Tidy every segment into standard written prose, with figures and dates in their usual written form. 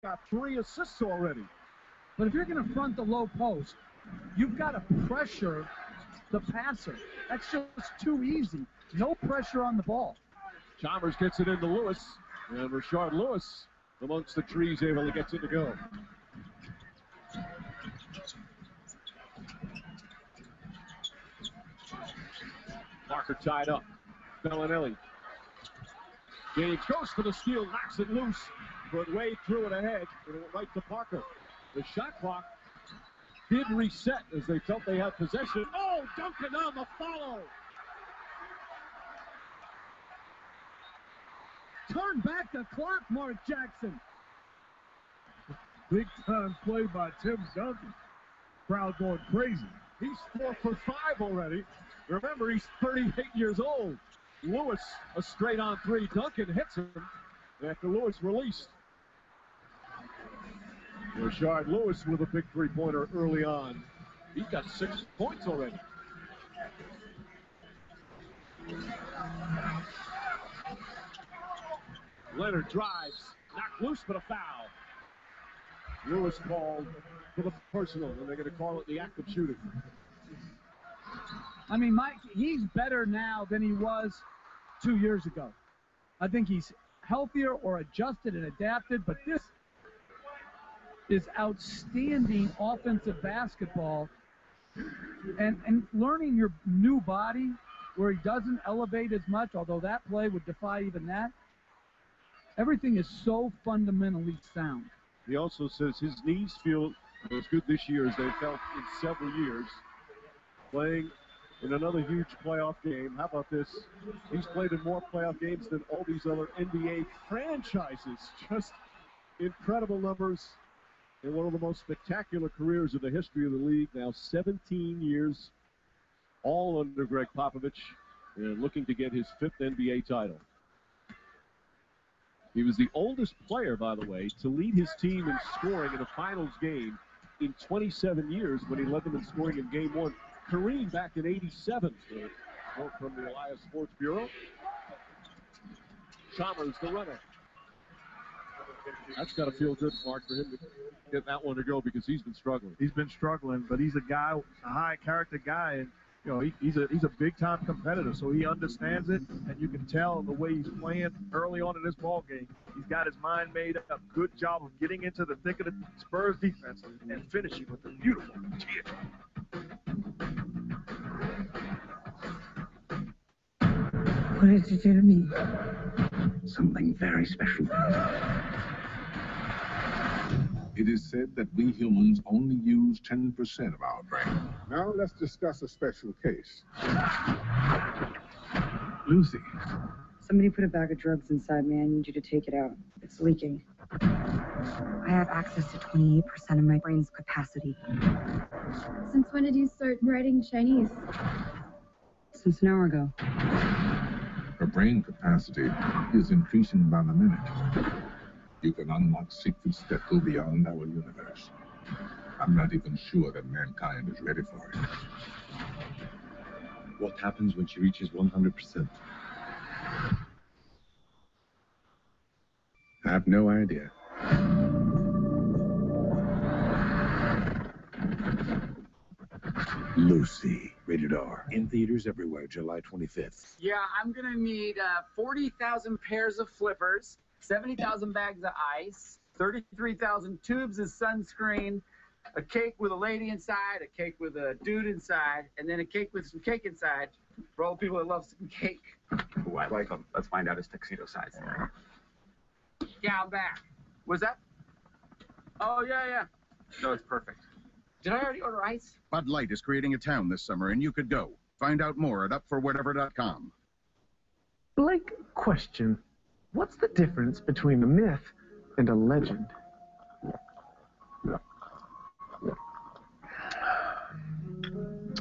got 3 assists already. But if you're going to front the low post, you've got to pressure the passer. That's just too easy. No pressure on the ball. Chalmers gets it into Lewis, and Rashard Lewis amongst the trees able to get it to go. Parker tied up. Bellinelli. James goes for the steal, knocks it loose, but Wade threw it ahead, and it went right to Parker. The shot clock did reset as they felt they had possession. Oh, Duncan on the follow. Turn back the clock, Mark Jackson. Big time play by Tim Duncan. Crowd going crazy. He's 4 for 5 already. Remember, he's 38 years old. Lewis, a straight on 3. Duncan hits him after Lewis released. Rashard Lewis with a big 3-pointer early on. He's got 6 points already. Leonard drives, knocked loose, but a foul. Lewis called for the personal, and they're going to call it the act of shooting. I mean, Mike, he's better now than he was 2 years ago. I think he's healthier or adjusted and adapted, but this is outstanding offensive basketball. And learning your new body where he doesn't elevate as much, although that play would defy even that. Everything is so fundamentally sound. He also says his knees feel as good this year as they've felt in several years. Playing in another huge playoff game. How about this? He's played in more playoff games than all these other NBA franchises. Just incredible numbers in one of the most spectacular careers in the history of the league. Now 17 years, all under Greg Popovich, and looking to get his 5th NBA title. He was the oldest player, by the way, to lead his team in scoring in a finals game in 27 years when he led them in scoring in Game 1. Kareem back in '87. Quote from the Elias Sports Bureau. Chalmers, the runner. That's got to feel good, Mark, for him to get that one to go because he's been struggling. He's been struggling, but he's a guy, a high-character guy, and you know he's a big-time competitor, so he understands it, and you can tell the way he's playing early on in this ball game. He's got his mind made up. Good job of getting into the thick of the Spurs defense and finishing with a beautiful tip. What did you do to me? Something very special. It is said that we humans only use 10% of our brain. Now let's discuss a special case. Lucy. Somebody put a bag of drugs inside me. I need you to take it out. It's leaking. I have access to 28% of my brain's capacity. Since when did you start writing Chinese? Since an hour ago. Her brain capacity is increasing by the minute. You can unlock secrets that go beyond our universe. I'm not even sure that mankind is ready for it. What happens when she reaches 100%? I have no idea. Lucy, rated R. In theaters everywhere, July 25th. Yeah, I'm going to need 40,000 pairs of flippers, 70,000 bags of ice, 33,000 tubes of sunscreen, a cake with a lady inside, a cake with a dude inside, and then a cake with some cake inside for all the people that love some cake. Ooh, I like them. Let's find out his tuxedo size. Yeah, I'm back. Was that? Oh, yeah. No, it's perfect. Did I already order ice? Bud Light is creating a town this summer, and you could go. Find out more at upforwhatever.com. Blake, question. What's the difference between a myth and a legend?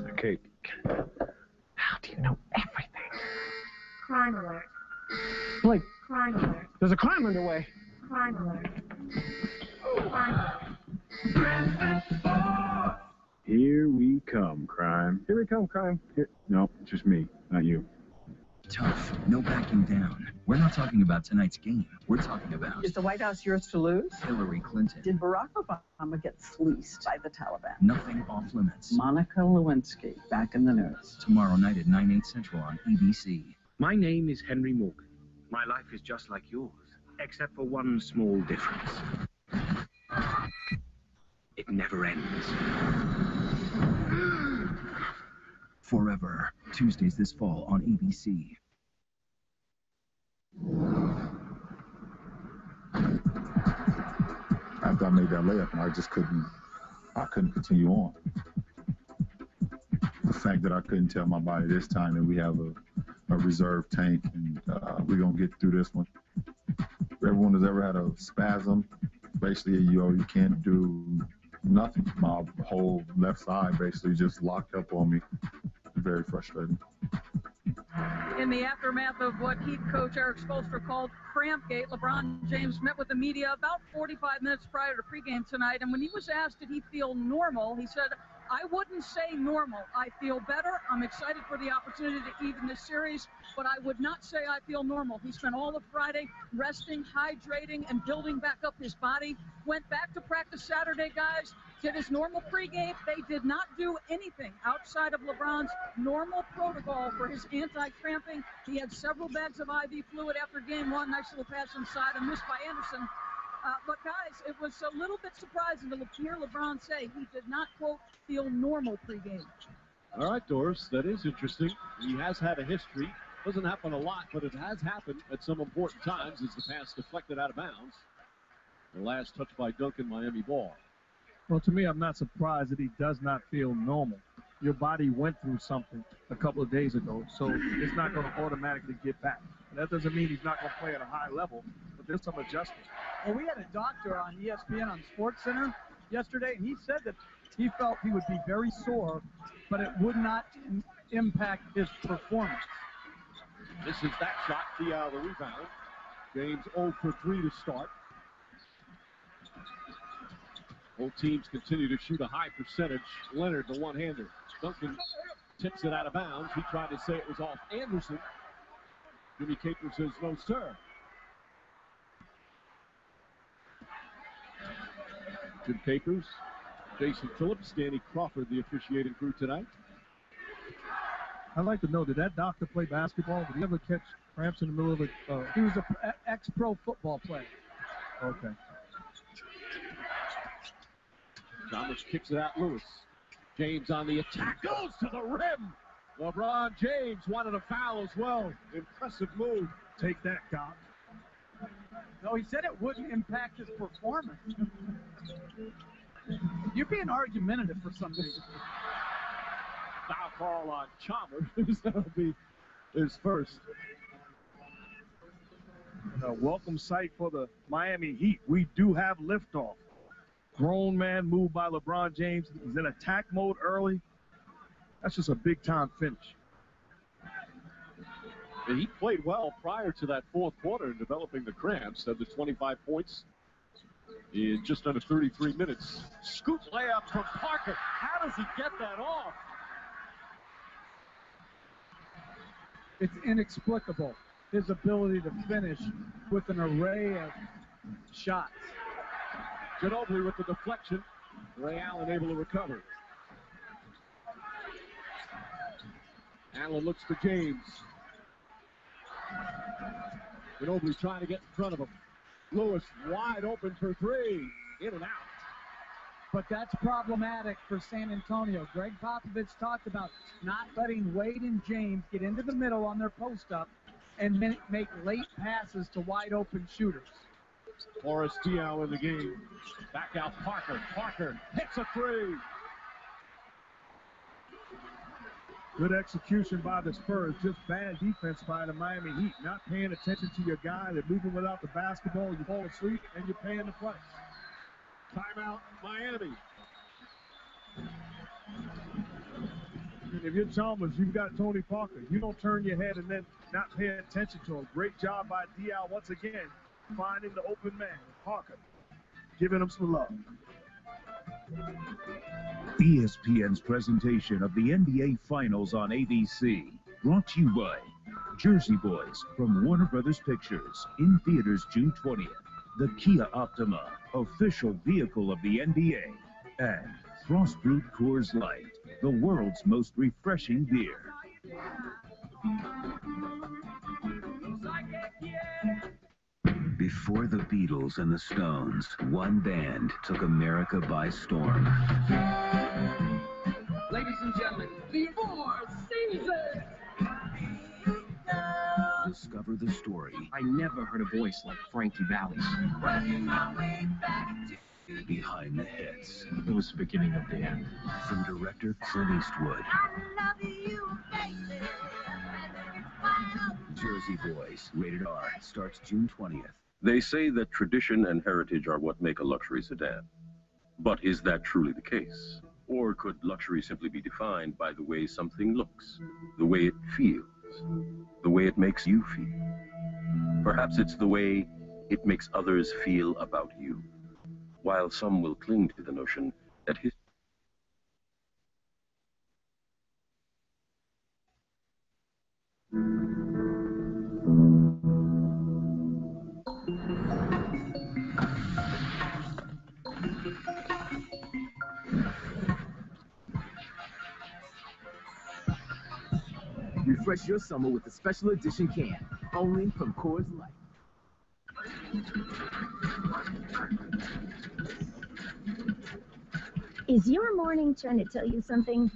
A cake. How do you know everything? Crime alert. Blake, Crime alert. there's a crime underway. Crime alert. Crime alert. Here we come, crime. Here we come, crime. No, just me, not you. Tough, no backing down. We're not talking about tonight's game. We're talking about... Is the White House yours to lose? Hillary Clinton. Did Barack Obama get fleeced by the Taliban? Nothing off limits. Monica Lewinsky, back in the news. Tomorrow night at 9/8 Central on ABC. My name is Henry Morgan. My life is just like yours, except for one small difference. It never ends. Forever. Tuesdays this fall on ABC. After I made that layup, I just couldn't continue on. The fact that I couldn't tell my body this time that we have a reserve tank and we're going to get through this one. Everyone has ever had a spasm. Basically, you can't do nothing. My whole left side basically just locked up on me. Very frustrating. In the aftermath of what Heat coach Eric Spoelstra called Crampgate, LeBron James met with the media about 45 minutes prior to pregame tonight, and when he was asked did he feel normal, he said, "I wouldn't say normal. I feel better. I'm excited for the opportunity to even this series, but I would not say I feel normal." He spent all of Friday resting, hydrating, and building back up his body. Went back to practice Saturday, guys. Did his normal pregame. They did not do anything outside of LeBron's normal protocol for his anti-cramping. He had several bags of IV fluid after game one. Nice little pass inside, a miss by Anderson. But guys, it was a little bit surprising to hear LeBron say he did not, quote, feel normal pregame. All right, Doris, that is interesting. He has had a history. Doesn't happen a lot, but it has happened at some important times as the pass deflected out of bounds. The last touch by Duncan, Miami ball. Well, to me, I'm not surprised that he does not feel normal. Your body went through something a couple of days ago, so it's not going to automatically get back. And that doesn't mean he's not going to play at a high level, but there's some adjustment. Well, we had a doctor on ESPN on SportsCenter yesterday, and he said that he felt he would be very sore, but it would not impact his performance. This is that shot, Diallo the rebound. James 0 for 3 to start. Both teams continue to shoot a high percentage. Leonard, the one-hander. Duncan tips it out of bounds. He tried to say it was off Anderson. Jimmy Capers says no, sir. Jim Capers, Jason Phillips, Danny Crawford, the officiating crew tonight. I'd like to know, did that doctor play basketball? Did he ever catch cramps in the middle of it? He was an ex-pro football player. Okay. Chalmers kicks it out, Lewis. James on the attack, goes to the rim. LeBron James wanted a foul as well. Impressive move. Take that, Doc. No, he said it wouldn't impact his performance. You're being argumentative for some reason. Foul call on Chalmers. That'll be his first. A welcome sight for the Miami Heat. We do have liftoff. Grown man move by LeBron James. He's in attack mode early. That's just a big-time finish. And he played well prior to that fourth quarter in developing the cramps. Had the 25 points in just under 33 minutes. Scoop layup from Parker. How does he get that off? It's inexplicable, his ability to finish with an array of shots. Ginobili with the deflection. Ray Allen able to recover. Allen looks for James. Ginobili trying to get in front of him. Lewis wide open for three. In and out. But that's problematic for San Antonio. Greg Popovich talked about not letting Wade and James get into the middle on their post-up and then make late passes to wide open shooters. Horace Diallo in the game. Back out Parker. Parker hits a three. Good execution by the Spurs. Just bad defense by the Miami Heat. Not paying attention to your guy. They're moving without the basketball. You fall asleep and you're paying the price. Timeout, Miami. And if you're Chalmers, you've got Tony Parker. You don't turn your head and then not pay attention to him. Great job by Diallo once again, finding the open man, Parker, giving him some love. ESPN's presentation of the NBA Finals on ABC, brought to you by Jersey Boys from Warner Brothers Pictures, in theaters June 20th. The Kia Optima, official vehicle of the NBA. And Frost Brewed Coors Light, the world's most refreshing beer. Before the Beatles and the Stones, one band took America by storm. Ladies and gentlemen, the Four Seasons! Discover the story I never heard a voice like Frankie Valli's. behind the hits. It was the beginning of the end. From director Clint Eastwood. Jersey Boys, rated R, starts June 20th. They say that tradition and heritage are what make a luxury sedan. But is that truly the case? Or could luxury simply be defined by the way something looks, the way it feels, the way it makes you feel? Perhaps it's the way it makes others feel about you, while some will cling to the notion that his Refresh your summer with a special edition can, only from Coors Light. Is your morning trying to tell you something?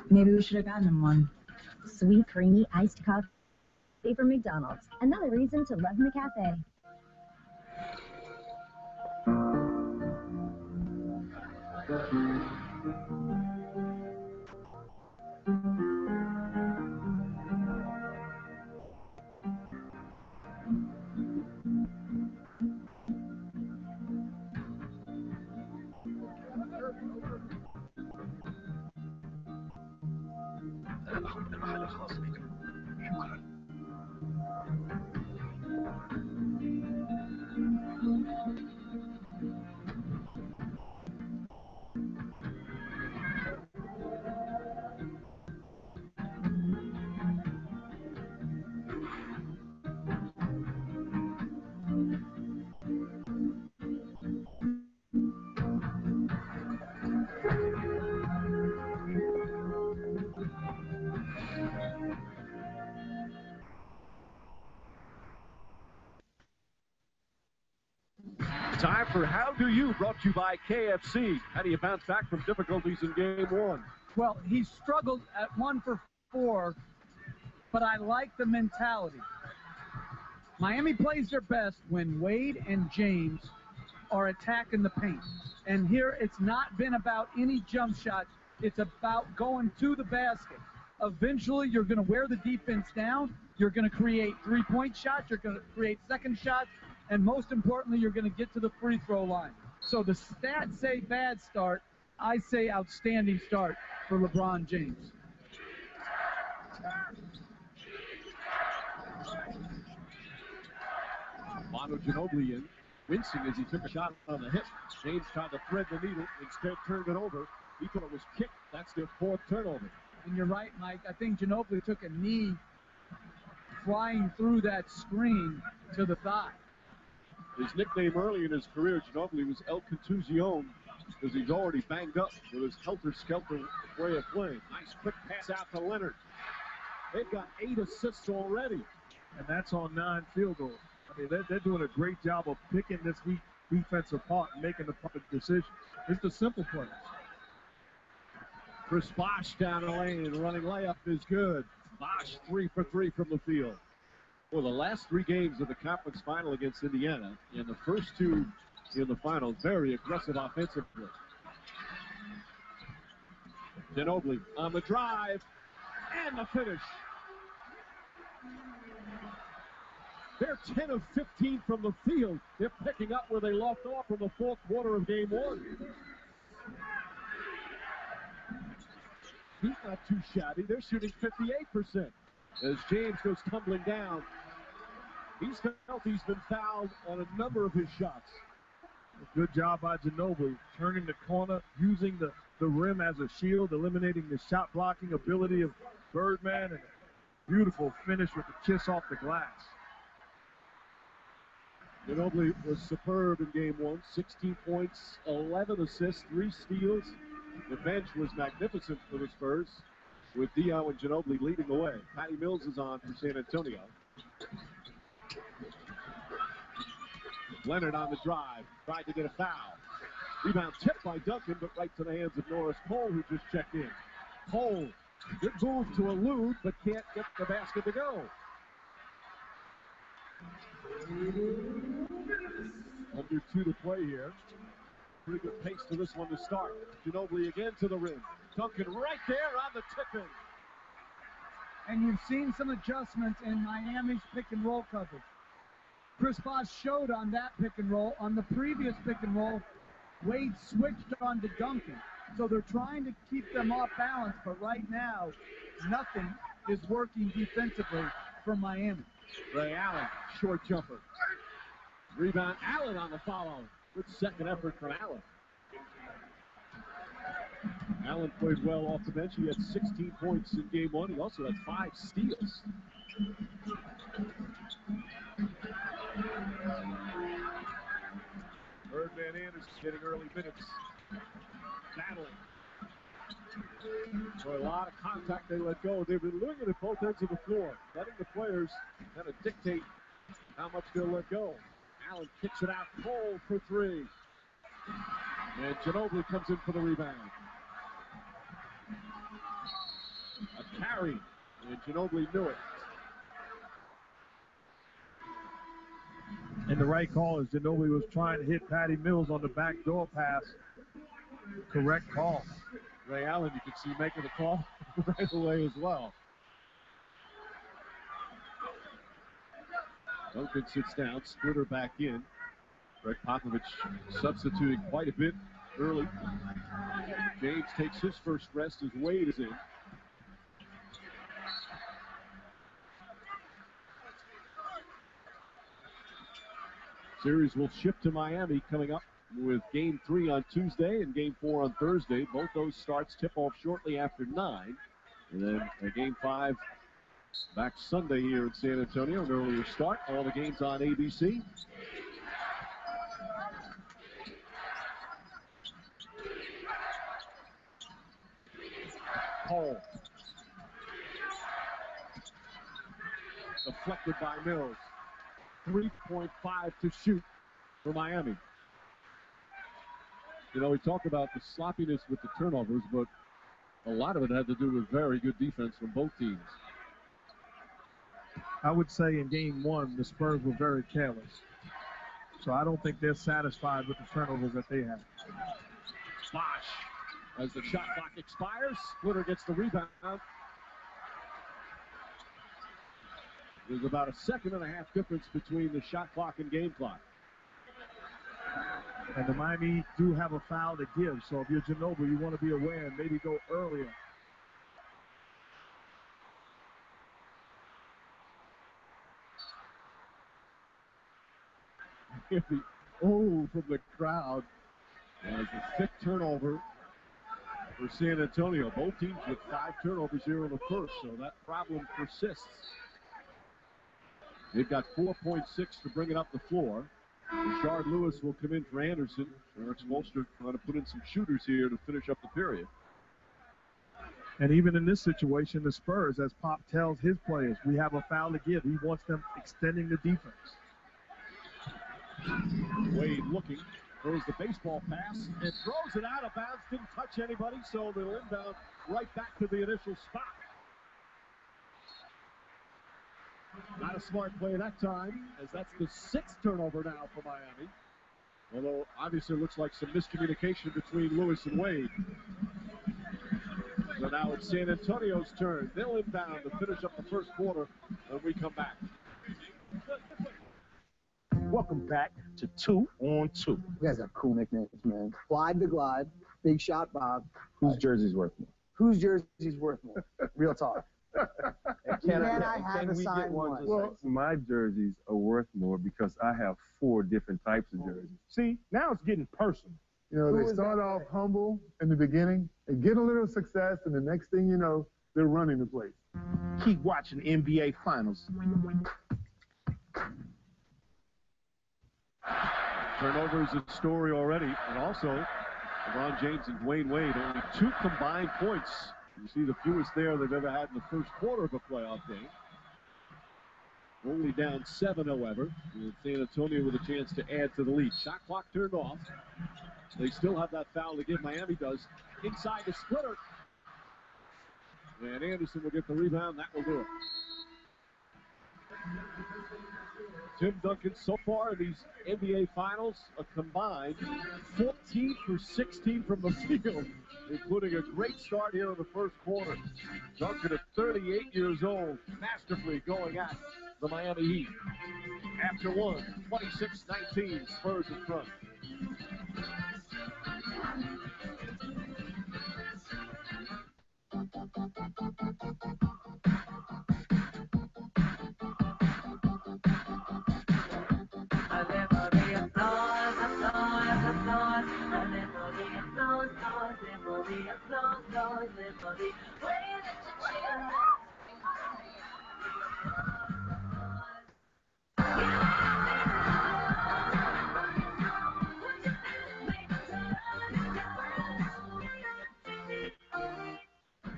Maybe we should have gotten him one. Sweet, creamy, iced coffee from McDonald's. Another reason to love McCafe. Time for How Do You, brought to you by KFC. How do you bounce back from difficulties in game one? Well, he struggled at 1 for 4, but I like the mentality. Miami plays their best when Wade and James are attacking the paint. And here it's not been about any jump shots. It's about going to the basket. Eventually, you're going to wear the defense down. You're going to create three-point shots. You're going to create second shots. And most importantly, you're going to get to the free throw line. So the stats say bad start. I say outstanding start for LeBron James. Manu Ginobili in, wincing as he took a shot on the hip. James tried to thread the needle, instead turned it over. He thought it was kicked. That's their fourth turnover. And you're right, Mike. I think Ginobili took a knee flying through that screen to the thigh. His nickname early in his career, Ginobili, was El Contusion, because he's already banged up with his helter-skelter way of playing. Nice quick pass out to Leonard. They've got 8 assists already. And that's on 9 field goals. I mean, they're doing a great job of picking this weak defense apart and making the perfect decisions. It's the simple plays. Chris Bosh down the lane, running layup is good. Bosh 3 for 3 from the field. Well, the last 3 games of the conference final against Indiana, and the first 2 in the final, very aggressive offensively. Ginobili on the drive, and the finish. They're 10 of 15 from the field. They're picking up where they left off from the fourth quarter of game 1. He's not too shabby. They're shooting 58%. As James goes tumbling down, he's felt he's been fouled on a number of his shots. Good job by Ginobili, turning the corner, using the rim as a shield, eliminating the shot blocking ability of Birdman, and Beautiful finish with the kiss off the glass. Ginobili was superb in game one. 16 points, 11 assists, 3 steals. The bench was magnificent for the Spurs, with Diaw and Ginobili leading the way. Patty Mills is on for San Antonio. Leonard on the drive, tried to get a foul. Rebound tipped by Duncan, but right to the hands of Norris Cole, who just checked in. Cole, good move to elude, but can't get the basket to go. Under 2 to play here. Pretty good pace to this one to start. Ginobili again to the rim. Duncan right there on the tip-in. And you've seen some adjustments in Miami's pick and roll coverage. Chris Bosh showed on that pick and roll. On the previous pick and roll, Wade switched on to Duncan. So they're trying to keep them off balance, but right now, nothing is working defensively for Miami. Ray Allen, short jumper. Rebound, Allen on the follow. Good second effort from Allen. Allen played well off the bench. He had 16 points in game one. He also had 5 steals. Birdman Anderson getting early minutes. Battling. For a lot of contact, they let go. They've been doing it at both ends of the floor, letting the players kind of dictate how much they'll let go. Allen kicks it out cold for 3. And Ginobili comes in for the rebound. A carry, and Ginobili knew it. And the right call is Ginobili was trying to hit Patty Mills on the backdoor pass. Correct call. Ray Allen, you can see making the call right away as well. Duncan sits down, Splitter back in. Greg Popovich substituting quite a bit early. James takes his first rest as Wade is in. Series will shift to Miami coming up with Game 3 on Tuesday and Game 4 on Thursday. Both those starts tip off shortly after 9. And then Game 5 back Sunday here in San Antonio, an earlier start. All the games on ABC. Cole. Deflected by Mills. 3.5 to shoot for Miami. You know, we talk about the sloppiness with the turnovers, but a lot of it had to do with very good defense from both teams. I would say in game 1, the Spurs were very careless. So I don't think they're satisfied with the turnovers that they have. Bosh, as the shot clock expires, Splitter gets the rebound. There's about a 1.5 seconds difference between the shot clock and game clock. And the Miami do have a foul to give, so if you're Ginobili, you want to be aware and maybe go earlier. Oh, from the crowd. As a thick turnover for San Antonio. Both teams with 5 turnovers here in the first, so that problem persists. They've got 4.6 to bring it up the floor. Rashard Lewis will come in for Anderson. Eric Spoelstra trying to put in some shooters here to finish up the period. And even in this situation, the Spurs, as Pop tells his players, we have a foul to give. He wants them extending the defense. Wade looking, throws the baseball pass and throws it out of bounds. Didn't touch anybody, so they'll inbound right back to the initial spot. Not a smart play that time, as that's the 6th turnover now for Miami. Although, obviously, it looks like some miscommunication between Lewis and Wade. So now it's San Antonio's turn. They'll inbound to finish up the first quarter when we come back. Welcome back to 2 on 2. You guys have cool nicknames, man. Glide the Glide, Big Shot Bob. Whose jersey's worth more? Whose jersey's worth more? Real talk. Can I have a signed one? Well, my jerseys are worth more because I have 4 different types of jerseys. See, now it's getting personal. You know, they start off humble in the beginning, they get a little success, and the next thing you know, They're running the place. Keep watching NBA Finals. Turnover is a story already, and also LeBron James and Dwayne Wade, only 2 combined points. You see the fewest there they've ever had in the first quarter of a playoff game. Only down 7, however, with San Antonio with a chance to add to the lead. Shot clock turned off. They still have that foul to give. Miami does. Inside the splitter. And Anderson will get the rebound. That will do it. Tim Duncan, so far in these NBA Finals, a combined 14 for 16 from the field, including a great start here in the first quarter. Duncan at 38 years old, masterfully going at the Miami Heat. After one, 26-19, Spurs in front.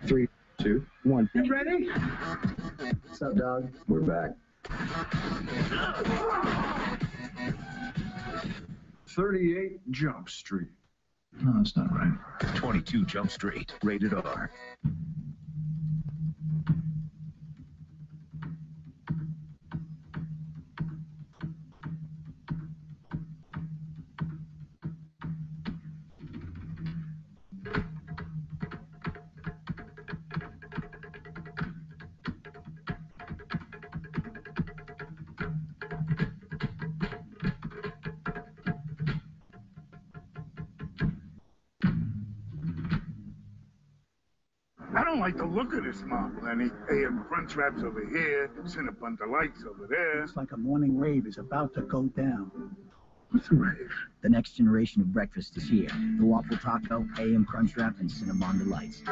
Three, 2, 1. You ready? What's up, dog? We're back. 38 Jump Street. No, that's not right. 22 Jump Street, rated R. I don't like the look of this mob, Lenny. AM Crunchwraps over here, Cinnabon Delights over there. It's like a morning rave is about to go down. What's a rave? The next generation of breakfast is here. The Waffle Taco, AM Crunchwrap, and Cinnamon Delights.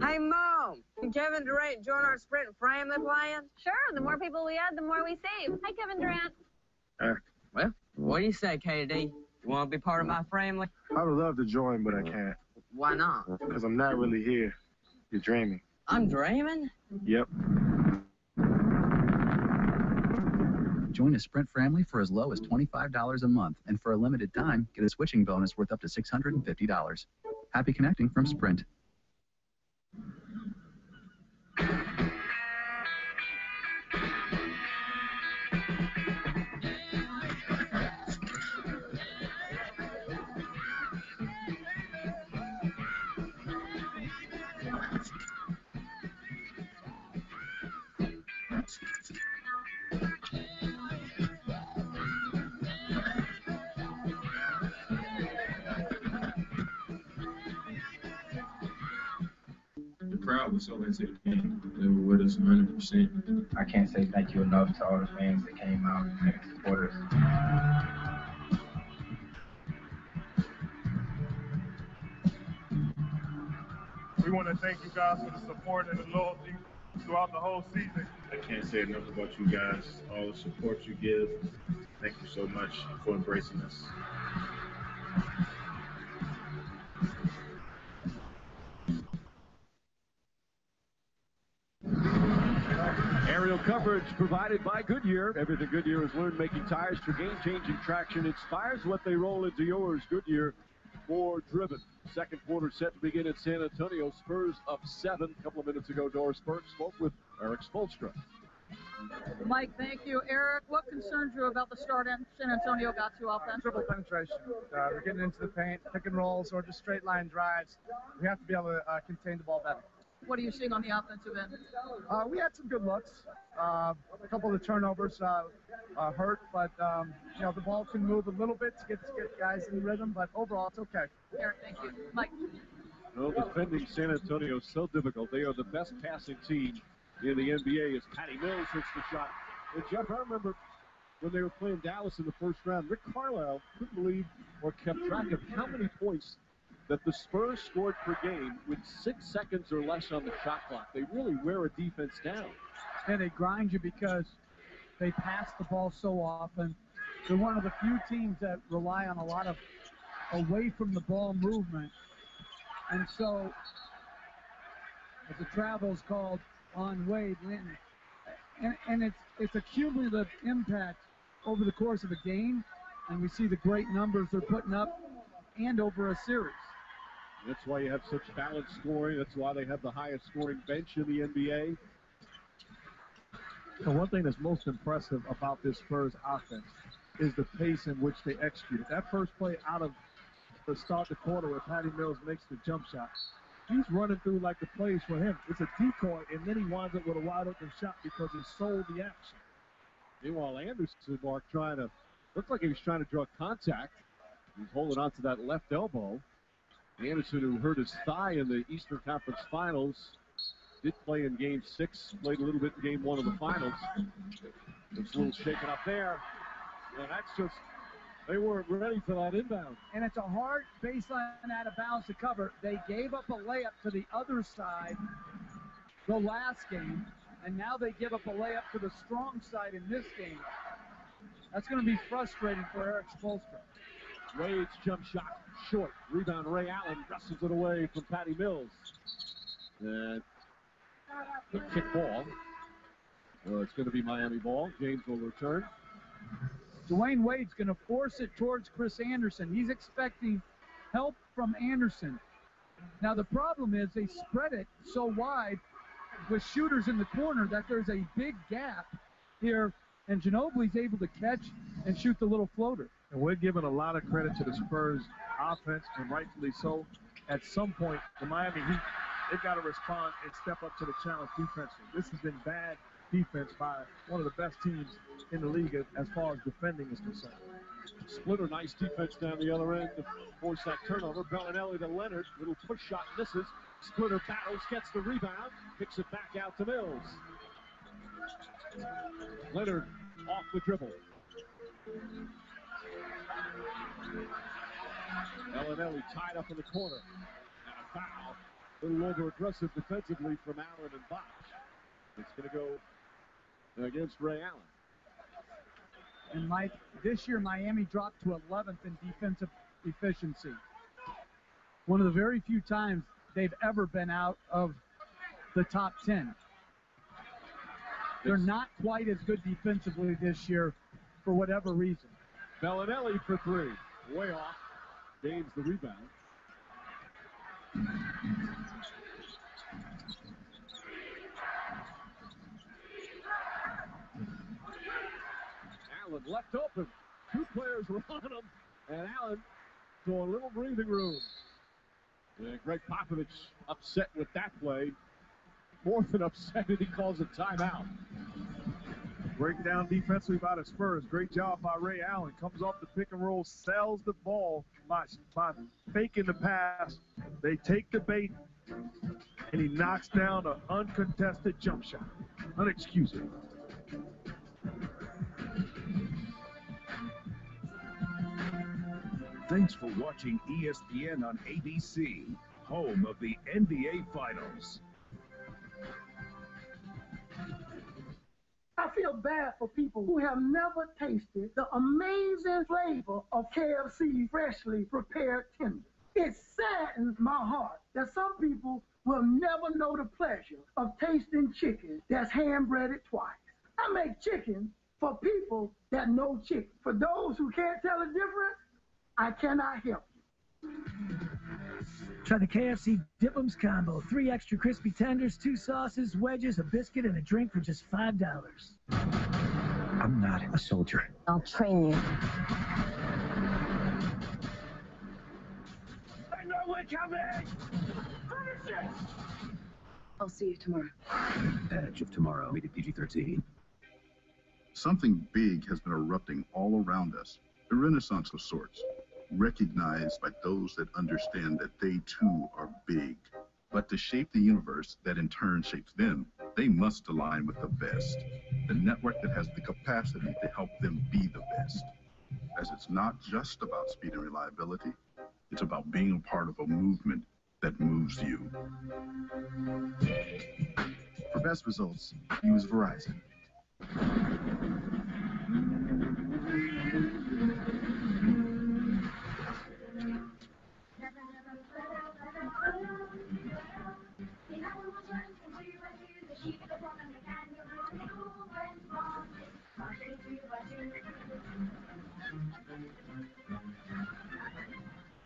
Hey, Mom, can Kevin Durant join our Sprint and Family plan? Sure, the more people we add, the more we save. Hi, Kevin Durant. Well, what do you say, KD? You want to be part of my family? I would love to join, but I can't. Why not? Because I'm not really here. You're dreaming. I'm dreaming? Yep. Join a Sprint family for as low as $25 a month, and for a limited time, get a switching bonus worth up to $650. Happy connecting from Sprint. The crowd was so into the game. They were with us 100%. I can't say thank you enough to all the fans that came out and supported us. We want to thank you guys for the support and the loyalty throughout the whole season. I can't say enough about you guys, all the support you give. Thank you so much for embracing us. Aerial coverage provided by Goodyear. Everything Goodyear has learned making tires for game-changing traction inspires what they roll into yours. Goodyear, more driven. Second quarter set to begin at San Antonio. Spurs up 7. A couple of minutes ago, Doris Burke spoke with Eric Spoelstra. Mike, thank you. Eric, what concerns you about the start San Antonio got to offense? Dribble penetration. We're getting into the paint, pick and rolls, or just straight line drives. We have to be able to contain the ball better. What are you seeing on the offensive end? We had some good looks. A couple of the turnovers hurt, but you know, the ball can move a little bit to get guys in rhythm, but overall it's okay. Eric, thank you. Mike. Well, defending San Antonio is so difficult. They are the best passing team in the NBA as Patty Mills hits the shot. And Jeff, I remember when they were playing Dallas in the first round, Rick Carlisle couldn't believe or kept track of how many points that the Spurs scored per game with 6 seconds or less on the shot clock. They really wear a defense down. And they grind you because they pass the ball so often. They're one of the few teams that rely on a lot of away from the ball movement. And so, as the travel is called on Wade, and it's a cumulative impact over the course of a game, and we see the great numbers they're putting up and over a series. That's why you have such balanced scoring. That's why they have the highest scoring bench in the NBA. And one thing that's most impressive about this Spurs offense is the pace in which they execute it. That first play out of the start the quarter where Patty Mills makes the jump shot, he's running through like the plays for him. It's a decoy, and then he winds up with a wide open shot because he sold the action. Meanwhile, Anderson, Mark, looked like he was trying to draw contact. He's holding on to that left elbow. Anderson, who hurt his thigh in the Eastern Conference Finals, did play in Game 6, played a little bit in Game 1 of the Finals. It's a little shaken up there. And that's just, they weren't ready for that inbound. And it's a hard baseline out of bounds to cover. They gave up a layup to the other side the last game, and now they give up a layup to the strong side in this game. That's going to be frustrating for Erik Spoelstra. Wade's jump shot, short. Rebound, Ray Allen wrestles it away from Patty Mills. And the kick ball. It's going to be Miami ball. James will return. Dwayne Wade's going to force it towards Chris Anderson. He's expecting help from Anderson. Now the problem is they spread it so wide with shooters in the corner that there's a big gap here, and Ginobili's able to catch and shoot the little floater. And we're giving a lot of credit to the Spurs offense, and rightfully so. At some point, the Miami Heat, they've got to respond and step up to the challenge defensively. This has been bad defense by one of the best teams in the league as far as defending is concerned. Splitter, nice defense down the other end to force that turnover. Bellinelli to Leonard, little push shot misses. Splitter battles, gets the rebound, kicks it back out to Mills. Leonard off the dribble. Bellinelli tied up in the corner. And a foul. A little over-aggressive defensively from Allen and Bosch. It's going to go against Ray Allen. And Mike, this year Miami dropped to 11th in defensive efficiency. One of the very few times they've ever been out of the top 10. They're not quite as good defensively this year for whatever reason. Bellinelli for three. Way off. Gains the rebound. Allen left open. Two players were on him, and Allen to a little breathing room. And Greg Popovich upset with that play. More than upset, and he calls a timeout. Breakdown defensively by the Spurs. Great job by Ray Allen. Comes off the pick and roll, sells the ball by faking the pass. They take the bait, and he knocks down an uncontested jump shot. Unexcusable. Thanks for watching ESPN on ABC, home of the NBA Finals. I feel bad for people who have never tasted the amazing flavor of KFC's freshly prepared tenders. It saddens my heart that some people will never know the pleasure of tasting chicken that's hand-breaded twice. I make chicken for people that know chicken. For those who can't tell the difference, I cannot help you. Try the KFC Dip'ems combo. 3 extra crispy tenders, 2 sauces, wedges, a biscuit, and a drink for just $5. I'm not a soldier. I'll train you. I know we're coming! Finish it! I'll see you tomorrow. Edge of Tomorrow, rated PG-13. Something big has been erupting all around us. A renaissance of sorts, recognized by those that understand that they too are big. But to shape the universe that in turn shapes them, they must align with the best. The network that has the capacity to help them be the best. As it's not just about speed and reliability, It's about being a part of a movement that moves you. For best results, use Verizon.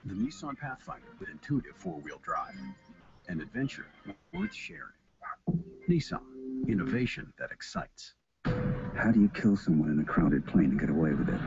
The Nissan Pathfinder with intuitive four-wheel drive. An adventure worth sharing. Nissan, innovation that excites. How do you kill someone in a crowded plane and get away with it?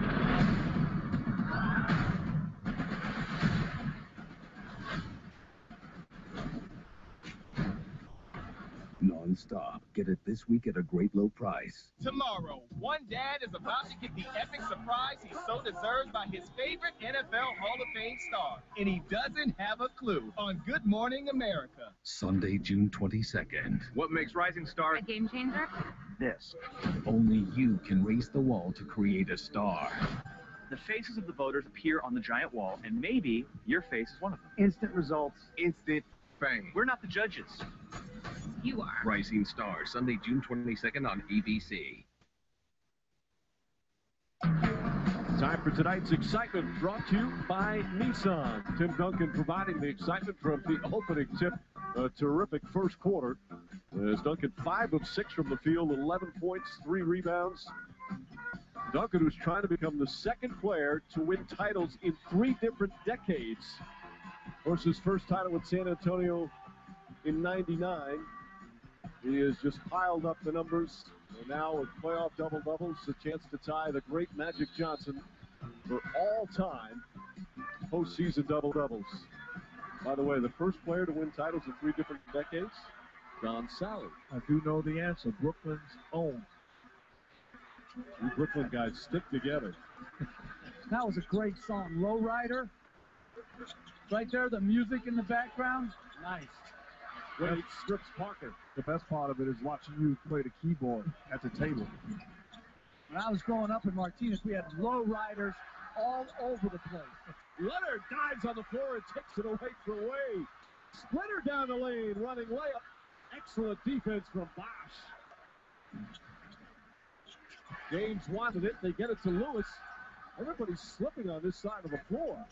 Non-stop. Get it this week at a great low price. Tomorrow, one dad is about to get the epic surprise he so deserves by his favorite NFL Hall of Fame star. And he doesn't have a clue on Good Morning America. Sunday, June 22nd. What makes Rising Star a game changer? This. Only you can raise the wall to create a star. The faces of the voters appear on the giant wall, and maybe your face is one of them. Instant results. Instant fame. We're not the judges. You are. Rising Star, Sunday, June 22nd on ABC. Time for tonight's excitement, brought to you by Nissan. Tim Duncan providing the excitement from the opening tip. A terrific first quarter. As Duncan 5 of 6 from the field, 11 points, 3 rebounds. Duncan, who's trying to become the second player to win titles in 3 different decades. Of course, his first title with San Antonio in '99. He has just piled up the numbers. And now with playoff double-doubles, a chance to tie the great Magic Johnson for all-time postseason double-doubles. By the way, the first player to win titles in 3 different decades, Don Sally. I do know the answer. Brooklyn's own. You Brooklyn guys stick together. That was a great song. Lowrider. Right there, the music in the background. Nice. Wade strips Parker. The best part of it is watching you play the keyboard at the table. When I was growing up in Martinez, we had low riders all over the place. Leonard dives on the floor and takes it away for Wade. Splitter down the lane, running layup. Excellent defense from Bosch. James wanted it. They get it to Lewis. Everybody's slipping on this side of the floor.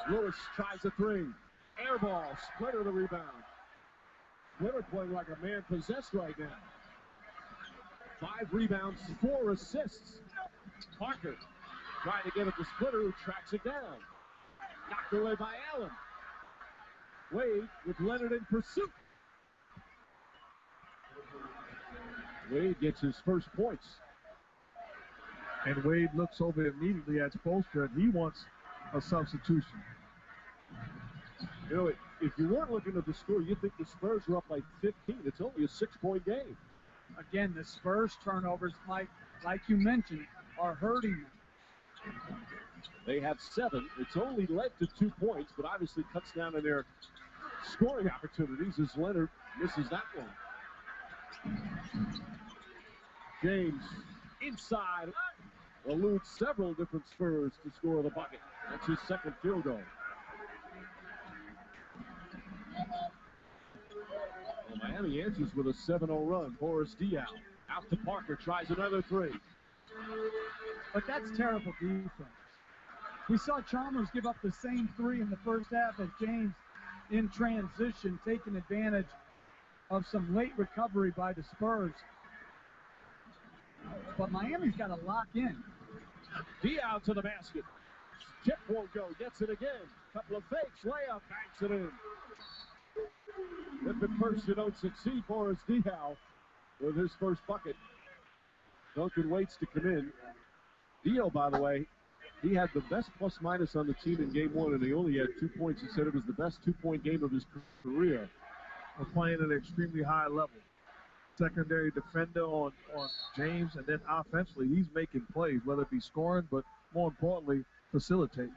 Lewis tries a 3. Air ball. Splitter the rebound. Splitter playing like a man possessed right now. 5 rebounds, 4 assists. Parker trying to get it to Splitter, who tracks it down. Knocked away by Allen. Wade with Leonard in pursuit. Wade gets his first points. And Wade looks over immediately at Spoelstra, and he wants a substitution. You know, if you weren't looking at the score, you'd think the Spurs were up by 15. It's only a 6-point game. Again, the Spurs turnovers, Mike, like you mentioned, are hurting them. They have 7. It's only led to 2 points, but obviously cuts down on their scoring opportunities as Leonard misses that one. James inside eludes several different Spurs to score the bucket. That's his second field goal. Well, Miami answers with a 7-0 run. Boris Diaw out to Parker, tries another 3. But that's terrible defense. We saw Chalmers give up the same 3 in the first half as James in transition, taking advantage of some late recovery by the Spurs. But Miami's got to lock in. Diaw to the basket. Tip won't go, gets it again. Couple of fakes, layup, banks it in. If at first you don't succeed, Boris Diaw with his first bucket. Duncan waits to come in. Diaw, by the way, he had the best plus-minus on the team in Game 1, and he only had 2 points. He said it was the best 2-point game of his career. We're playing at an extremely high level. Secondary defender on James, and then offensively, he's making plays, whether it be scoring, but more importantly, facilitating.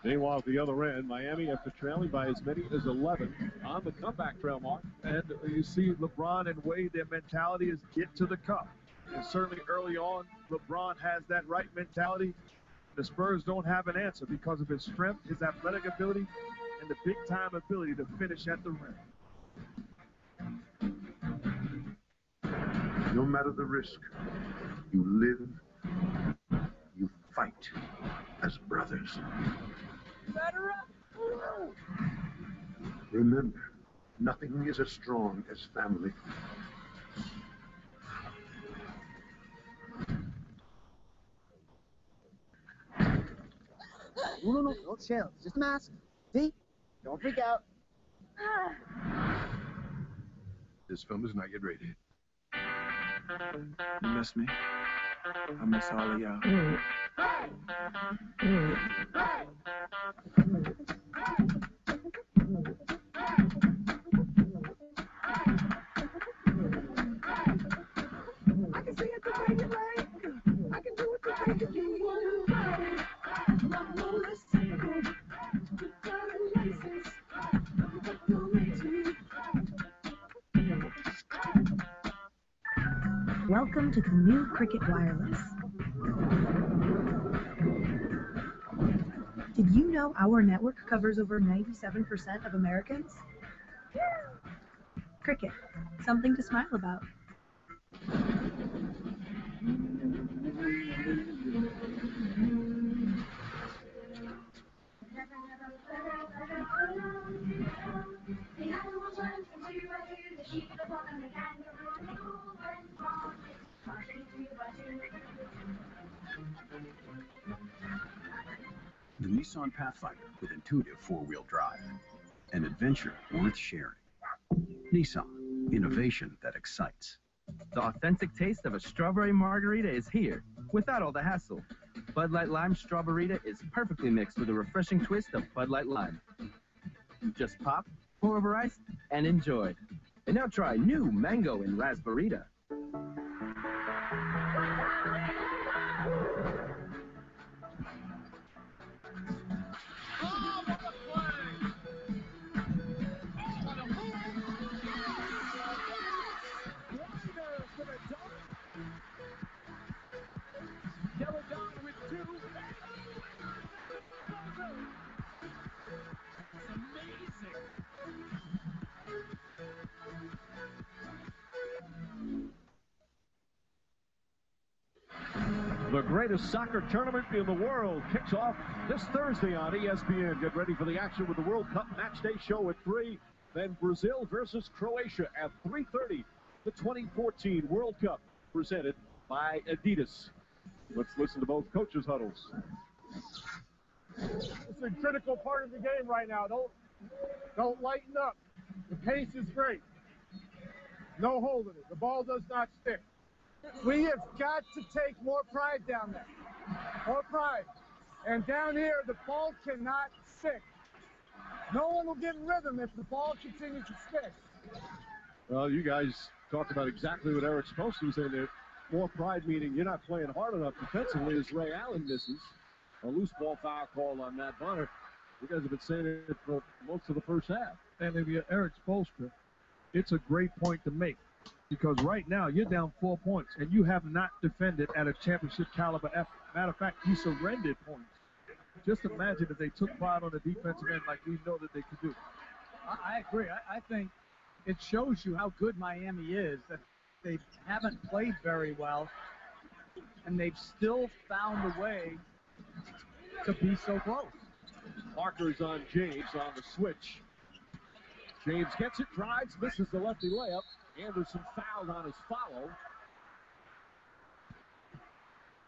Meanwhile, at the other end, Miami, after trailing by as many as 11, on the comeback trail, Mark. And you see LeBron and Wade, their mentality is get to the cup. And certainly early on, LeBron has that right mentality. The Spurs don't have an answer because of his strength, his athletic ability, and the big-time ability to finish at the rim. No matter the risk, you live, you fight as brothers. Remember, nothing is as strong as family. No, chill. It's just a mask. See? Don't freak out. This film is not yet rated. You miss me? I miss all of y'all. I can see it the way you like. I can do it the way you do. Welcome to the new Cricket Wireless. Did you know our network covers over 97% of Americans? Cricket, something to smile about. The Nissan Pathfinder with intuitive four-wheel drive. An adventure worth sharing. Nissan, innovation that excites. The authentic taste of a strawberry margarita is here, without all the hassle. Bud Light Lime Strawberita is perfectly mixed with a refreshing twist of Bud Light Lime. Just pop, pour over ice, and enjoy. And now try new Mango and Raspberry. The greatest soccer tournament in the world kicks off this Thursday on ESPN. Get ready for the action with the World Cup Matchday show at 3. Then Brazil versus Croatia at 3:30. The 2014 World Cup presented by Adidas. Let's listen to both coaches' huddles. It's a critical part of the game right now. Don't lighten up. The pace is great. No holding it. The ball does not stick. We have got to take more pride down there. More pride. And down here, the ball cannot stick. No one will get in rhythm if the ball continues to stick. Well, you guys talked about exactly what Eric Spoelstra was saying there. More pride meaning you're not playing hard enough defensively as Ray Allen misses. A loose ball foul call on Matt Bonner. You guys have been saying it for most of the first half. And if you're Eric Spoelstra, it's a great point to make. Because right now, you're down 4 points, and you have not defended at a championship caliber effort. Matter of fact, you surrendered points. Just imagine if they took pride on the defensive end like we know that they could do. I agree. I think it shows you how good Miami is, that they haven't played very well, and they've still found a way to be so close. Parker's on James on the switch. James gets it, drives, misses the lefty layup. Anderson fouled on his follow.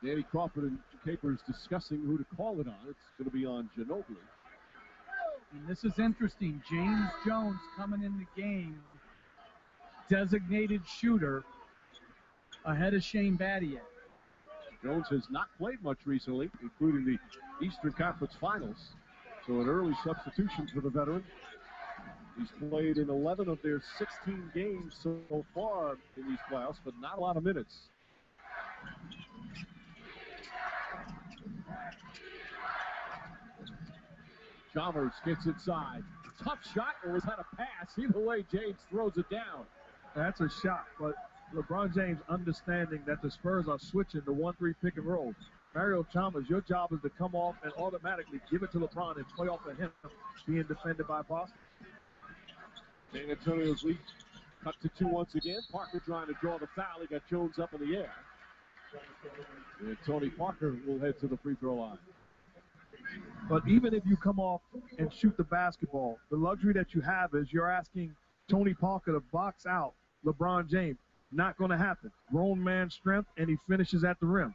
Danny Crawford and Capers discussing who to call it on. It's going to be on Ginobili. And this is interesting. James Jones coming in the game, designated shooter, ahead of Shane Battier. Jones has not played much recently, including the Eastern Conference Finals. So an early substitution for the veteran. He's played in 11 of their 16 games so far in these playoffs, but not a lot of minutes. Chalmers gets inside. Tough shot, or was that a pass? Either way, James throws it down. That's a shot, but LeBron James understanding that the Spurs are switching to 1-3 pick and roll. Mario Chalmers, your job is to come off and automatically give it to LeBron and play off of him being defended by Boston. San Antonio's lead cut to 2 once again. Parker trying to draw the foul. He got Jones up in the air. And Tony Parker will head to the free throw line. But even if you come off and shoot the basketball, the luxury that you have is you're asking Tony Parker to box out LeBron James. Not going to happen. Grown man strength, and he finishes at the rim.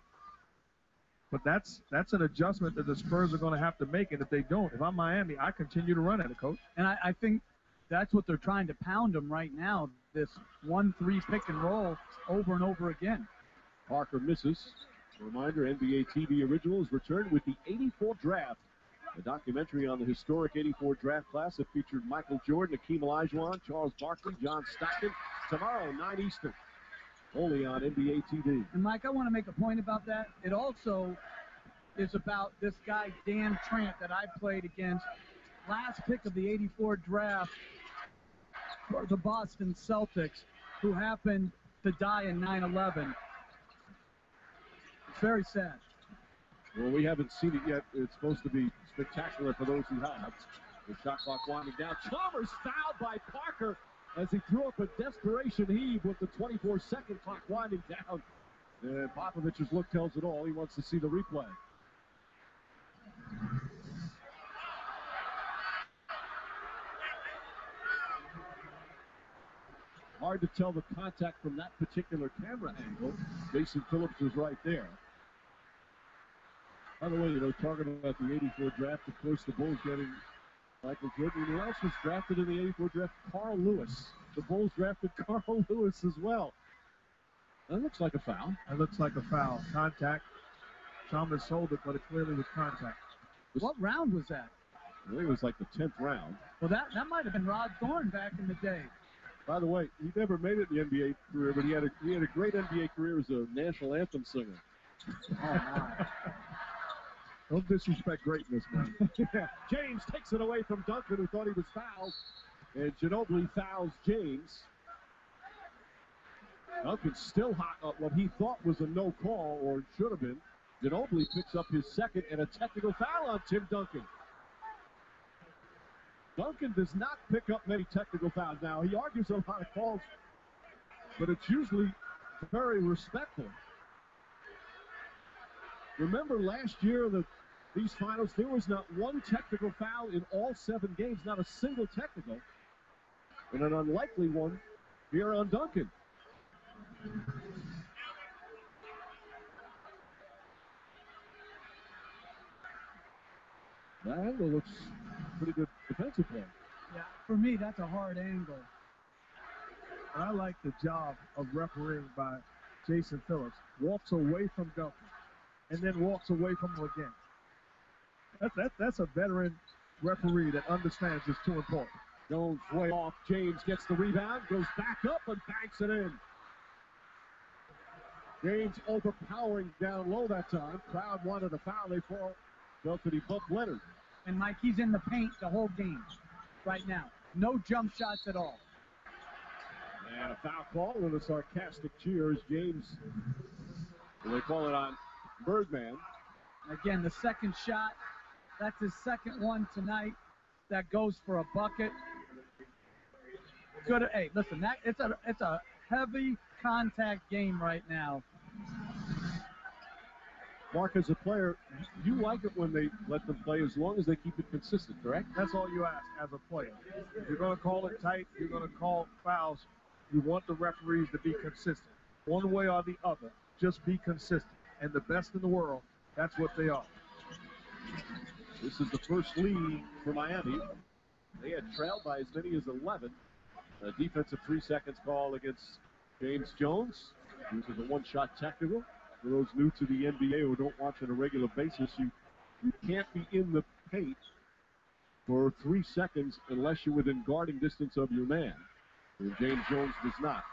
But that's an adjustment that the Spurs are going to have to make, and if they don't, if I'm Miami, I continue to run at it, Coach. And I think that's what they're trying to pound them right now, this 1-3 pick and roll over and over again. Parker misses. A reminder, NBA TV Originals returned with the 84 draft. A documentary on the historic 84 draft class that featured Michael Jordan, Akeem Olajuwon, Charles Barkley, John Stockton. Tomorrow, 9 Eastern. Only on NBA TV. And, Mike, I want to make a point about that. It also is about this guy, Dan Trant, that I played against. Last pick of the 84 draft for the Boston Celtics, who happened to die in 9/11. It's very sad. Well, we haven't seen it yet. It's supposed to be spectacular for those who have. The shot clock winding down. Chalmers fouled by Parker as he threw up a desperation heave with the 24-second clock winding down. And Popovich's look tells it all. He wants to see the replay. Hard to tell the contact from that particular camera angle. Jason Phillips was right there. By the way, talking about the 84 draft, of course, the Bulls getting Michael Jordan. Who else was drafted in the 84 draft? Carl Lewis. The Bulls drafted Carl Lewis as well. That looks like a foul. That looks like a foul. Contact. Chalmers sold it, but it clearly was contact. What round was that? I think it was like the 10th round. Well, that might have been Rod Thorne back in the day. By the way, he never made it in the NBA career, but he had a great NBA career as a national anthem singer. Oh, my. Don't disrespect greatness, man. Yeah. James takes it away from Duncan, who thought he was fouled. And Ginobili fouls James. Duncan still hot up what he thought was a no call, or it should have been. Ginobili picks up his second and a technical foul on Tim Duncan. Duncan does not pick up many technical fouls. Now, he argues a lot of calls, but it's usually very respectful. Remember last year in these finals, there was not one technical foul in all 7 games, not a single technical, and an unlikely one here on Duncan. That angle looks pretty good defensive play. Yeah, for me, that's a hard angle. And I like the job of refereeing by Jason Phillips. Walks away from Duncan and then walks away from him again. That's a veteran referee that understands it's too important. Jones way off. James gets the rebound, goes back up and banks it in. James overpowering down low that time. Crowd wanted a foul. They felt that he bumped Leonard. And, Mike, he's in the paint the whole game right now. No jump shots at all. And a foul call and a sarcastic cheer as James, they call it on Birdman. Again, the second shot, that's his second one tonight. That goes for a bucket. Good. Hey, listen, it's a heavy contact game right now. Mark, as a player, you like it when they let them play as long as they keep it consistent, correct? That's all you ask as a player. If you're going to call it tight, you're going to call fouls. You want the referees to be consistent. One way or the other, just be consistent. And the best in the world, that's what they are. This is the first lead for Miami. They had trailed by as many as 11. A defensive 3 seconds call against James Jones. This is a one-shot technical. For those new to the NBA who don't watch on a regular basis, you can't be in the paint for 3 seconds unless you're within guarding distance of your man. And James Jones does not.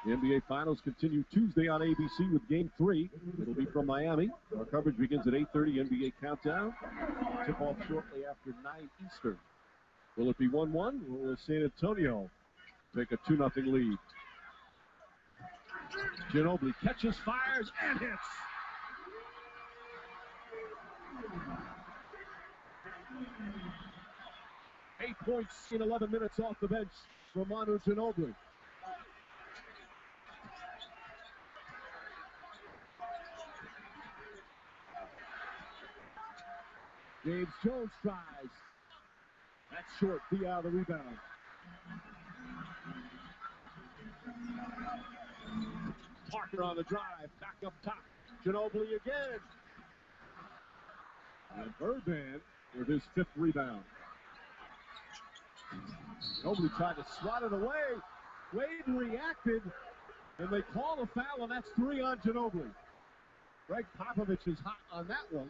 The NBA Finals continue Tuesday on ABC with Game 3. It'll be from Miami. Our coverage begins at 8:30 NBA Countdown. Tip-off shortly after 9 Eastern. Will it be 1-1? Will San Antonio take a 2-0 lead? Ginobili catches, fires, and hits. Eight points in 11 minutes off the bench for Manu Ginobili. James Jones tries. That's short. Via the rebound. Parker on the drive. Back up top. Ginobili again. And Birdman with his 5th rebound. Ginobili tried to swat it away. Wade reacted, and they call a foul, and that's 3 on Ginobili. Greg Popovich is hot on that one.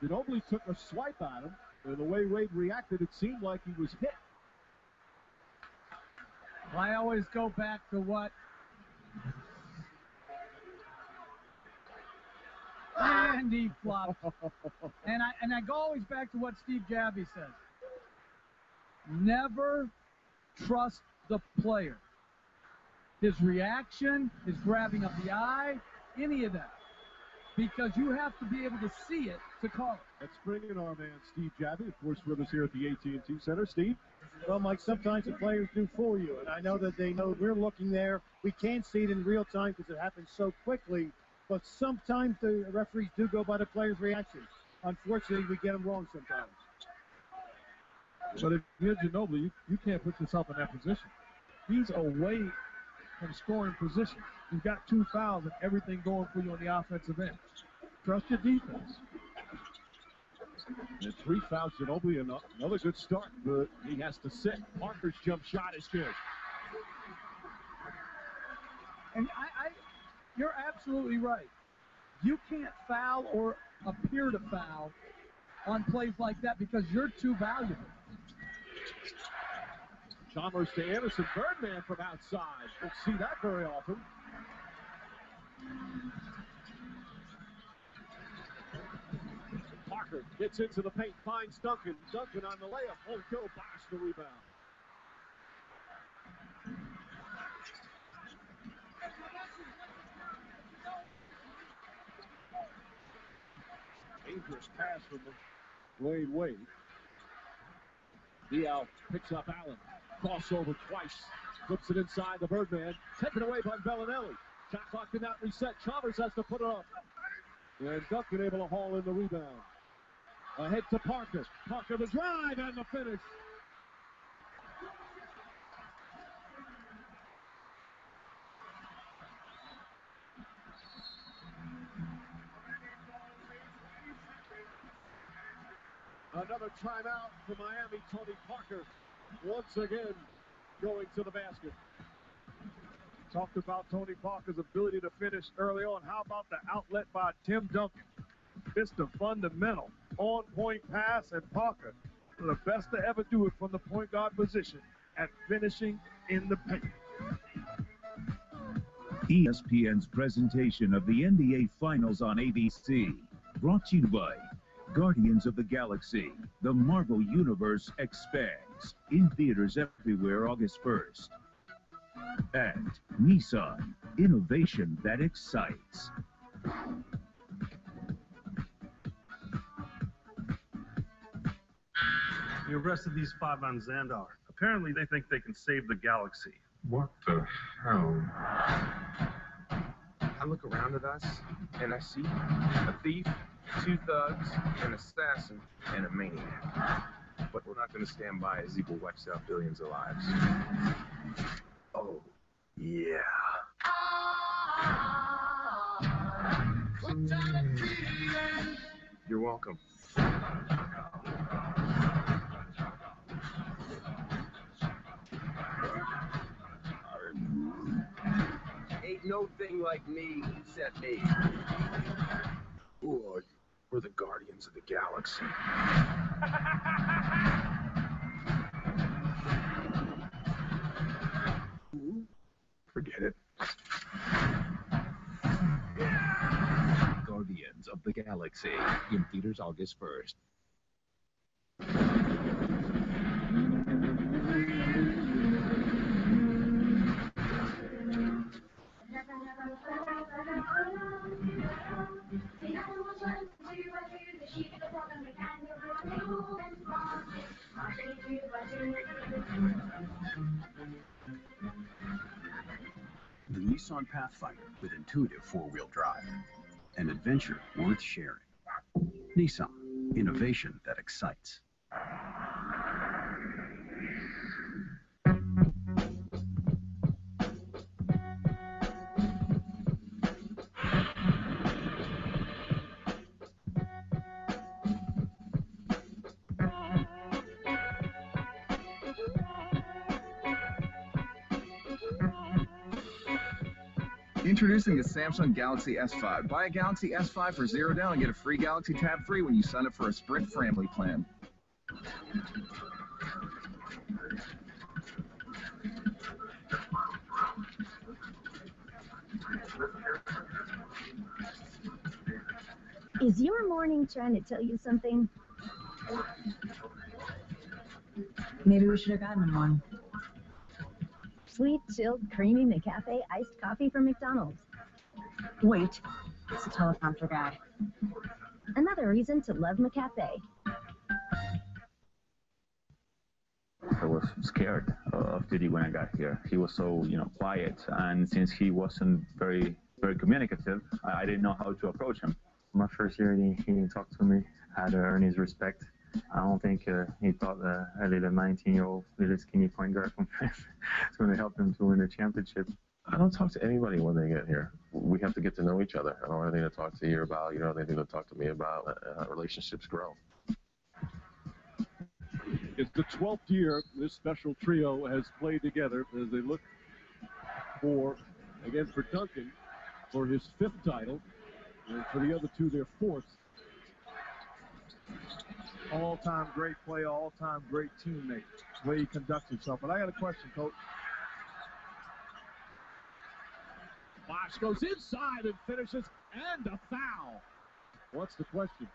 Ginobili took a swipe at him, and the way Wade reacted, it seemed like he was hit. I always go back to what and he flopped. and I go always back to what Steve Gabby says. Never trust the player. His reaction, his grabbing of the eye, any of that. Because you have to be able to see it to call it. Let's bring in our man, Steve Gabby, of course, with us here at the AT&T Center. Steve? Well, Mike, sometimes the players do fool you, and I know that they know we're looking there. We can't see it in real time because it happens so quickly, but sometimes the referees do go by the player's reaction. Unfortunately, we get them wrong sometimes. But if you're Ginobili, you can't put yourself in that position. He's away from scoring position. You've got 2 fouls and everything going for you on the offensive end. Trust your defense. And 3 fouls, Ginobili, another good start, but he has to sit. Parker's jump shot is good. And you're absolutely right. You can't foul or appear to foul on plays like that because you're too valuable. Chalmers to Anderson. Birdman from outside. Don't see that very often. Parker gets into the paint, finds Duncan. Duncan on the layup. Oh, go Bosh the rebound. Dangerous pass from Wade. Diaw picks up Allen. Crossover twice. Flips it inside the Birdman. Taken away by Bellinelli. Shot clock did not reset. Chalmers has to put it up. And Duncan able to haul in the rebound. Ahead to Parker. Parker the drive and the finish. Another timeout for Miami. Tony Parker once again going to the basket. Talked about Tony Parker's ability to finish early on. How about the outlet by Tim Duncan? It's the fundamental on-point pass, and Parker, one of the best to ever do it from the point guard position at finishing in the paint. ESPN's presentation of the NBA Finals on ABC, brought to you by Guardians of the Galaxy, the Marvel Universe expands, in theaters everywhere August 1st. And Nissan, innovation that excites. We arrested these 5 on Xandar. Apparently they think they can save the galaxy. What the hell? I look around at us, and I see a thief, 2 thugs, an assassin, and a maniac. But we're not going to stand by as evil wipes out billions of lives. Oh, yeah. You're welcome. Ain't no thing like me except me. Who are you? We're the Guardians of the Galaxy. Forget it. Guardians of the Galaxy, in theaters August 1st. The Nissan Pathfinder with intuitive four-wheel drive. An adventure worth sharing. Nissan, innovation that excites. Introducing the Samsung Galaxy S5. Buy a Galaxy S5 for $0 down and get a free Galaxy Tab free when you sign up for a Sprint family plan. Is your morning trying to tell you something? Maybe we should have gotten him one. Sweet, chilled, creamy McCafe iced coffee from McDonald's. Wait, it's the teleprompter guy. Another reason to love McCafe. I was scared of Diddy when I got here. He was so, quiet, and since he wasn't very communicative, I didn't know how to approach him. My first year, he didn't talk to me. I had to earn his respect. I don't think he thought that a little 19-year-old, little skinny point guard from France is going to help him to win a championship. I don't talk to anybody when they get here. We have to get to know each other. I don't have anything to talk to you about. You don't have anything to talk to me about. Relationships grow. It's the 12th year this special trio has played together as they look for Duncan for his 5th title, and for the other two, their 4th. All-time great player, all-time great teammate, the way he conducts himself. But I got a question, Coach. Bosh goes inside and finishes, and a foul. What's the question?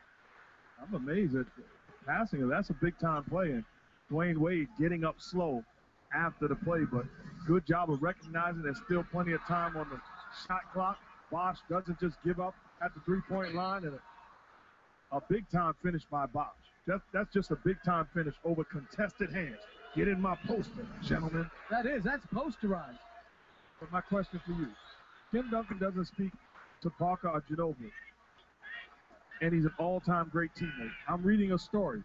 I'm amazed at passing. That's a big-time play. And Dwayne Wade getting up slow after the play, but good job of recognizing there's still plenty of time on the shot clock. Bosh doesn't just give up at the three-point line, and a big-time finish by Bosh. That's just a big-time finish over contested hands. Get in my poster, gentlemen. That's posterized. But my question for you, Tim Duncan doesn't speak to Parker or Ginobili, and he's an all-time great teammate. I'm reading a story.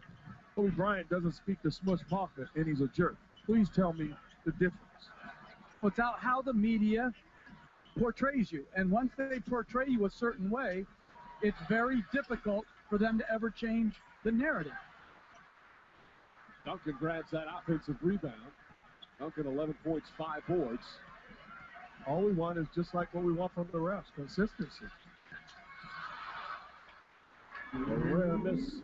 Kobe Bryant doesn't speak to Smush Parker, and he's a jerk. Please tell me the difference. Well, it's how the media portrays you. And once they portray you a certain way, it's very difficult for them to ever change the narrative. Duncan grabs that offensive rebound. Duncan 11 points, 5 boards. All we want is just like what we want from the refs, consistency. A rare miss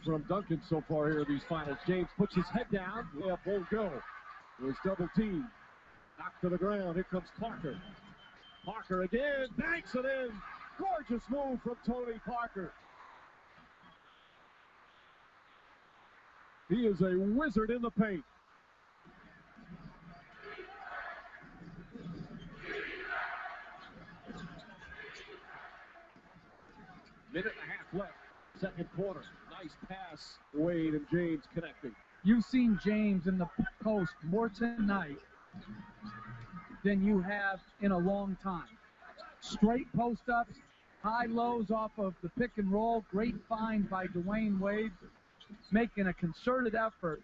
from Duncan so far here in these finals. James puts his head down. Layup won't go. There's double team. Knocked to the ground. Here comes Parker. Parker again. Banks it in. Gorgeous move from Tony Parker. He is a wizard in the paint. Minute and a half left. Second quarter. Nice pass. Wade and James connecting. You've seen James in the post more tonight than you have in a long time. Straight post-ups, high lows off of the pick and roll. Great find by Dwayne Wade, making a concerted effort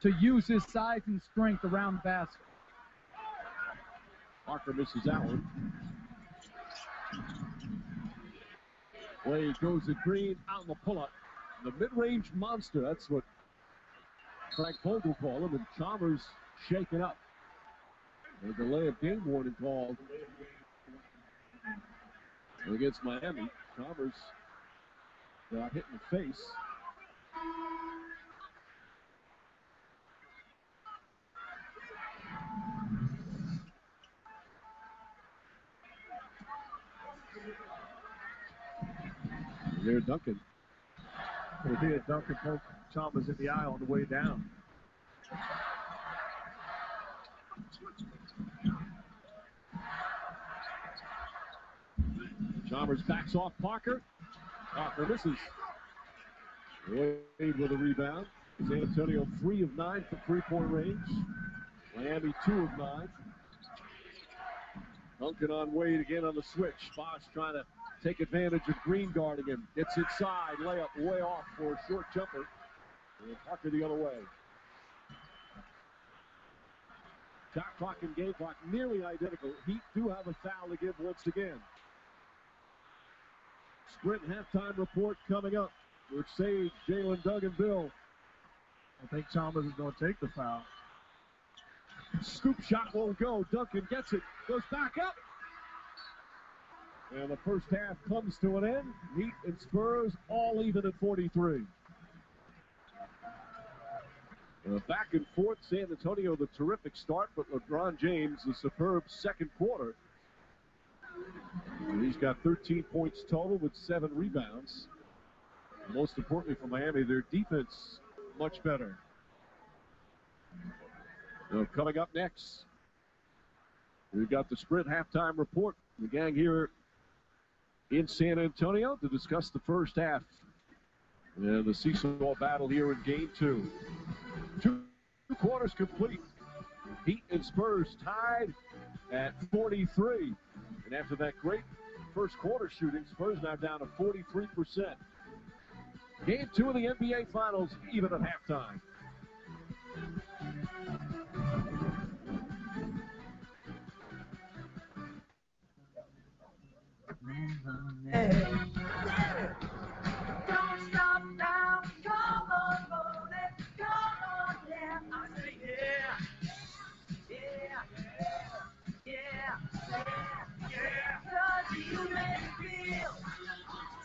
to use his size and strength around the basket. Parker misses that one. Wade goes to Green on the pull-up. The mid-range monster, that's what Frank Vogel called him, and Chalmers shaken up. There's a delay of game warning called against Miami. Chalmers got hit in the face. There's Duncan. Here, Duncan poked Chalmers in the eye on the way down. Chalmers backs off Parker. Parker misses. Wade with a rebound. San Antonio 3 of 9 from three-point range. Miami 2 of 9. Duncan on Wade again on the switch. Bosch trying to take advantage of Green guarding him. Gets inside. Layup way off for a short jumper. And Parker the other way. Shot clock and game clock nearly identical. Heat do have a foul to give once again. Sprint halftime report coming up. Which saves Jalen, Doug, and Bill. I think Chalmers is going to take the foul. Scoop shot won't go. Duncan gets it. Goes back up. And the first half comes to an end. Heat and Spurs all even at 43. Back and forth. San Antonio, the terrific start, but LeBron James, the superb second quarter. And he's got 13 points total with 7 rebounds. Most importantly for Miami, their defense much better. Coming up next, we've got the Sprint halftime report. The gang here in San Antonio to discuss the first half. And the seesaw battle here in game 2. 2 quarters complete. Heat and Spurs tied at 43. And after that great first quarter shooting, Spurs now down to 43%. Game 2 of the NBA Finals, even at halftime. Hey. Don't stop now. Come on, Bowling. Come on, yeah. I say yeah. Yeah. Yeah. 'Cause you make me feel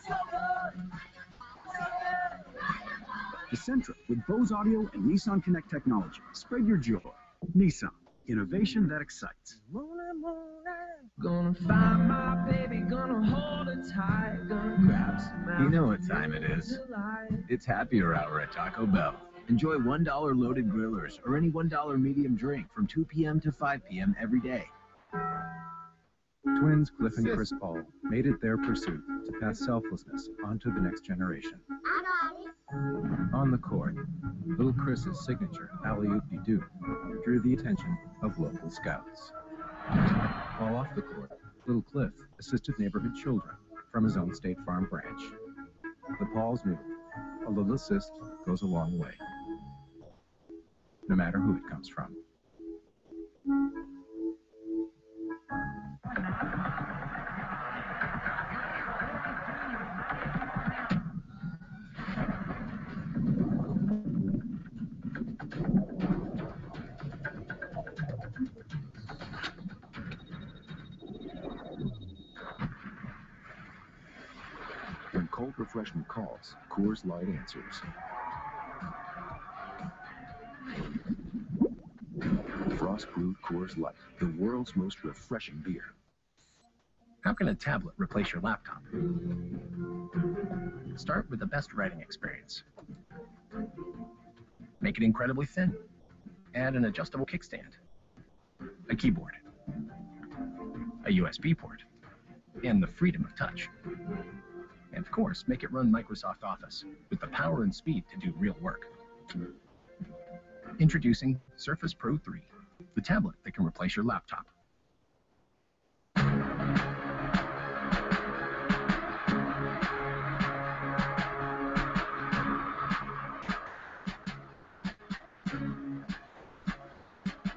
so good. Essentra with Bose Audio and Nissan Connect technology. Spread your joy. Nissan, innovation that excites. Gonna find my baby, gonna hold her tight, gonna grab some. You know what time it is. It's happier hour at Taco Bell. Enjoy $1 loaded grillers or any $1 medium drink from 2 p.m. to 5 p.m. every day. Twins Cliff and Chris Paul made it their pursuit to pass selflessness onto the next generation. On the court, little Chris's signature alley-oop-de-doo drew the attention of local scouts. While off the court, little Cliff assisted neighborhood children from his own State Farm branch. The Pauls knew a little assist goes a long way, no matter who it comes from. When cold refreshment calls, Coors Light answers. Frost brewed Coors Light, the world's most refreshing beer. How can a tablet replace your laptop? Start with the best writing experience. Make it incredibly thin. Add an adjustable kickstand, a keyboard, a USB port, and the freedom of touch. And of course, make it run Microsoft Office with the power and speed to do real work. Introducing Surface Pro 3, the tablet that can replace your laptop.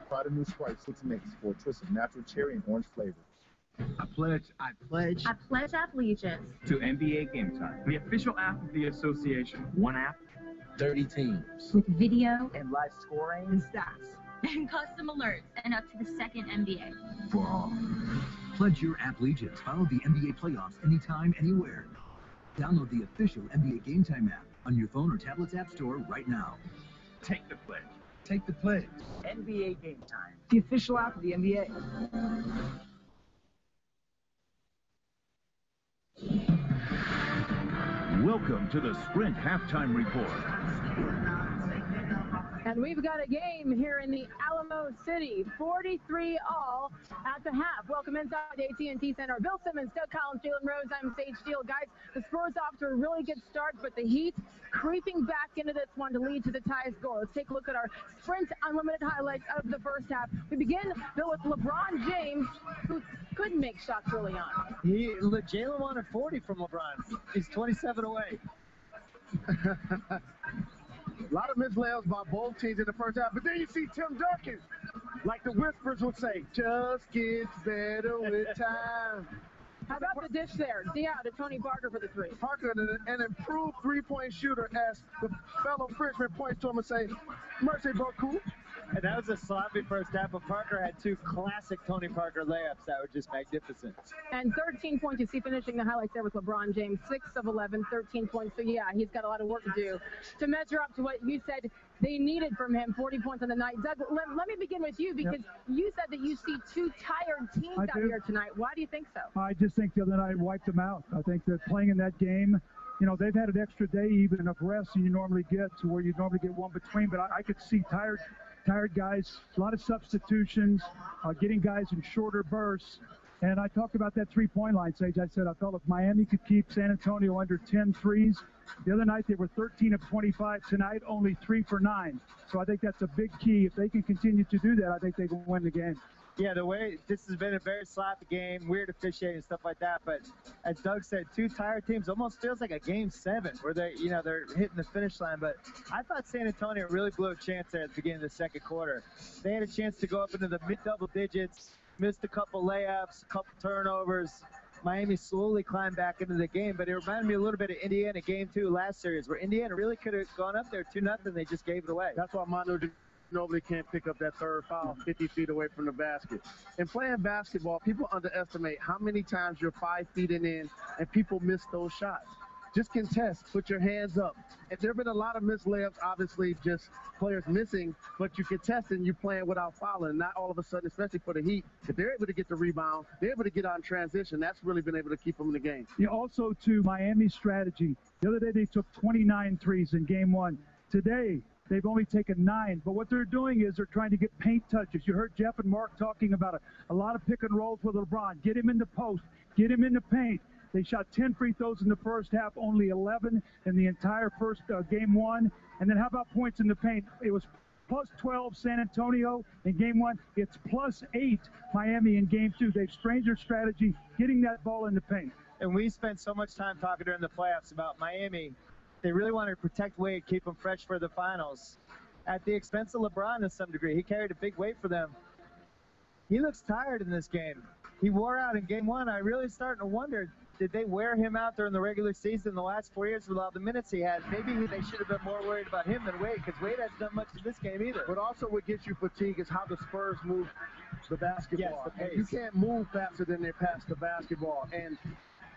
Try the new Sprite 6 Mix for a twist of natural cherry and orange flavors. I pledge allegiance to NBA Game Time, the official app of the association. One app, 30 teams. with video And live scoring. and stats. And custom alerts, and up to the second NBA. For all. Pledge your app allegiance. Follow the NBA playoffs anytime, anywhere. Download the official NBA Game Time app on your phone or tablet's app store right now. Take the pledge. Take the pledge. NBA Game Time, the official app of the NBA. Welcome to the Sprint Halftime Report. And we've got a game here in the Alamo City, 43-all at the half. Welcome inside AT&T Center. Bill Simmons, Doug Collins, Jalen Rose, I'm Sage Steele. Guys, the Spurs off to a really good start, but the Heat creeping back into this one to lead to the tie score. Let's take a look at our Sprint Unlimited highlights of the first half. We begin, Bill, with LeBron James, who couldn't make shots early on. Jalen wanted 40 from LeBron. He's 27 away. A lot of missed layups by both teams in the first half, but then you see Tim Duncan, like the whispers would say, just gets better with time. How about the dish there? Diao to Tony Parker for the three. Parker, an improved three-point shooter, as the fellow Frenchman points to him and say, "Merci beaucoup." And that was a sloppy first half, but Parker had two classic Tony Parker layups that were just magnificent. And 13 points, you see finishing the highlights there with LeBron James, 6 of 11, 13 points. So, yeah, he's got a lot of work to do to measure up to what you said they needed from him, 40 points on the night. Doug, let me begin with you, because you said that you see two tired teams out here tonight. Why do you think so? I just think the other night wiped them out. I think that playing in that game, you know, they've had an extra day even of rest than you normally get, to where you normally get one between. But I could see tired guys, a lot of substitutions, getting guys in shorter bursts. And I talked about that three-point line, Sage. I said I felt if Miami could keep San Antonio under 10 threes. The other night they were 13 of 25. Tonight only 3 for 9. So I think that's a big key. If they can continue to do that, I think they can win the game. Yeah, the way this has been a very sloppy game, weird officiating and stuff like that. But as Doug said, two tired teams, almost feels like a game 7 where they're hitting the finish line. But I thought San Antonio really blew a chance there at the beginning of the second quarter. They had a chance to go up into the mid-double digits, missed a couple layups, a couple turnovers. Miami slowly climbed back into the game, but it reminded me a little bit of Indiana game 2 last series, where Indiana really could have gone up there 2-0. They just gave it away. That's why Manu Ginobili can't pick up that third foul 50 feet away from the basket. In playing basketball, people underestimate how many times you're 5 feet in and people miss those shots. Just contest, put your hands up. And there have been a lot of missed layups, obviously just players missing, but you contest and you're playing without fouling. Not all of a sudden, especially for the Heat, if they're able to get the rebound, they're able to get on transition. That's really been able to keep them in the game. Yeah, also, to Miami's strategy, the other day they took 29 threes in game 1. Today, they've only taken 9, but what they're doing is they're trying to get paint touches. You heard Jeff and Mark talking about a lot of pick and rolls with LeBron. Get him in the post, get him in the paint. They shot 10 free throws in the first half, only 11 in the entire first game 1. And then how about points in the paint? It was plus 12 San Antonio in game 1. It's plus 8 Miami in game 2. They've strained their strategy, getting that ball in the paint. And we spent so much time talking during the playoffs about Miami. They really wanted to protect Wade, keep him fresh for the finals, at the expense of LeBron to some degree. He carried a big weight for them. He looks tired in this game. He wore out in game 1. I really starting to wonder, did they wear him out during the regular season the last 4 years with all the minutes he had? Maybe they should have been more worried about him than Wade, because Wade hasn't done much in this game either. But also what gets you fatigue is how the Spurs move the basketball. Yes, the pace. You can't move faster than they pass the basketball. And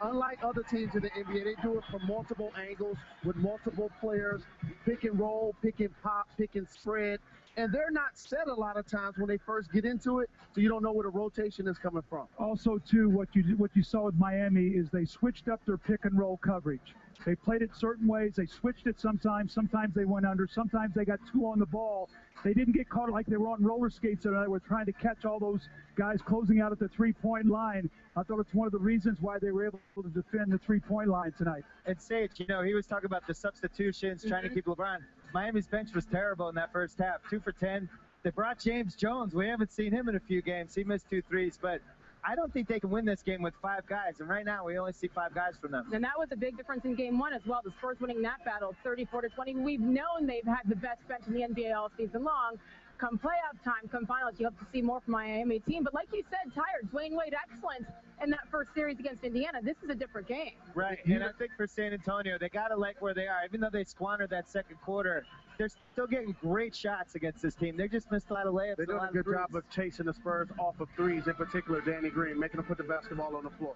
unlike other teams in the NBA, they do it from multiple angles with multiple players, pick and roll, pick and pop, pick and spread. And they're not set a lot of times when they first get into it, so you don't know where the rotation is coming from. Also, too, what you saw with Miami is they switched up their pick and roll coverage. They played it certain ways. They switched it sometimes. Sometimes they went under. Sometimes they got 2 on the ball. They didn't get caught like they were on roller skates and they were trying to catch all those guys closing out at the three-point line. I thought it's one of the reasons why they were able to defend the three-point line tonight. And Sage, he was talking about the substitutions, trying to keep LeBron. Miami's bench was terrible in that first half, 2 for 10. They brought James Jones. We haven't seen him in a few games. He missed 2 threes, but I don't think they can win this game with 5 guys. And right now, we only see 5 guys from them. And that was a big difference in game 1 as well. The Spurs winning that battle, 34-20. We've known they've had the best bench in the NBA all season long. Come playoff time, come finals, you hope to see more from Miami team. But like you said, tired. Dwayne Wade, excellent in that first series against Indiana. This is a different game. Right, and I think for San Antonio, they got to like where they are. Even though they squandered that second quarter, they're still getting great shots against this team. They just missed a lot of layups. They're doing a good job of chasing the Spurs off of threes, in particular Danny Green, making them put the basketball on the floor.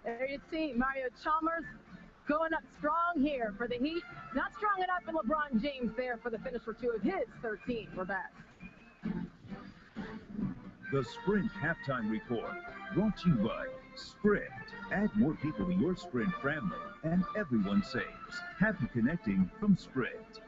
There you see Mario Chalmers going up strong here for the Heat. Not strong enough for LeBron James there for the finish for 2 of his 13. We're back. The Sprint Halftime Report, brought to you by Sprint. Add more people to your Sprint family, and everyone saves. Happy connecting from Sprint.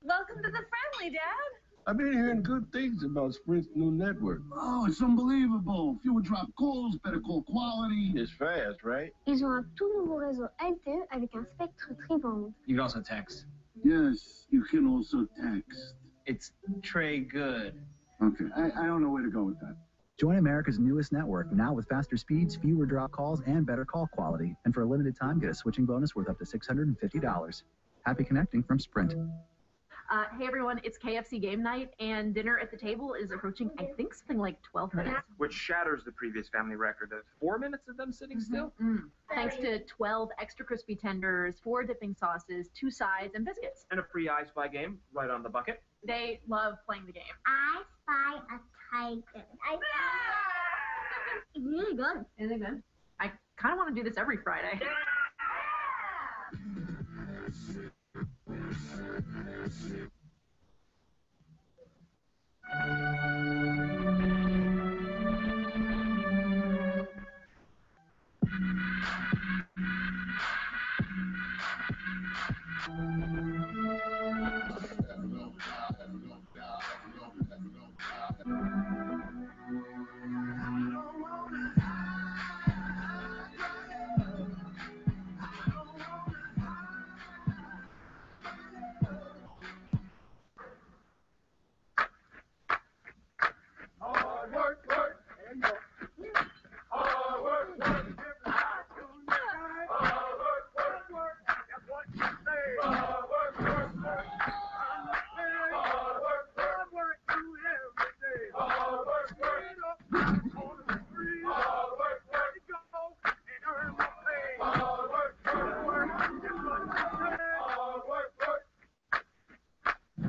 Welcome Welcome to the Friendly, Dad. I've been hearing good things about Sprint's new network. Oh, it's unbelievable. Fewer drop calls, better call quality. It's fast, right? Ils ont un tout nouveau réseau LTE avec un spectre tri-bande. You can also text. Yes, you can also text. It's Trey Good. Okay, I don't know where to go with that. Join America's newest network, now with faster speeds, fewer drop calls, and better call quality. And for a limited time, get a switching bonus worth up to $650. Happy connecting from Sprint. Hey everyone, it's KFC game night, and dinner at the table is approaching, I think, something like 12 minutes. Which shatters the previous family record of 4 minutes of them sitting still. Thanks to 12 extra crispy tenders, 4 dipping sauces, 2 sides, and biscuits. And a free I Spy game right on the bucket. They love playing the game. I spy a tiger. It's really good. Is it good? I kind of want to do this every Friday.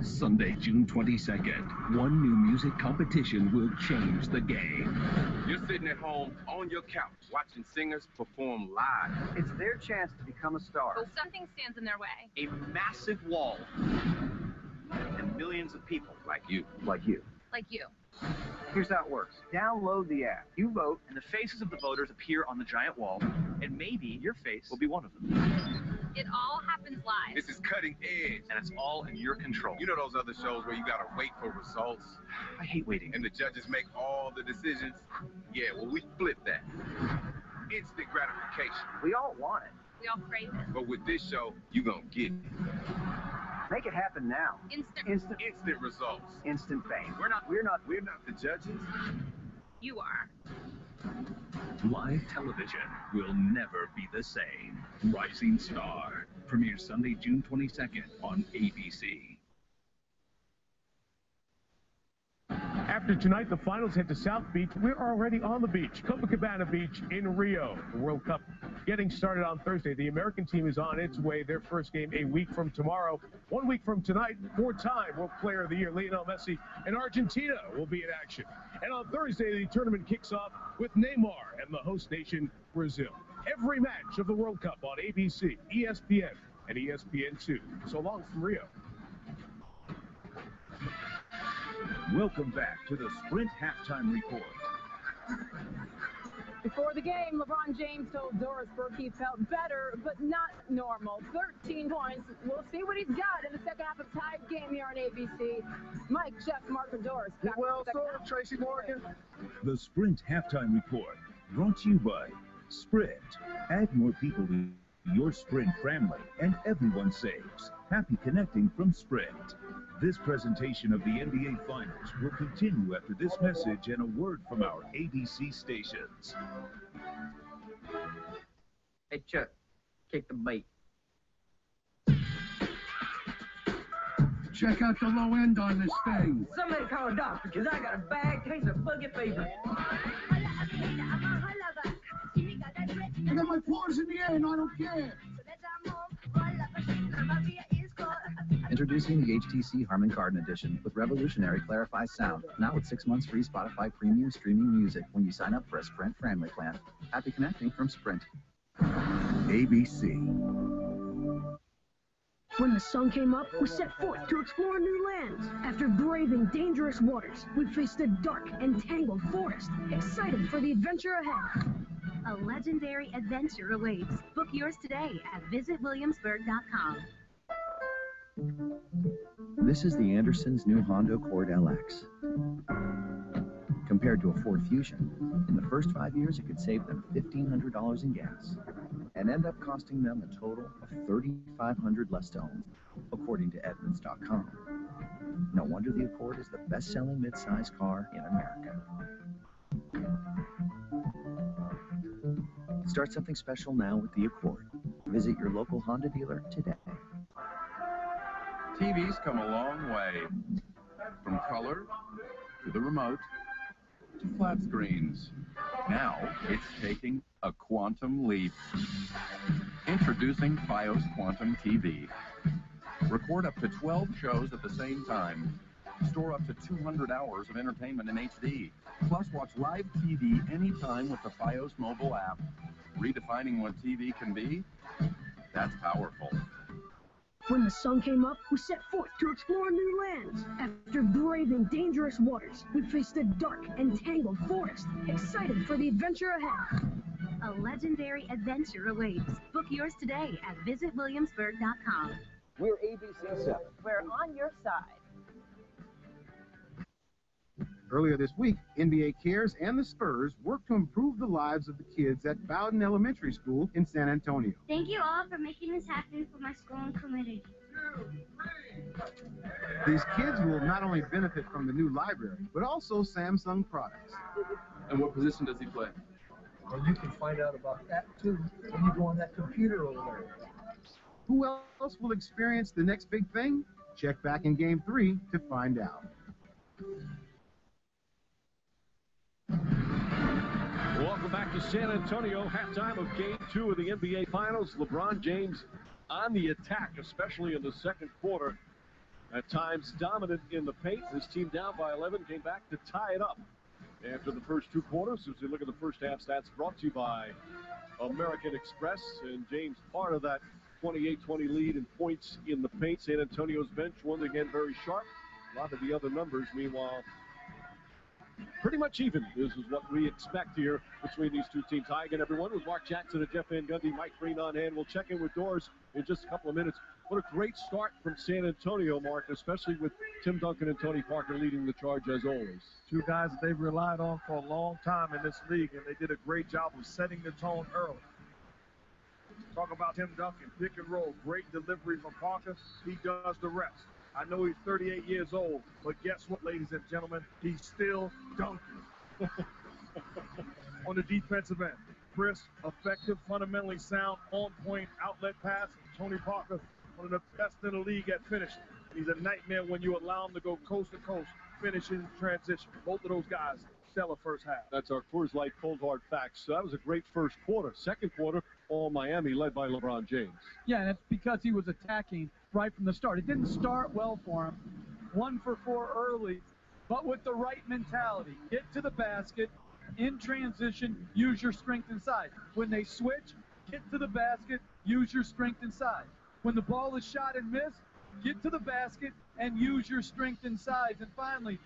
Sunday, June 22nd, one new music competition will change the game. You're sitting at home on your couch watching singers perform live. It's their chance to become a star. But something stands in their way. A massive wall. And millions of people like you. Like you. Like you. Here's how it works. Download the app. You vote, and the faces of the voters appear on the giant wall, and maybe your face will be one of them. It all happens live. This is cutting edge. And it's all in your control. You know those other shows where you gotta wait for results? I hate waiting. And the judges make all the decisions? Yeah, well, we flip that. Instant gratification. We all want it. We all crave it. But with this show, you gonna get it. Make it happen now. Instant results. Instant fame. We're not the judges. You are. Live television will never be the same. Rising Star premieres Sunday, June 22nd on ABC. After tonight, the finals head to South Beach. We're already on the beach, Copacabana Beach in Rio. The World Cup getting started on Thursday. The American team is on its way. Their first game a week from tomorrow. 1 week from tonight, 4-time World Player of the Year Lionel Messi and Argentina will be in action. And on Thursday, the tournament kicks off with Neymar and the host nation, Brazil. Every match of the World Cup on ABC, ESPN, and ESPN2. So long from Rio. Welcome back to the Sprint Halftime Report. Before the game, LeBron James told Doris Burke he felt better, but not normal. 13 points. We'll see what he's got in the second half of Tide's game here on ABC. Mike, Jeff, Mark, and Doris. Well, so Tracy Morgan. The Sprint Halftime Report, brought to you by Sprint. Add more people to your Sprint family, and everyone saves. Happy connecting from Sprint. This presentation of the NBA Finals will continue after this message and a word from our ABC stations. Hey, Chuck, kick the bait. Check out the low end on this thing. Somebody call a doctor, because I got a bad case of buggy fever. I got my paws in the air and I don't care. Introducing the HTC Harman Kardon Edition with revolutionary Clarify sound. Now with 6 months free Spotify premium streaming music when you sign up for a Sprint family plan. Happy connecting from Sprint. ABC. When the sun came up, we set forth to explore new lands. After braving dangerous waters, we faced a dark and tangled forest, excited for the adventure ahead. A legendary adventure awaits. Book yours today at visitwilliamsburg.com. This is the Andersons' new Honda Accord LX. Compared to a Ford Fusion, in the first 5 years it could save them $1,500 in gas and end up costing them a total of $3,500 less to own, according to Edmunds.com. No wonder the Accord is the best-selling midsize car in America. Start something special now with the Accord. Visit your local Honda dealer today. TV's come a long way. From color to the remote to flat screens. Now it's taking a quantum leap. Introducing Fios Quantum TV. Record up to 12 shows at the same time. Store up to 200 hours of entertainment in HD. Plus watch live TV anytime with the Fios mobile app. Redefining what TV can be? That's powerful. When the sun came up, we set forth to explore new lands. After braving dangerous waters, we faced a dark and tangled forest, excited for the adventure ahead. A legendary adventure awaits. Book yours today at visitwilliamsburg.com. We're ABC7. We're on your side. Earlier this week, NBA Cares and the Spurs worked to improve the lives of the kids at Bowden Elementary School in San Antonio. Thank you all for making this happen for my school and community. These kids will not only benefit from the new library, but also Samsung products. And what position does he play? Well, you can find out about that, too, when you go on that computer over there. Who else will experience the next big thing? Check back in Game 3 to find out. Welcome back to San Antonio, halftime of Game 2 of the NBA Finals. LeBron James on the attack, especially in the second quarter. At times dominant in the paint. His team down by 11, came back to tie it up after the first two quarters. As we look at the first half stats, brought to you by American Express. And James part of that 28-20 lead in points in the paint. San Antonio's bench, once again, very sharp. A lot of the other numbers, meanwhile, pretty much even. This is what we expect here between these two teams. Hi again, everyone, with Mark Jackson and Jeff Van Gundy, Mike Green on hand. We'll check in with Doris in just a couple of minutes. What a great start from San Antonio, Mark, especially with Tim Duncan and Tony Parker leading the charge as always. Two guys that they've relied on for a long time in this league, and they did a great job of setting the tone early. Talk about Tim Duncan, pick and roll, great delivery from Parker. He does the rest. I know he's 38 years old, but guess what, ladies and gentlemen? He's still dunking. On the defensive end, crisp, effective, fundamentally sound, on-point outlet pass. Tony Parker, one of the best in the league at finishing. He's a nightmare when you allow him to go coast to coast, finishing transition. Both of those guys, stellar first half. That's our Coors Light cold hard facts. So that was a great first quarter. Second quarter, all Miami led by LeBron James. Yeah, and it's because he was attacking right from the start. It didn't start well for him. 1 for 4 early, but with the right mentality. Get to the basket, in transition, use your strength and size. When they switch, get to the basket, use your strength and size. When the ball is shot and missed, get to the basket and use your strength and size. And finally,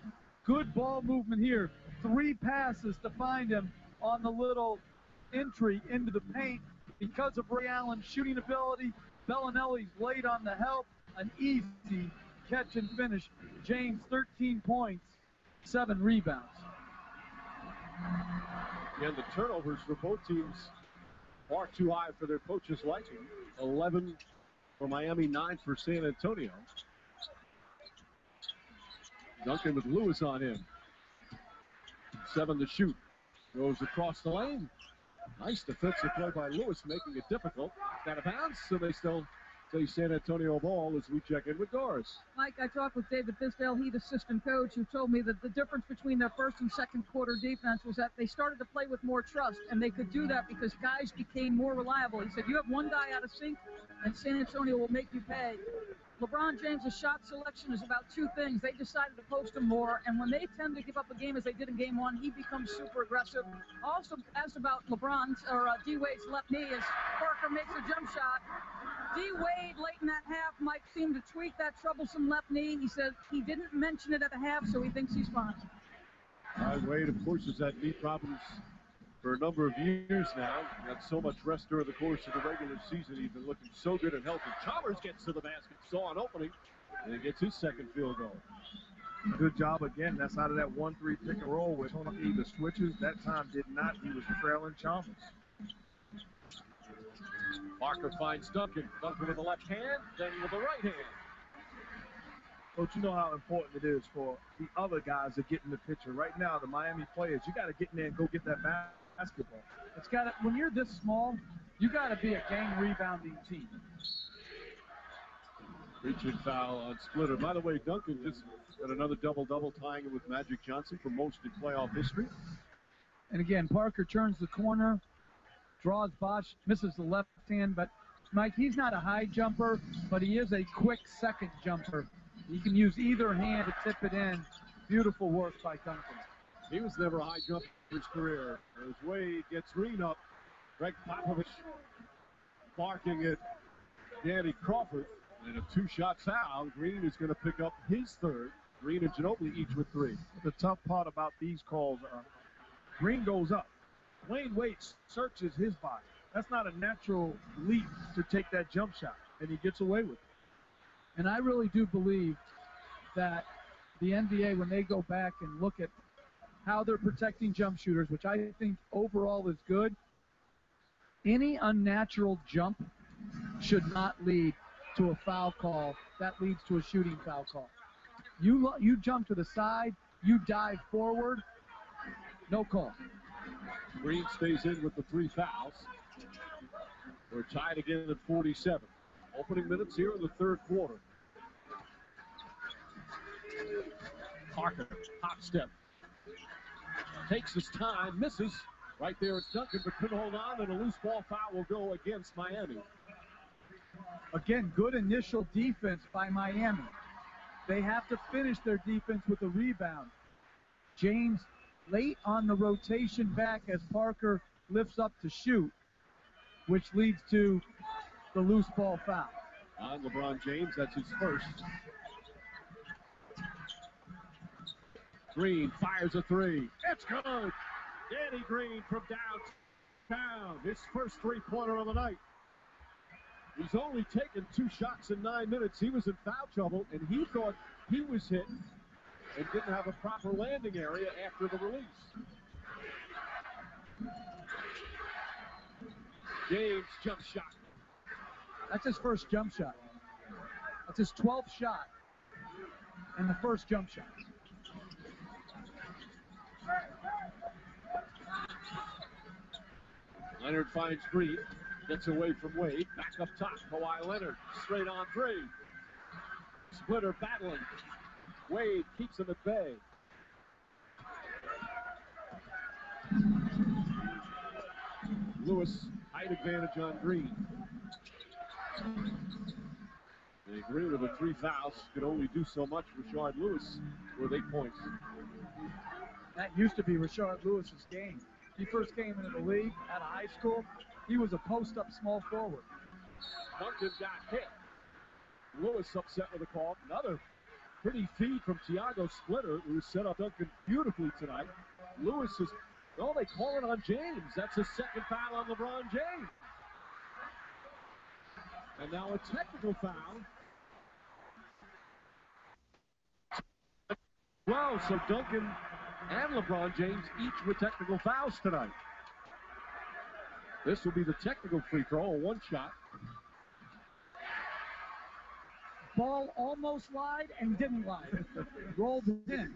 good ball movement here. 3 passes to find him on the little entry into the paint. Because of Ray Allen's shooting ability, Bellinelli's late on the help. An easy catch and finish. James, 13 points, 7 rebounds. And the turnovers for both teams far too high for their coaches' liking. 11 for Miami, 9 for San Antonio. Duncan with Lewis on him. 7 to shoot. Goes across the lane. Nice defensive play by Lewis, making it difficult. Out of bounds, so they still say San Antonio ball as we check in with Doris. Mike, I talked with David Tisdale, Heat assistant coach, who told me that the difference between their first and second quarter defense was that they started to play with more trust, and they could do that because guys became more reliable. He said, you have one guy out of sync, and San Antonio will make you pay. LeBron James' shot selection is about 2 things. They decided to post him more, and when they tend to give up a game as they did in Game 1, he becomes super aggressive. Also asked about LeBron's, or D-Wade's left knee as Parker makes a jump shot. D-Wade, late in that half, might seem to tweak that troublesome left knee. He said he didn't mention it at the half, so he thinks he's fine. Wade, of course, has had knee problems for a number of years now. Got so much rest during the course of the regular season. He's been looking so good and healthy. Chalmers gets to the basket, saw an opening, And he gets his second field goal. Good job again. That's out of that 1-3 pick and roll where Tony either switches. That time did not. He was trailing Chalmers. Parker finds Duncan. Duncan with the left hand, then with the right hand. Coach, you know how important it is for the other guys to get in the picture. Right now, the Miami players, you got to get in there and go get that basketball. It's got to, when you're this small, you got to be a gang rebounding team. Reaching foul on Splitter. By the way, Duncan just got another double-double, tying it with Magic Johnson for most in playoff history. And again, Parker turns the corner, draws Bosch, misses the left hand, but Mike, he's not a high jumper, but he is a quick second jumper. He can use either hand to tip it in. Beautiful work by Duncan. He was never a high jumper in his career. As Wade gets Green up, Greg Popovich barking at Danny Crawford. And a two-shot foul. Green is going to pick up his third. Green and Ginobili each with 3. The tough part about these calls are Green goes up. Wayne Wade searches his body. That's not a natural leap to take that jump shot, and he gets away with it. And I really do believe that the NBA, when they go back and look at how they're protecting jump shooters, which I think overall is good, any unnatural jump should not lead to a foul call. That leads to a shooting foul call. You jump to the side, you dive forward, no call. Green stays in with the 3 fouls. We're tied again at 47. Opening minutes here in the third quarter. Parker, hop step. Takes his time, misses. Right there it's Duncan, but couldn't hold on, and a loose ball foul will go against Miami. Again, good initial defense by Miami. They have to finish their defense with a rebound. James late on the rotation back as Parker lifts up to shoot, which leads to the loose ball foul. On LeBron James, that's his first. Green fires a 3. It's good. Danny Green from downtown. His first three-pointer of the night. He's only taken 2 shots in 9 minutes. He was in foul trouble, and he thought he was hit and didn't have a proper landing area after the release. James jump shot. That's his first jump shot. That's his 12th shot and the first jump shot. Leonard finds Green, gets away from Wade, back up top, Kawhi Leonard, straight on 3. Splitter battling. Wade keeps him at bay. Lewis, height advantage on Green. They agree with the 3 fouls. Could only do so much. Rashard Lewis with 8 points. That used to be Rashard Lewis's game. He first came into the league out of high school. He was a post-up small forward. Duncan got hit. Lewis upset with the call. Another pretty feed from Tiago Splitter, who set up Duncan beautifully tonight. Lewis is, oh, they call it on James. That's his second foul on LeBron James. And now a technical foul. Well, so Duncan and LeBron James each with technical fouls tonight. This will be the technical free throw, a 1 shot. Ball almost lied and didn't lie. Rolled it in.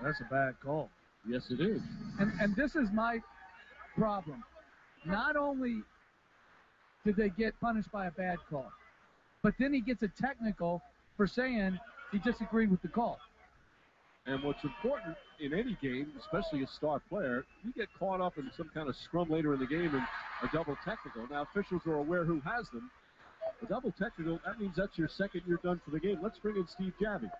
That's a bad call. Yes, it is. And this is my problem. Not only did they get punished by a bad call, but then he gets a technical for saying he disagreed with the call. And what's important in any game, especially a star player, you get caught up in some kind of scrum later in the game and a double technical. Now, officials are aware who has them. A double technical, that means that's your second you're done for the game. Let's bring in Steve Javie.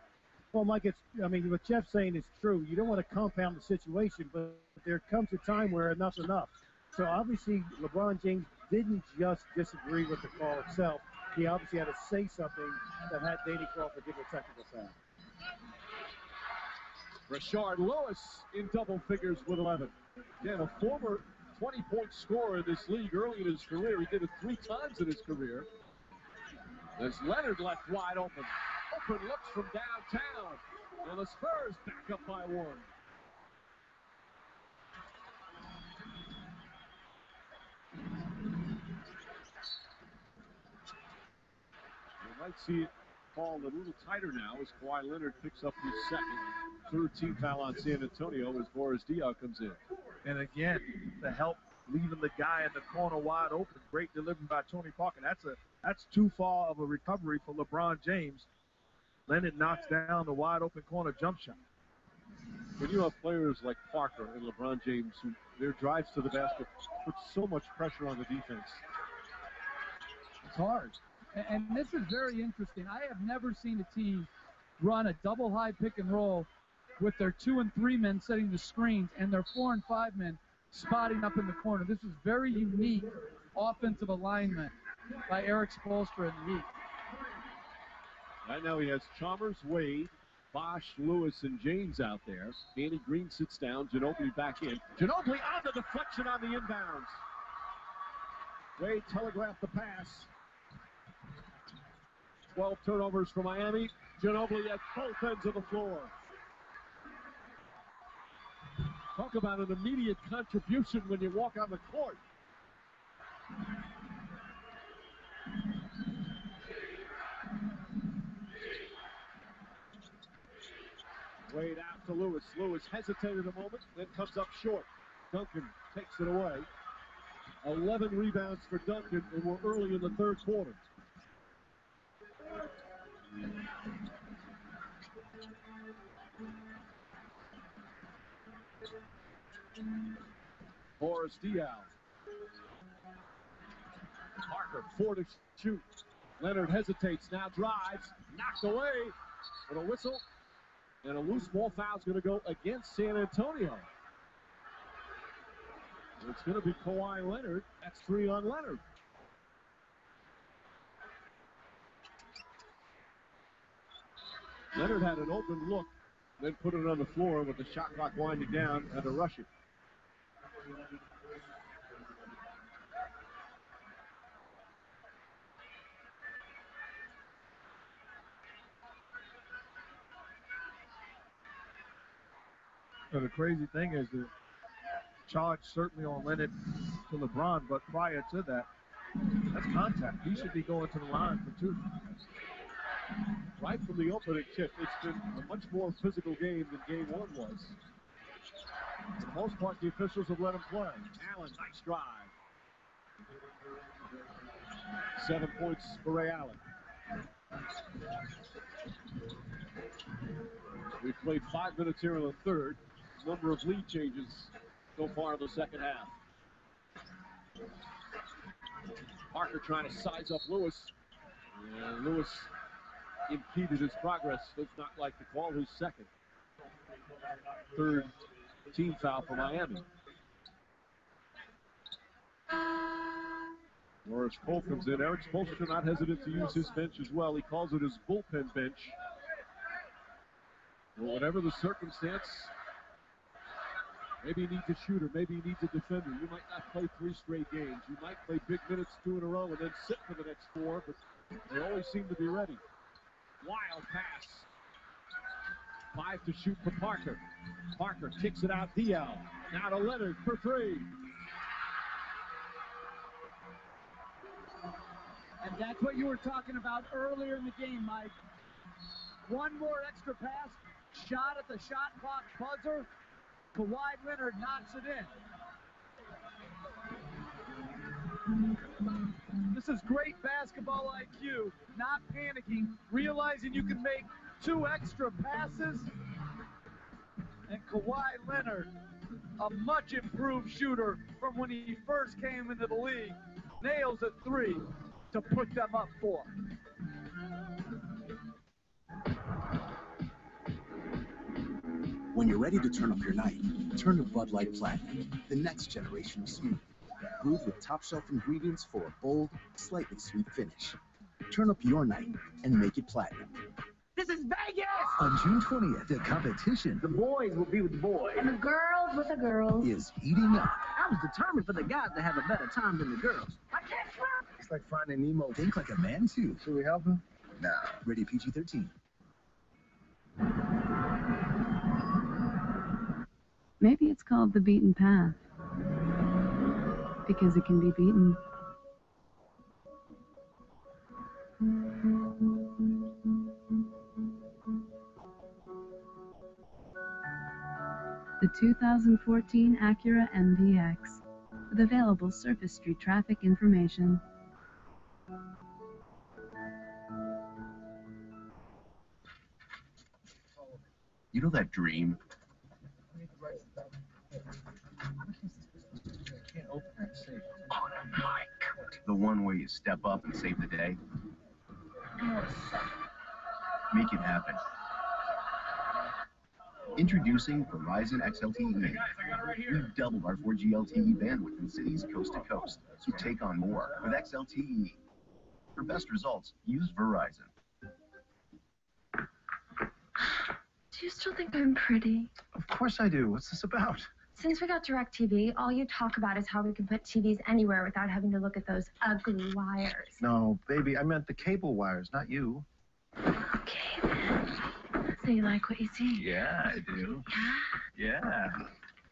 Well, Mike, what Jeff's saying is true. You don't want to compound the situation, but there comes a time where enough's enough. So obviously, LeBron James didn't just disagree with the call itself. He obviously had to say something that had Danny Crawford give a technical foul. Rashard Lewis in double figures with 11. Again, a former 20-point scorer in this league early in his career. He did it 3 times in his career. As Leonard left wide open. Open looks from downtown. And the Spurs back up by 1. You might see it fall a little tighter now as Kawhi Leonard picks up his second. 3rd team foul on San Antonio as Boris Diaw comes in. And again, the help leaving the guy in the corner wide open. Great delivery by Tony Parker. That's too far of a recovery for LeBron James. Leonard knocks down the wide open corner jump shot. When you have players like Parker and LeBron James, who their drives to the basket put so much pressure on the defense. It's hard. And this is very interesting. I have never seen a team run a double high pick and roll with their 2 and 3 men setting the screens and their 4 and 5 men spotting up in the corner. This is very unique offensive alignment by Eric Spoelstra in the Heat. Right now he has Chalmers, Wade, Bosch, Lewis, and James out there. Danny Green sits down. Ginobili back in. Ginobili on the deflection on the inbounds. Wade telegraphed the pass. 12 turnovers for Miami. Ginobili at both ends of the floor. Talk about an immediate contribution when you walk on the court. Wade out to Lewis. Lewis hesitated a moment, then comes up short. Duncan takes it away. 11 rebounds for Duncan, and we're early in the 3rd quarter. Boris Diaw. Parker, 4 to shoot. Leonard hesitates, now drives, knocked away with a whistle. And a loose ball foul is going to go against San Antonio. It's going to be Kawhi Leonard. That's 3 on Leonard. Leonard had an open look, then put it on the floor with the shot clock winding down and a rush it. So the crazy thing is the charge certainly on Leonard to LeBron, but prior to that, that's contact. He should be going to the line for 2. Right from the opening tip, it's been a much more physical game than game 1 was. For the most part, the officials have let him play. Allen, nice drive. 7 points for Ray Allen. We've played 5 minutes here in the 3rd. Number of lead changes so far in the 2nd half. Parker trying to size up Lewis. And Lewis impeded his progress. Looks not like to call his 2nd. 3rd team foul for Miami. Morris Cole comes in. Eric Spoelstra not hesitant to use his bench as well. He calls it his bullpen bench. Well, whatever the circumstance, maybe he needs a shooter, maybe he needs a defender. You might not play 3 straight games. You might play big minutes 2 in a row and then sit for the next 4, but they always seem to be ready. Wild pass. 5 to shoot for Parker. Parker kicks it out Diaw. Now to Leonard for 3. And that's what you were talking about earlier in the game, Mike. One more extra pass, shot at the shot clock buzzer. Kawhi Leonard knocks it in. This is great basketball IQ, not panicking, realizing you can make 2 extra passes. And Kawhi Leonard, a much improved shooter from when he first came into the league, nails a 3 to put them up 4. When you're ready to turn up your night, turn to Bud Light Platinum, the next generation of smooth. Brewed with top-shelf ingredients for a bold, slightly sweet finish. Turn up your night and make it platinum. This is Vegas! On June 20th, the competition. The boys will be with the boys. And the girls love with the girls. is heating up. I was determined for the guys to have a better time than the girls. I can't swim. It's like finding Nemo. Think like a man, too. Should we help him? Nah, rated PG-13. Maybe it's called The Beaten Path. Because it can be beaten. The 2014 Acura MDX with available surface street traffic information. You know that dream? The one where you step up and save the day? Make it happen. Introducing Verizon XLTE. We've doubled our 4G LTE bandwidth in cities coast to coast, so take on more with XLTE. For best results, use Verizon. Do you still think I'm pretty? Of course I do. What's this about? Since we got DirecTV, all you talk about is how we can put TVs anywhere without having to look at those ugly wires. No, baby, I meant the cable wires, not you. Okay, then. So you like what you see? Yeah, I do. Yeah.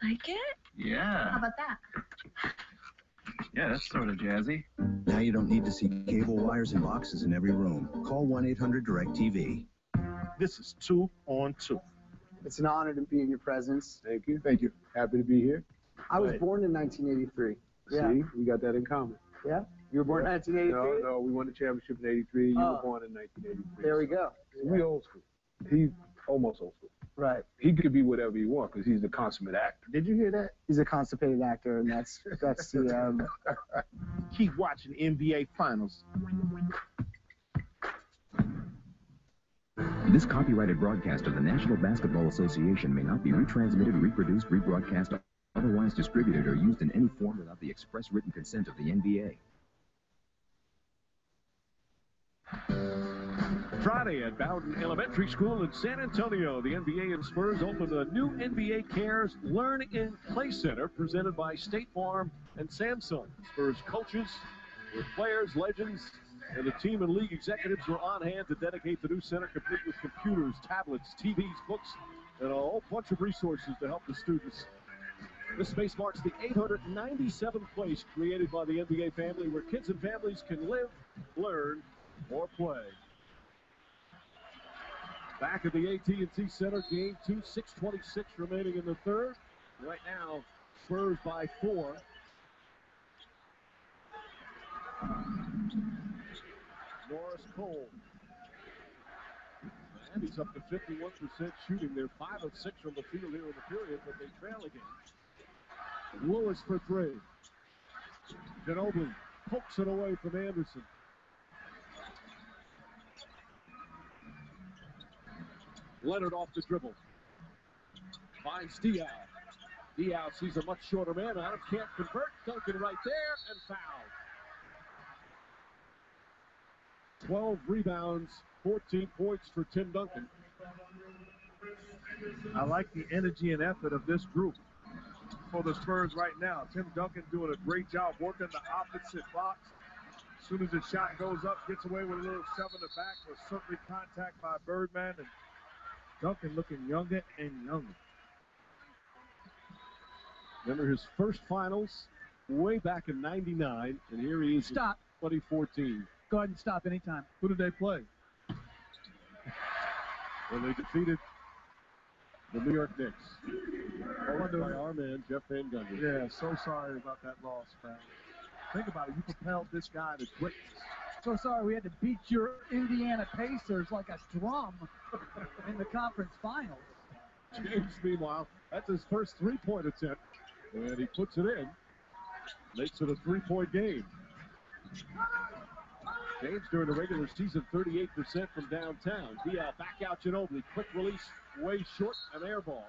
Like it? Yeah. How about that? Yeah, that's sort of jazzy. Now you don't need to see cable wires and boxes in every room. Call 1-800-DIRECTV. This is 2 on 2. It's an honor to be in your presence. Thank you. Thank you. Happy to be here. I was born in 1983. Yeah. See, we got that in common. Yeah? You were born in 1983? No, we won the championship in 83. You were born in 1983. There we go. We old school. He's almost old school. Right. He could be whatever he wants because he's the consummate actor. Did you hear that? He's a constipated actor, and that's the. Keep watching NBA Finals. This copyrighted broadcast of the National Basketball Association may not be retransmitted, reproduced, rebroadcast, otherwise distributed, or used in any form without the express written consent of the NBA. Friday at Bowden Elementary School in San Antonio, the NBA and Spurs opened a new NBA Cares Learn and Play Center presented by State Farm and Samsung. Spurs coaches with players, legends, and the team and league executives were on hand to dedicate the new center, complete with computers, tablets, TVs, books, and a whole bunch of resources to help the students. This space marks the 897th place created by the NBA family where kids and families can live, learn, or play. Back at the AT&T Center, game 2, 6:26 remaining in the third. Right now, Spurs by 4. Norris Cole. And he's up to 51% shooting. They're 5 of 6 from the field here in the period, but they trail again. Lewis for 3. Ginobili pokes it away from Anderson. Leonard off the dribble. Finds Diaw. Diaw sees a much shorter man on him. Can't convert. Duncan right there and foul. 12 rebounds, 14 points for Tim Duncan. I like the energy and effort of this group for the Spurs right now. Tim Duncan doing a great job working the opposite box. As soon as the shot goes up, gets away with a little shove in the back, was certainly contact by Birdman, and Duncan looking younger and younger. Remember his first finals way back in '99, and here he is Stop. in 2014. Go ahead and stop anytime. Who did they play? When they defeated the New York Knicks. By our man, Jeff Van Gundy. Yeah, so sorry about that loss, man. Think about it. You propelled this guy to greatness. So sorry we had to beat your Indiana Pacers like a drum in the conference finals. James, meanwhile, that's his first three-point attempt, and he puts it in. Makes it a three-point game. James during the regular season, 38% from downtown. Diaw back out Ginobili. Quick release, way short, an air ball.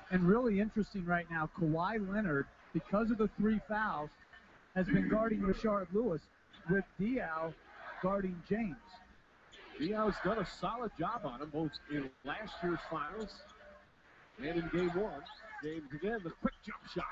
And really interesting right now, Kawhi Leonard, because of the 3 fouls, has been guarding Rashard Lewis with Diaw guarding James. Diaw's done a solid job on him, both in last year's finals and in game one. James again, the quick jump shot.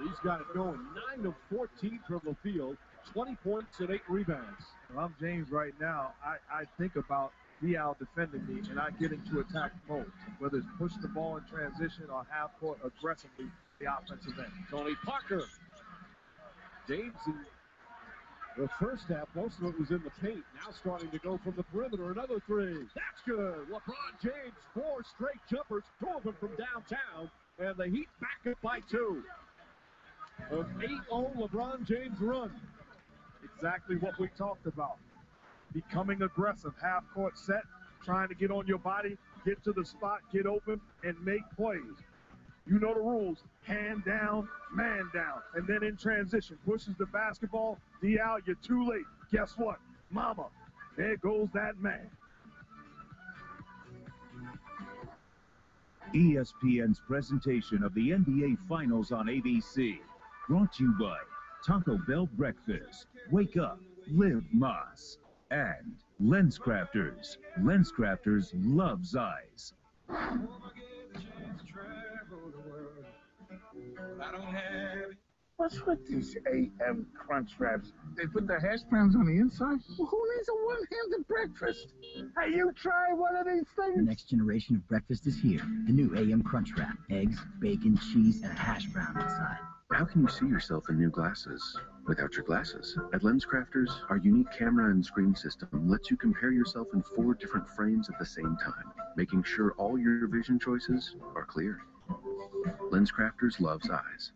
He's got it going. 9 of 14 from the field, 20 points and 8 rebounds. If I'm James right now, I think about Diaw defending me and I get into attack mode, whether it's pushing the ball in transition or half court aggressively the offensive end. Tony Parker. James in the first half, most of it was in the paint. Now starting to go from the perimeter. Another three. That's good. LeBron James, 4 straight jumpers, 2 of them from downtown. And the Heat back it by 2. An 8-0 LeBron James run. Exactly what we talked about. Becoming aggressive, half-court set, trying to get on your body, get to the spot, get open, and make plays. You know the rules. Hand down, man down. And then in transition, pushes the basketball. Diaw, you're too late. Guess what? Mama, there goes that man. ESPN's presentation of the NBA Finals on ABC. Brought to you by Taco Bell Breakfast. Wake up, live Moss. And LensCrafters. LensCrafters loves eyes. What's with these AM crunch wraps? They put the hash browns on the inside? Well, who needs a one-handed breakfast? Hey, you try one of these things? The next generation of breakfast is here. The new AM Crunch Wrap. Eggs, bacon, cheese, and a hash brown inside. How can you see yourself in new glasses without your glasses? At LensCrafters, our unique camera and screen system lets you compare yourself in 4 different frames at the same time, making sure all your vision choices are clear. LensCrafters loves eyes.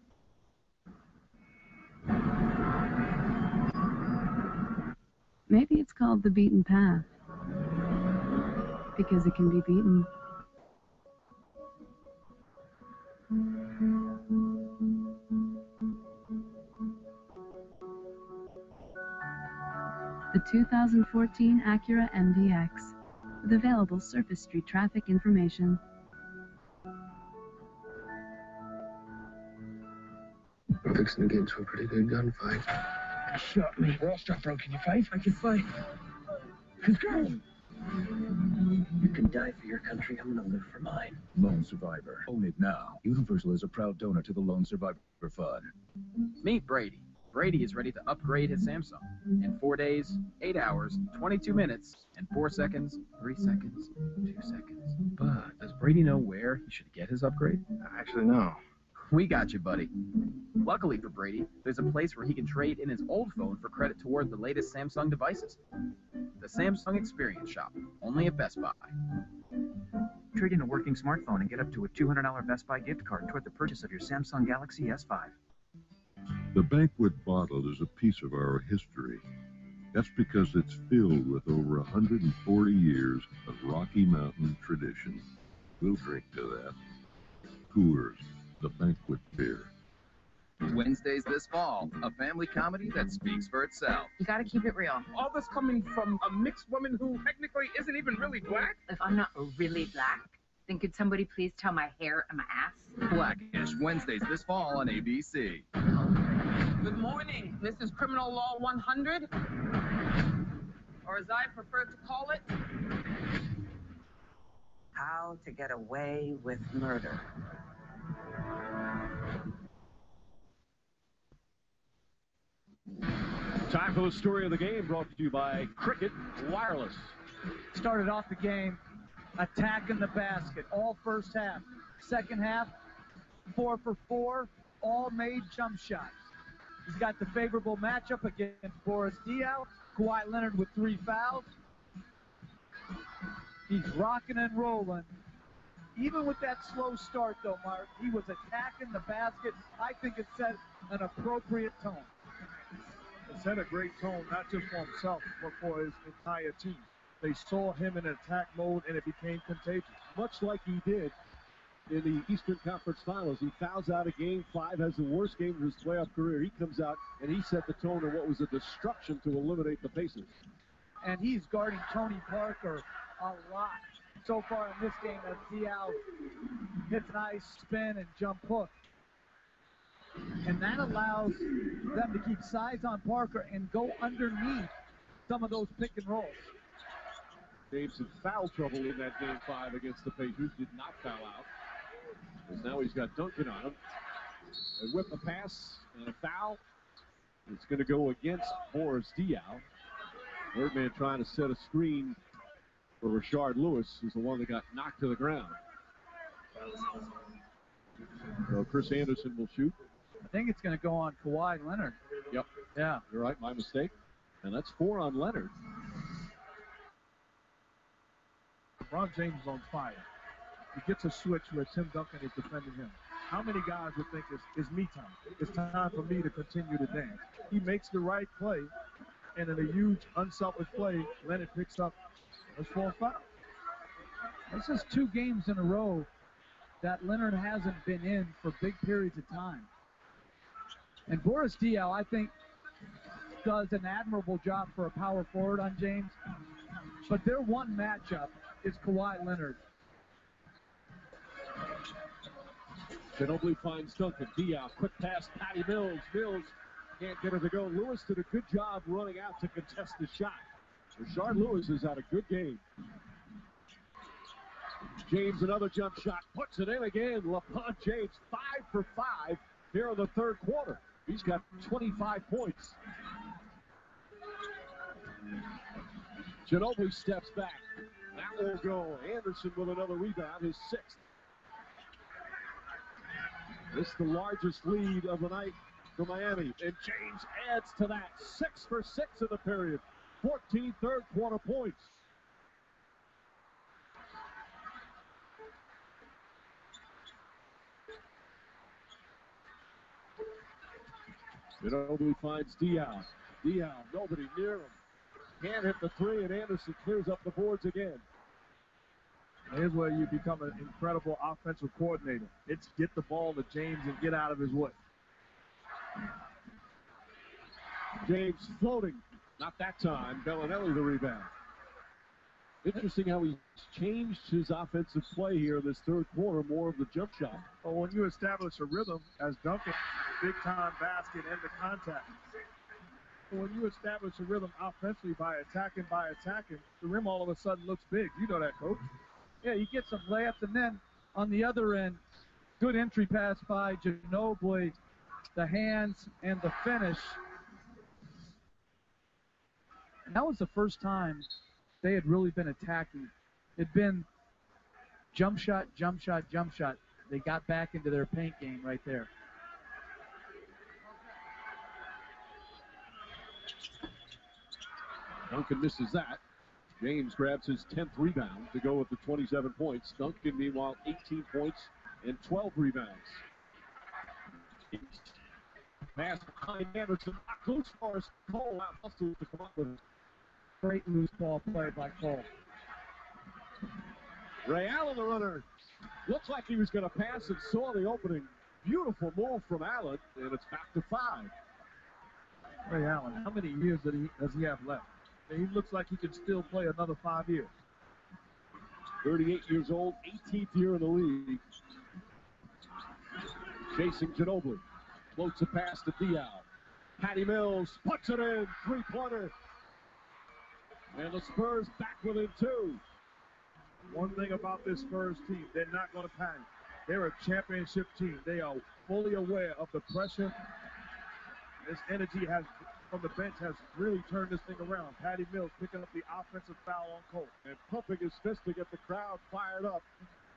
Maybe it's called the beaten path, because it can be beaten. The 2014 Acura MDX, with available surface street traffic information. I'm fixing to get into a pretty good gunfight. Shot me. We're all struck broke. Can you fight? I can fight. Let's go. You can die for your country. I'm gonna live for mine. Lone Survivor. Own it now. Universal is a proud donor to the Lone Survivor Fund. Meet Brady. Brady is ready to upgrade his Samsung. In 4 days, 8 hours, 22 minutes, and 4 seconds, 3 seconds, 2 seconds. But does Brady know where he should get his upgrade? Actually, no. We got you, buddy. Luckily for Brady, there's a place where he can trade in his old phone for credit toward the latest Samsung devices. The Samsung Experience Shop, only at Best Buy. Trade in a working smartphone and get up to a $200 Best Buy gift card toward the purchase of your Samsung Galaxy S5. The banquet bottle is a piece of our history. That's because it's filled with over 140 years of Rocky Mountain tradition. We'll drink to that. Coors, the banquet beer. Wednesdays this fall, a family comedy that speaks for itself. You gotta keep it real. All this coming from a mixed woman who technically isn't even really black? If I'm not really black, then could somebody please tell my hair and my ass? Blackish, Wednesdays this fall on ABC. Good morning. This is Criminal Law 100, or as I prefer to call it, How to Get Away with Murder. Time for the story of the game, brought to you by Cricket Wireless. Started off the game attacking the basket all first half. Second half, 4 for 4, all made jump shots. He's got the favorable matchup against Boris Diaw. Kawhi Leonard with 3 fouls. He's rocking and rolling. Even with that slow start, though, Mark, he was attacking the basket. I think it set an appropriate tone. It set a great tone, not just for himself, but for his entire team. They saw him in attack mode, and it became contagious. Much like he did in the Eastern Conference Finals. He fouls out of Game 5, has the worst game of his playoff career. He comes out, and he set the tone of what was a destruction to eliminate the Pacers. And he's guarding Tony Parker a lot so far in this game as Diaw hits an nice spin and jump hook. And that allows them to keep size on Parker and go underneath some of those pick and rolls. James in foul trouble in that Game 5 against the Pacers. Did not foul out. Because now he's got Duncan on him. They whip a pass and a foul. It's going to go against Boris Diaw. Birdman trying to set a screen for Rashard Lewis, who's the one that got knocked to the ground. So Chris Anderson will shoot. I think it's going to go on Kawhi Leonard. Yep. Yeah. You're right, my mistake. And that's 4 on Leonard. LeBron James is on fire. He gets a switch where Tim Duncan is defending him. How many guys would think it's me time? It's time for me to continue to dance. He makes the right play, and in a huge, unselfish play, Leonard picks up a 4 foul. This is 2 games in a row that Leonard hasn't been in for big periods of time. And Boris Diaw, I think, does an admirable job for a power forward on James. But their one matchup is Kawhi Leonard. Ginobili finds Duncan. Diaw, quick pass, Patty Mills. Mills can't get her to go. Lewis did a good job running out to contest the shot. Rashard Lewis has had a good game. James, another jump shot, puts it in again. LeBron James, 5 for 5 here in the third quarter. He's got 25 points. Ginobili steps back. That will go. Anderson with another rebound, his 6th. This is the largest lead of the night for Miami. And James adds to that. 6 for 6 in the period. 14 third quarter points. Ginobili finds Diaw. Diaw, nobody near him. Can't hit the 3, and Anderson clears up the boards again. Here's where you become an incredible offensive coordinator. It's get the ball to James and get out of his way. James floating. Not that time. Bellinelli the rebound. Interesting how he's changed his offensive play here in this third quarter, more of the jump shot. Well, when you establish a rhythm, as Duncan, big-time basket and the contact. But when you establish a rhythm offensively by attacking, the rim all of a sudden looks big. You know that, Coach. Yeah, you get some layups, and then on the other end, good entry pass by Ginobili, the hands and the finish. And that was the first time they had really been attacking. It'd been jump shot, jump shot, jump shot. They got back into their paint game right there. Duncan misses that. James grabs his 10th rebound to go with the 27 points. Duncan, meanwhile, 18 points and 12 rebounds. Pass behind Anderson. Loose for Cole. Out hustles to come up with it. Great loose ball play by Cole. Ray Allen, the runner. Looks like he was going to pass and saw the opening. Beautiful move from Allen, and it's back to 5. Ray Allen, how many years does he have left? He looks like he could still play another 5 years. 38 years old, 18th year in the league. Chasing Ginobili. Floats a pass to Diaw. Patty Mills puts it in. 3-pointer. And the Spurs back within 2. One thing about this Spurs team, they're not going to panic. They're a championship team. They are fully aware of the pressure. This energy from the bench has really turned this thing around. Patty Mills picking up the offensive foul on Cole. And pumping his fist to get the crowd fired up.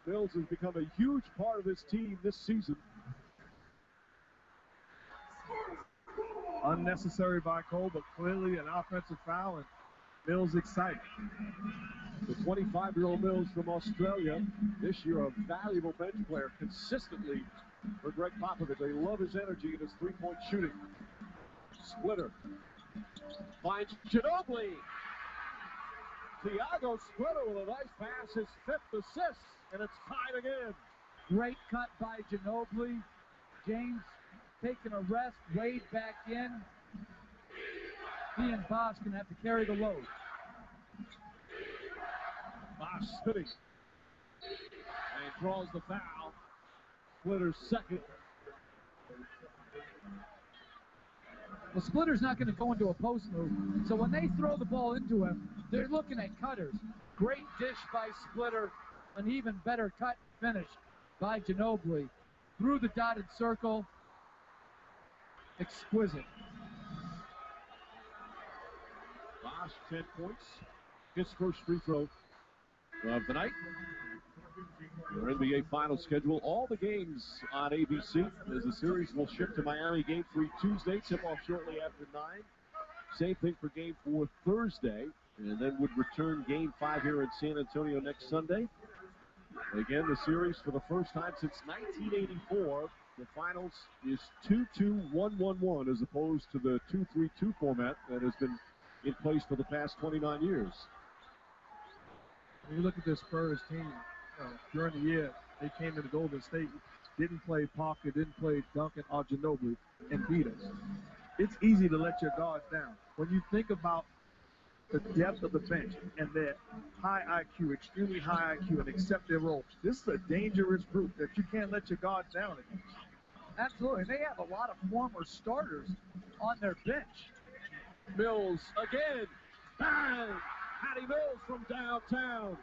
Mills has become a huge part of this team this season. Unnecessary by Cole, but clearly an offensive foul, and Mills excited. The 25-year-old Mills from Australia, this year a valuable bench player consistently for Greg Popovich. They love his energy and his three-point shooting. Splitter finds Ginobili. Thiago Splitter with a nice pass, his 5th assist, and it's tied again. Great cut by Ginobili. James taking a rest, Wade back in. He and Bosh going to have to carry the load. Bosh spinning. And draws the foul. Splitter's 2nd. Well, Splitter's not going to go into a post move, so when they throw the ball into him, they're looking at cutters. Great dish by Splitter. An even better cut finish by Ginobili. Through the dotted circle. Exquisite. Bosch, 10 points. His first free throw of the night. Your NBA Finals schedule. All the games on ABC as the series will ship to Miami. Game 3 Tuesday. Tip-off shortly after 9. Same thing for Game 4 Thursday. And then would return Game 5 here in San Antonio next Sunday. Again, the series for the first time since 1984. The finals is 2-2-1-1-1 as opposed to the 2-3-2 format that has been in place for the past 29 years. When you look at this Spurs team, during the year, they came into Golden State, didn't play Parker, didn't play Duncan or Ginobili, and beat us. It's easy to let your guards down. When you think about the depth of the bench and their high IQ, extremely high IQ, and accept their role, this is a dangerous group that you can't let your guards down against. Absolutely. They have a lot of former starters on their bench. Mills again. Bang! Patty Mills from downtown.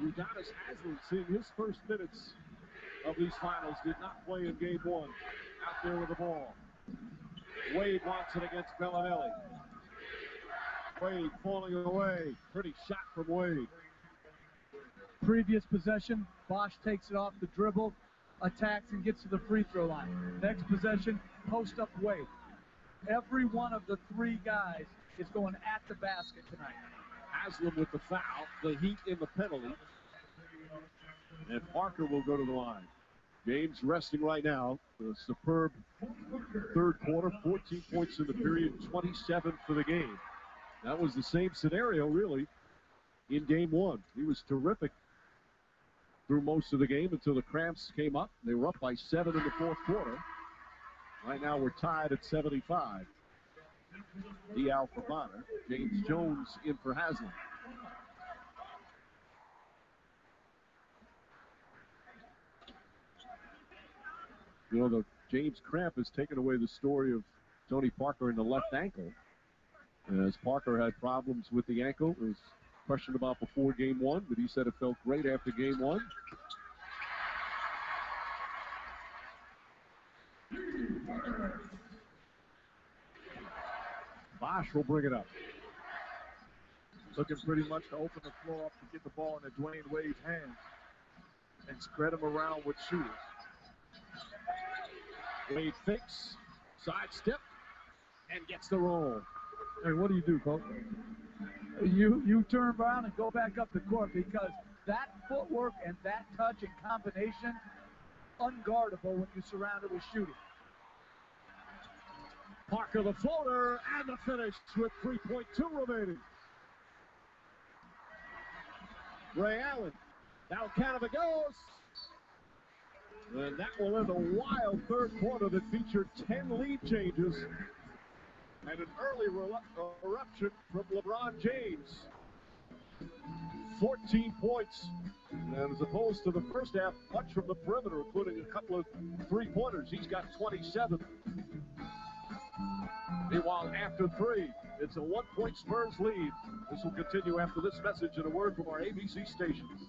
Udonis Haslem seeing his first minutes of these finals. Did not play in Game 1. Out there with the ball. Wade wants it against Bellinelli. Wade falling away. Pretty shot from Wade. Previous possession, Bosch takes it off the dribble, attacks and gets to the free throw line. Next possession, post up Wade. Every one of the three guys is going at the basket tonight. Haslem with the foul, the Heat in the penalty. And Parker will go to the line. James resting right now. A superb third quarter, 14 points in the period, 27 for the game. That was the same scenario, really, in Game 1. He was terrific through most of the game until the cramps came up. They were up by 7 in the fourth quarter. Right now we're tied at 75. Dial for Bonner. James Jones in for Haslem. You know, the James cramp has taken away the story of Tony Parker in the left ankle. As Parker had problems with the ankle, it was questioned about before Game 1, but he said it felt great after Game 1. Bosch will bring it up. Looking pretty much to open the floor up to get the ball into Dwayne Wade's hands and spread him around with shooters. Wade fakes, sidestep, and gets the roll. Hey, what do you do, Coach? You turn around and go back up the court because that footwork and that touch and combination, unguardable when you surround it with shooting. Parker the floater and the finish with 3.2 remaining. Ray Allen. Now Canada goes. And that will end a wild third quarter that featured 10 lead changes and an early eruption from LeBron James. 14 points. And as opposed to the first half, much from the perimeter, including a couple of three-pointers. He's got 27. Meanwhile, after 3, it's a 1-point Spurs lead. This will continue after this message and a word from our ABC stations.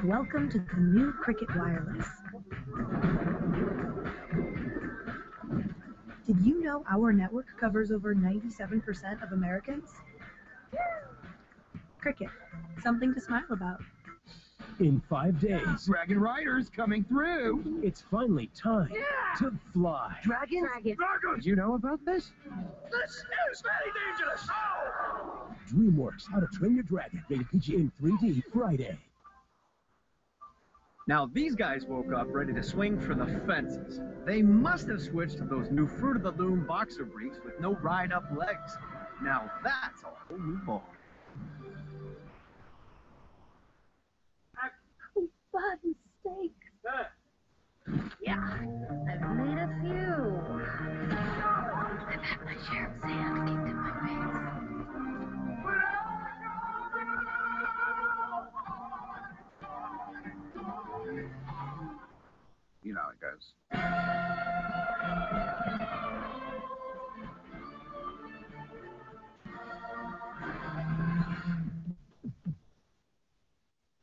Welcome to the new Cricket Wireless. Did you know our network covers over 97% of Americans? Cricket, something to smile about. In 5 days, Dragon Rider's coming through. it's finally time to fly. Dragons? Did you know about this? This is very dangerous. DreamWorks How to Train Your Dragon, rated PG in 3D Friday. Now these guys woke up ready to swing for the fences. They must have switched to those new Fruit of the Loom boxer briefs with no ride-up legs. Now that's a whole new ball. Fun steak. Yeah, I've made a few. I've had my share of sand kicked in my face. know how it goes.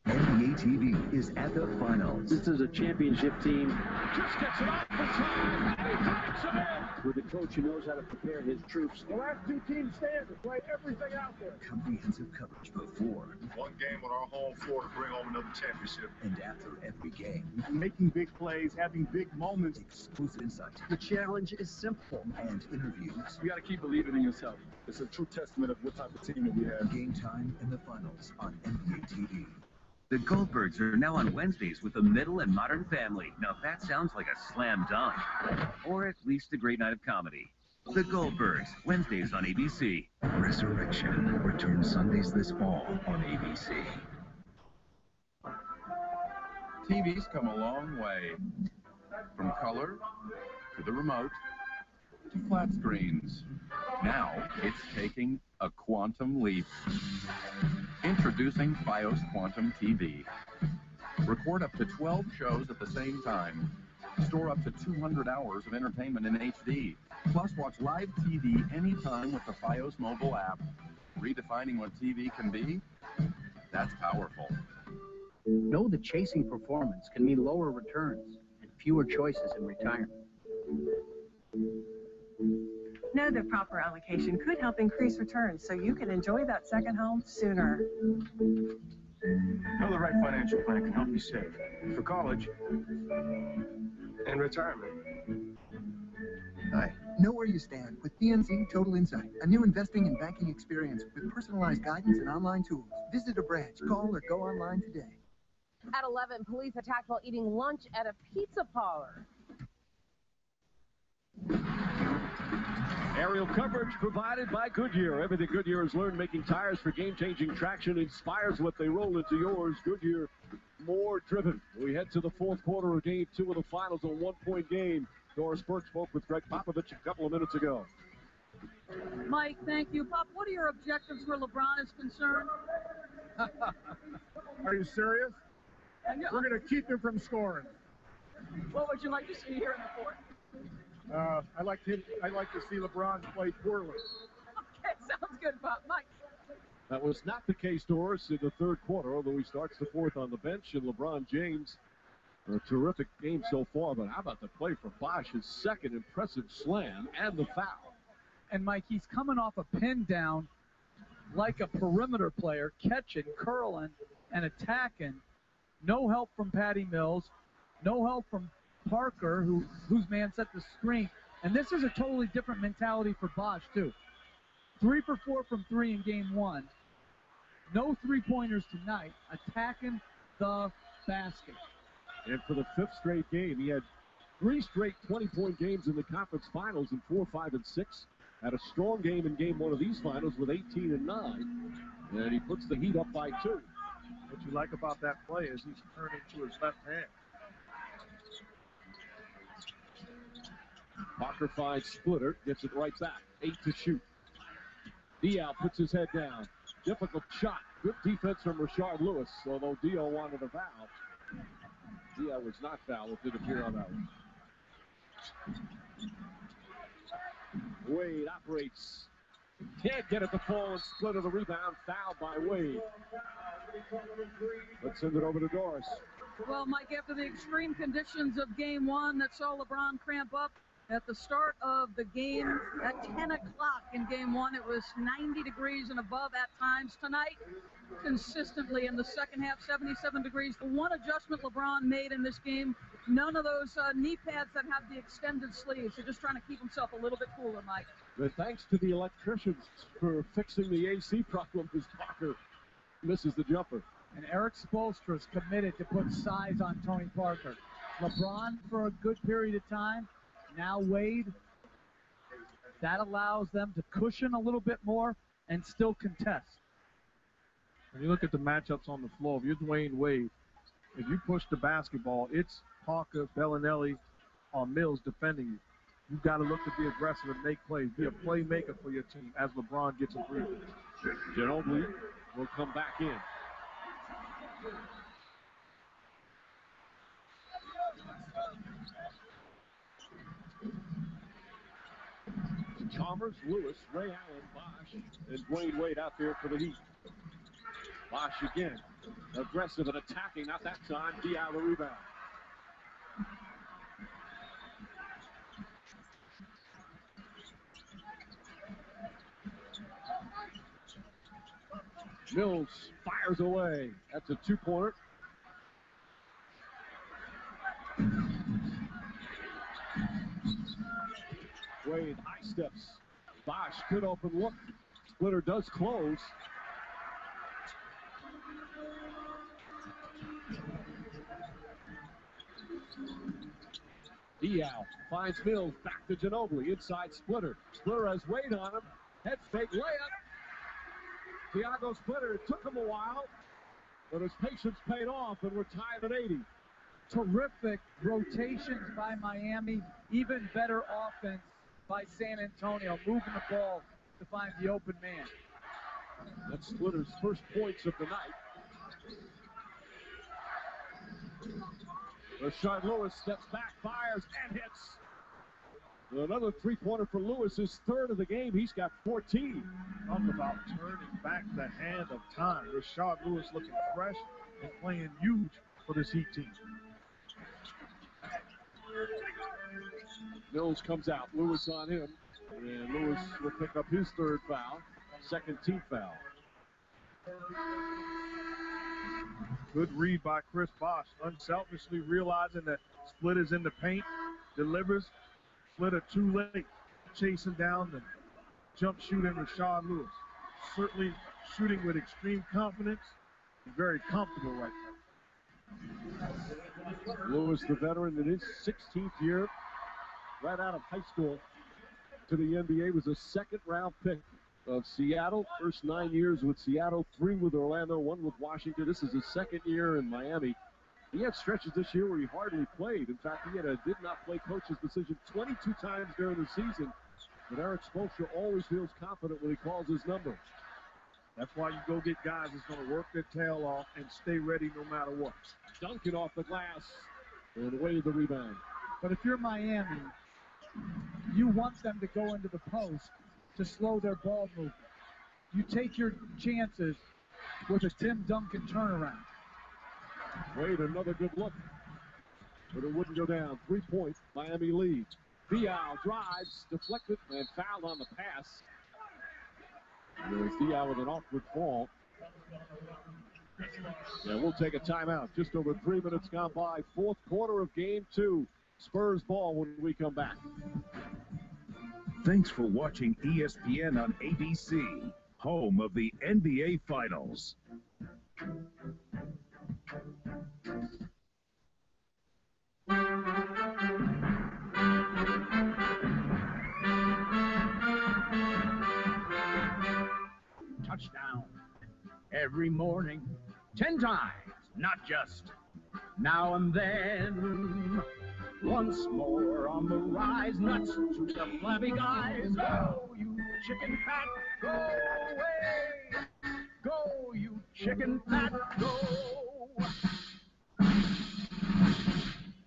NBA TV is at the finals. This is a championship team. Just gets it off for time, and he pops it in. With a coach who knows how to prepare his troops. The last two teams stand to play everything out there. Comprehensive coverage before. One game on our home floor to bring home another championship. And after every game. Making big plays, having big moments. Exclusive insight. The challenge is simple. And interviews. You got to keep believing in yourself. It's a true testament of what type of team that we have. Game time in the finals on NBA TV. The Goldbergs are now on Wednesdays with the Middle and Modern Family. Now that sounds like a slam dunk. Or at least a great night of comedy. The Goldbergs, Wednesdays on ABC. Resurrection returns Sundays this fall on ABC. TV's come a long way. From color to the remote to flat screens. Now it's taking a quantum leap. Introducing FiOS Quantum TV. Record up to 12 shows at the same time. Store up to 200 hours of entertainment in HD. Plus watch live TV anytime with the FiOS mobile app. Redefining what TV can be? That's powerful. Know that chasing performance can mean lower returns and fewer choices in retirement. Know that proper allocation could help increase returns so you can enjoy that second home sooner. Know the right financial plan can help you save for college and retirement. Hi. Know where you stand with PNC Total Insight, a new investing and banking experience with personalized guidance and online tools. Visit a branch, call, or go online today. At 11, police attacked while eating lunch at a pizza parlor. Aerial coverage provided by Goodyear. Everything Goodyear has learned making tires for game-changing traction inspires what they roll into yours. Goodyear, more driven. We head to the fourth quarter of Game 2 of the finals, a one-point game. Doris Burke spoke with Greg Popovich a couple of minutes ago. Mike, thank you. Pop, what are your objectives where LeBron is concerned? Are you serious? We're going to keep him from scoring. What would you like to see here in the fourth? I like to see LeBron play poorly. Okay, sounds good, Pop. Mike. That was not the case, Doris, in the third quarter, although he starts the fourth on the bench, and LeBron James, a terrific game so far, but how about the play from Bosch, his second impressive slam and the foul. And, Mike, he's coming off a pin down like a perimeter player, catching, curling, and attacking. No help from Patty Mills, no help from Parker, whose man set the screen. And this is a totally different mentality for Bosch, too. 3 for 4 from 3 in game 1. No three-pointers tonight, attacking the basket. And for the fifth straight game, he had 3 straight 20-point games in the conference finals in 4, 5, and 6. Had a strong game in game 1 of these finals with 18 and 9. And he puts the Heat up by 2. What you like about that play is he's turning to his left hand. Parker finds Splitter, gets it right back. 8 to shoot. Diaw puts his head down. Difficult shot. Good defense from Rashard Lewis, although Diaw wanted a foul. Diaw was not fouled. It did appear on that one. Wade operates. Can't get it to fall, and Splitter the rebound. Fouled by Wade. Let's send it over to Doris. Well, Mike, after the extreme conditions of game 1 that saw LeBron cramp up at the start of the game at 10 o'clock in game 1, it was 90 degrees and above at times. Tonight, consistently in the second half, 77 degrees. The one adjustment LeBron made in this game, none of those knee pads that have the extended sleeves. They're just trying to keep himself a little bit cooler, Mike. But thanks to the electricians for fixing the AC problem as Parker misses the jumper. And Eric Spoelstra is committed to put size on Tony Parker. LeBron for a good period of time. Now Wade. That allows them to cushion a little bit more and still contest. When you look at the matchups on the floor, if you're Dwayne Wade, if you push the basketball, it's Parker, Bellinelli, or Mills defending you. You've got to look to be aggressive and make plays. Be a playmaker for your team as LeBron gets a breather. Ginobili will come back in. Chalmers, Lewis, Ray Allen, Bosch, and Dwayne Wade out there for the Heat. Bosch again, aggressive and attacking, not that time. Diallo the rebound. Mills fires away. That's a two-pointer. Wade high steps. Bosch, good open look. Splitter does close. Diallo finds Mills, back to Ginobili, inside Splitter. Splitter has Wade on him. Head fake layup. Thiago Splitter, it took him a while, but his patience paid off, and we're tied at 80. Terrific rotations by Miami, even better offense by San Antonio, moving the ball to find the open man. That's Splitter's first points of the night. Rashard Lewis steps back, fires, and hits. Another three-pointer for Lewis, his third of the game. He's got 14. Talk about turning back the hand of time. Rashard Lewis looking fresh and playing huge for this Heat team. Mills comes out. Lewis on him. And Lewis will pick up his third foul. Second team foul. Good read by Chris Bosh. Unselfishly realizing that Splitter's in the paint. Delivers. Splitter too late. Chasing down the jump shooting Rashard Lewis. Certainly shooting with extreme confidence. And very comfortable right now. Lewis, the veteran in his 16th year, right out of high school to the NBA, was a second-round pick of Seattle. First 9 years with Seattle, 3 with Orlando, 1 with Washington. This is his second year in Miami. He had stretches this year where he hardly played. In fact, he had a did not play coach's decision 22 times during the season. But Eric Spoelstra always feels confident when he calls his number. That's why you go get guys that's going to work their tail off and stay ready no matter what. Duncan off the glass and away the rebound. But if you're Miami, you want them to go into the post to slow their ball movement. You take your chances with a Tim Duncan turnaround. Wade, another good look, but it wouldn't go down. 3-point Miami lead. Diallo drives, deflected, and fouled on the pass. There's Diallo with an awkward fall. Yeah, we'll take a timeout. Just over 3 minutes gone by. Fourth quarter of game 2. Spurs ball when we come back. Thanks for watching ESPN on ABC, home of the NBA Finals. Touchdown. Every morning, 10 times, not just now and then. Once more on the rise, nuts to the flabby guys. Go, you chicken fat, go away. Go, you chicken fat, go.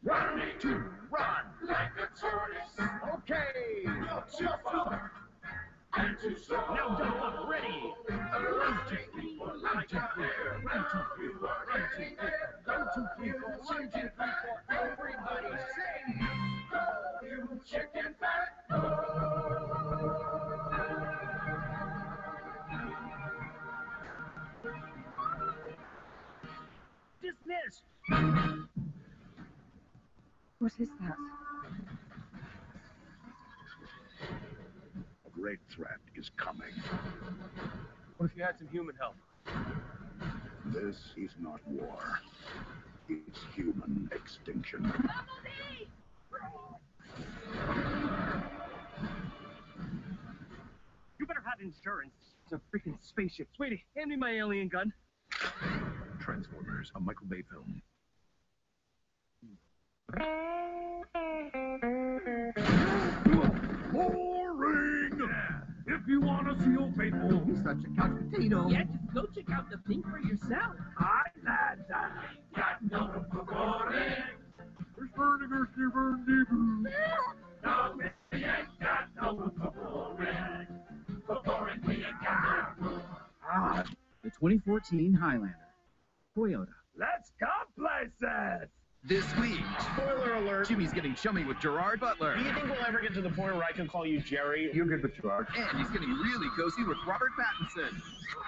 Run to run like a tortoise. Okay. Not your father. And to so. Now jump up, ready. Run to people like a bear. Run to people, run to people. Run to people, run to people. Everybody sing. Go, you chicken fat, go. Dismissed. What is that? A great threat is coming. What if you had some human help? This is not war. It's human extinction. You better have insurance. It's a freaking spaceship. Sweetie, hand me my alien gun. Transformers, a Michael Bay film. Boring! If you want to see Old Faithful, He's such a couch potato. yeah, just go check out the thing for yourself. Hi, lads. Got no room for boring. There's burning, no, we ain't got no room for boring. 2014 Highlander. Toyota. Let's go places! This week, spoiler alert, Jimmy's getting chummy with Gerard Butler. Do you think we'll ever get to the point where I can call you Jerry? You're good with Gerard. And he's getting really cozy with Robert Pattinson.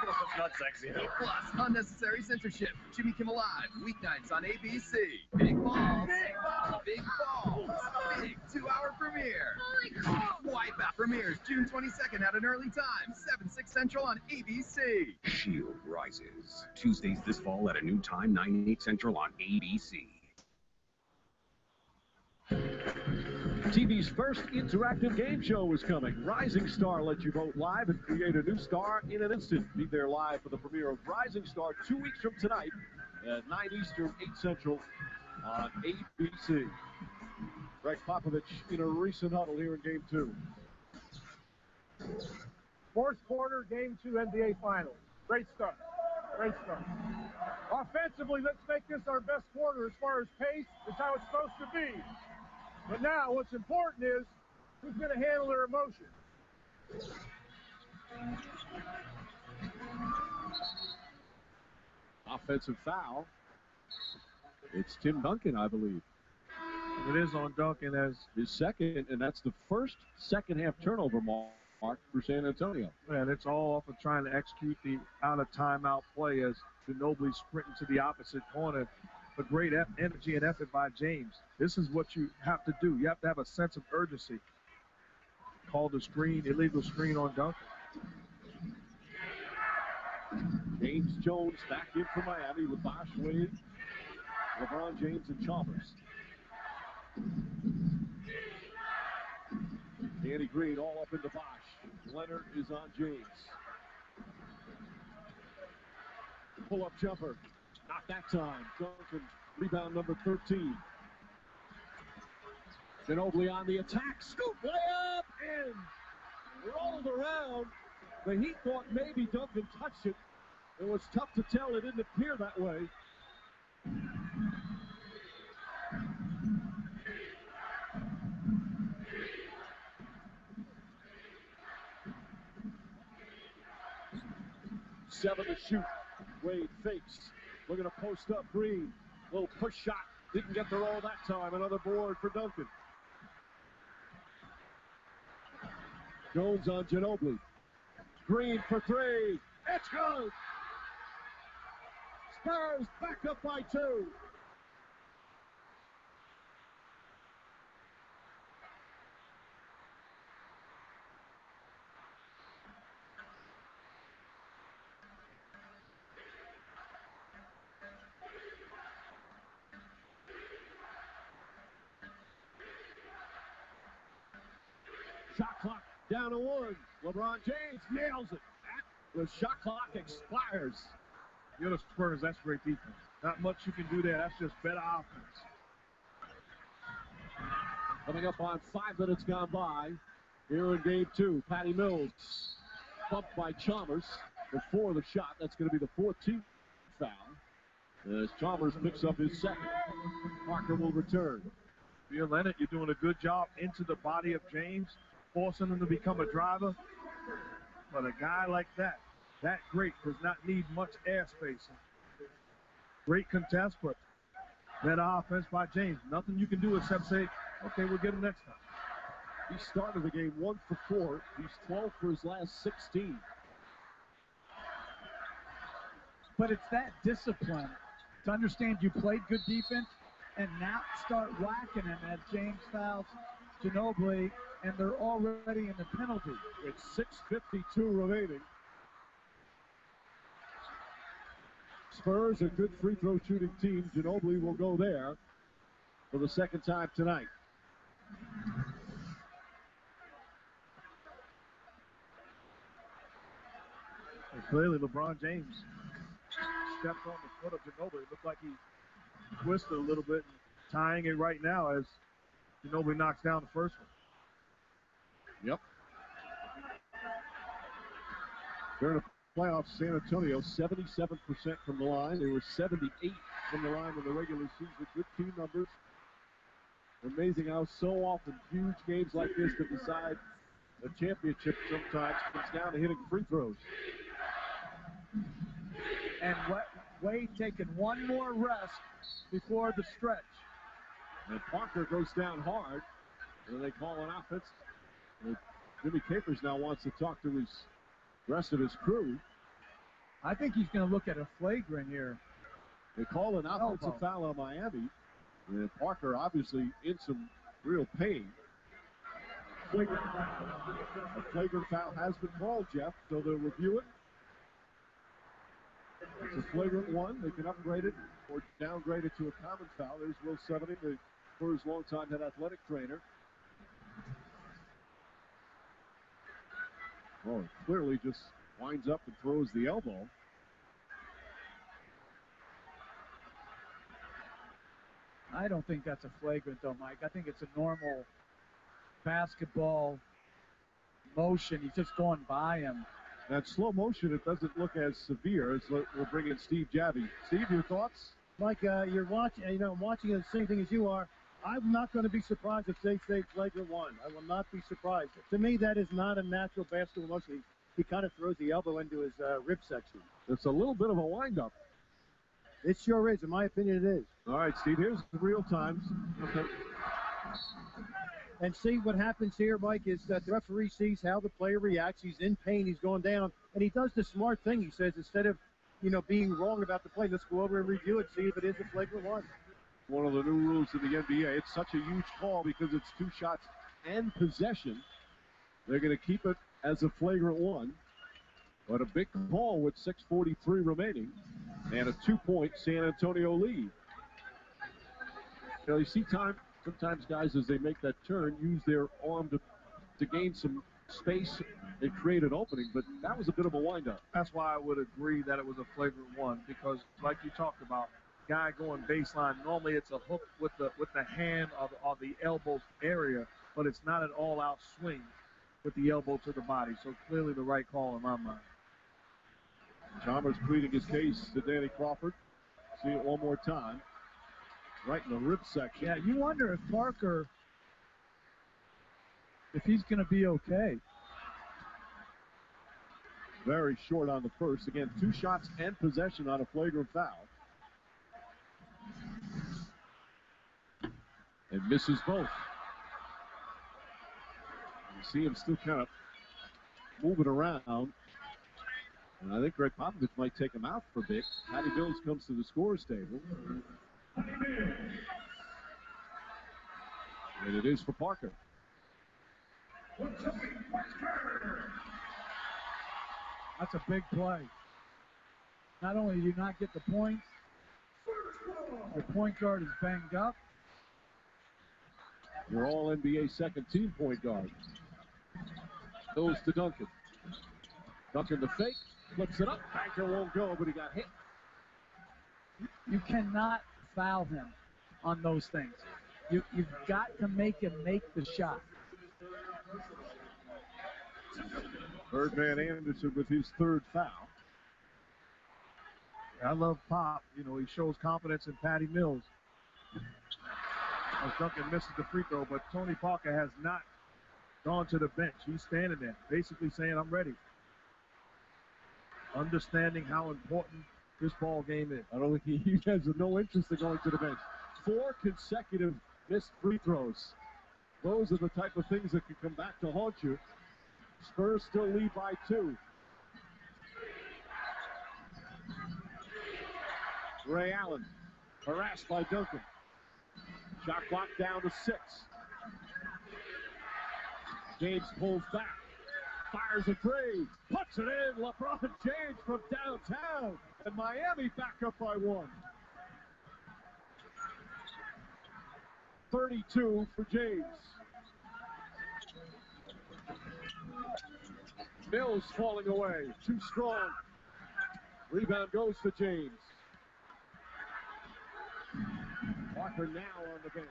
That's not sexy enough. Plus, unnecessary censorship. Jimmy Kimmel Live, weeknights on ABC. Big balls. Big balls. Big 2-hour premiere. Holy crap! Wipeout premieres June 22nd at an early time, 7/6 Central on ABC. Shield rises. Tuesdays this fall at a new time, 9/8 Central on ABC. TV's first interactive game show is coming. Rising Star lets you vote live and create a new star in an instant. Be there live for the premiere of Rising Star 2 weeks from tonight at 9 Eastern, 8 Central on ABC. Greg Popovich in a recent huddle here in Game 2. Fourth quarter, Game 2 NBA Finals. Great start. Great start. Offensively, let's make this our best quarter as far as pace. It's how it's supposed to be. But now what's important is who's going to handle their emotion. Offensive foul. It's Tim Duncan, I believe. It is on Duncan as his second, and that's the first second-half turnover mark for San Antonio. And it's all off of trying to execute the out-of-timeout play as Ginobili sprinting to the opposite corner. A great energy and effort by James. This is what you have to do. You have to have a sense of urgency. Call the screen, illegal screen on Duncan. James Jones back in for Miami with Bosh, Wade, LeBron James, and Chalmers. Danny Green all up into Bosh. Leonard is on James. Pull-up jumper. Not that time. Duncan, rebound number 13. Ginobili on the attack. Scoop layup and rolled around. The Heat thought maybe Duncan touched it. It was tough to tell. It didn't appear that way. Seven to shoot. Wade fakes. Looking to post up Green. Little push shot. Didn't get the roll that time. Another board for Duncan. Jones on Ginobili. Green for three. It's good. Spurs back up by 2. Shot clock down to 1. LeBron James nails it. The shot clock expires. You're the Spurs, that's great defense. Not much you can do there. That's just better offense. Coming up on 5 minutes gone by. Here in Game 2, Patty Mills bumped by Chalmers before the shot. That's going to be the 14th foul. As Chalmers picks up his second. Parker will return. Bill Leonard, you're doing a good job into the body of James, forcing him to become a driver. But a guy like that great, does not need much airspace. Great contest, but better offense by James. Nothing you can do except say, okay, we'll get him next time. He started the game 1 for 4. He's 12 for his last 16. But it's that discipline to understand you played good defense and not start whacking him as James fouls Ginobili, and they're already in the penalty. It's 6:52 remaining. Spurs, a good free throw shooting team. Ginobili will go there for the second time tonight. And clearly, LeBron James stepped on the foot of Ginobili. It looked like he twisted a little bit, tying it right now as Ginobili knocks down the first one. Yep. During the playoffs, San Antonio 77% from the line. They were 78 from the line in the regular season. Good team numbers. Amazing how so often huge games like this that decide the championship sometimes comes down to hitting free throws. and Wade taking one more rest before the stretch. And Parker goes down hard. And they call an offense. Jimmy Capers now wants to talk to his rest of his crew. I think he's going to look at a flagrant here. They call an offensive foul on Miami. And Parker obviously in some real pain. A flagrant foul has been called, Jeff, so they'll review it. It's a flagrant one. They can upgrade it or downgrade it to a common foul. There's Will Seventy, the Spurs' longtime head athletic trainer. Oh, it clearly just winds up and throws the elbow. I don't think that's a flagrant, though, Mike. I think it's a normal basketball motion. He's just going by him. That slow motion, it doesn't look as severe as we'll bring in Steve Javie. Steve, your thoughts? Mike, you're watching. I'm watching the same thing as you are. I'm not going to be surprised if they say flagrant one. I will not be surprised. To me, that is not a natural basketball motion. He kind of throws the elbow into his rib section. It's a little bit of a wind-up. It sure is. In my opinion, it is. All right, Steve, here's the real times. Okay. And see what happens here, Mike, is that the referee sees how the player reacts. He's in pain. He's going down. And he does the smart thing. He says, instead of, being wrong about the play, let's go over and review it, see if it is a flagrant one. One of the new rules in the NBA. It's such a huge call because it's 2 shots and possession. They're going to keep it as a flagrant one. But a big call with 6:43 remaining and a 2-point San Antonio lead. You see sometimes guys, as they make that turn, use their arm to gain some space and create an opening, but that was a bit of a wind-up. That's why I would agree that it was a flagrant one, because like you talked about, guy going baseline, normally it's a hook with the hand or the elbow area, but it's not an all-out swing with the elbow to the body. So clearly the right call in my mind. Chalmers pleading his case to Danny Crawford. See it one more time. Right in the rib section. Yeah, you wonder if Parker, if he's going to be okay. Very short on the first. Again, 2 shots and possession on a flagrant foul. And misses both. You see him still kind of moving around. And I think Greg Popovich might take him out for a bit. Patty Mills comes to the scorer's table. And it is for Parker. That's a big play. Not only do you not get the points, the point guard is banged up. Your all-NBA second-team point guard. Goes to Duncan. Duncan the fake, flips it up. Banker won't go, but he got hit. You cannot foul him on those things. You've got to make him make the shot. Birdman Anderson with his 3rd foul. I love Pop. He shows confidence in Patty Mills. As Duncan misses the free throw, but Tony Parker has not gone to the bench. He's standing there, basically saying, I'm ready. Understanding how important this ball game is. I don't think he has no interest in going to the bench. 4 consecutive missed free throws. Those are the type of things that can come back to haunt you. Spurs still lead by 2. Ray Allen harassed by Duncan. Shot clock down to 6. James pulls back. Fires a three. Puts it in. LeBron James from downtown. And Miami back up by 1. 32 for James. Mills falling away. Too strong. Rebound goes to James. Parker now on the bench.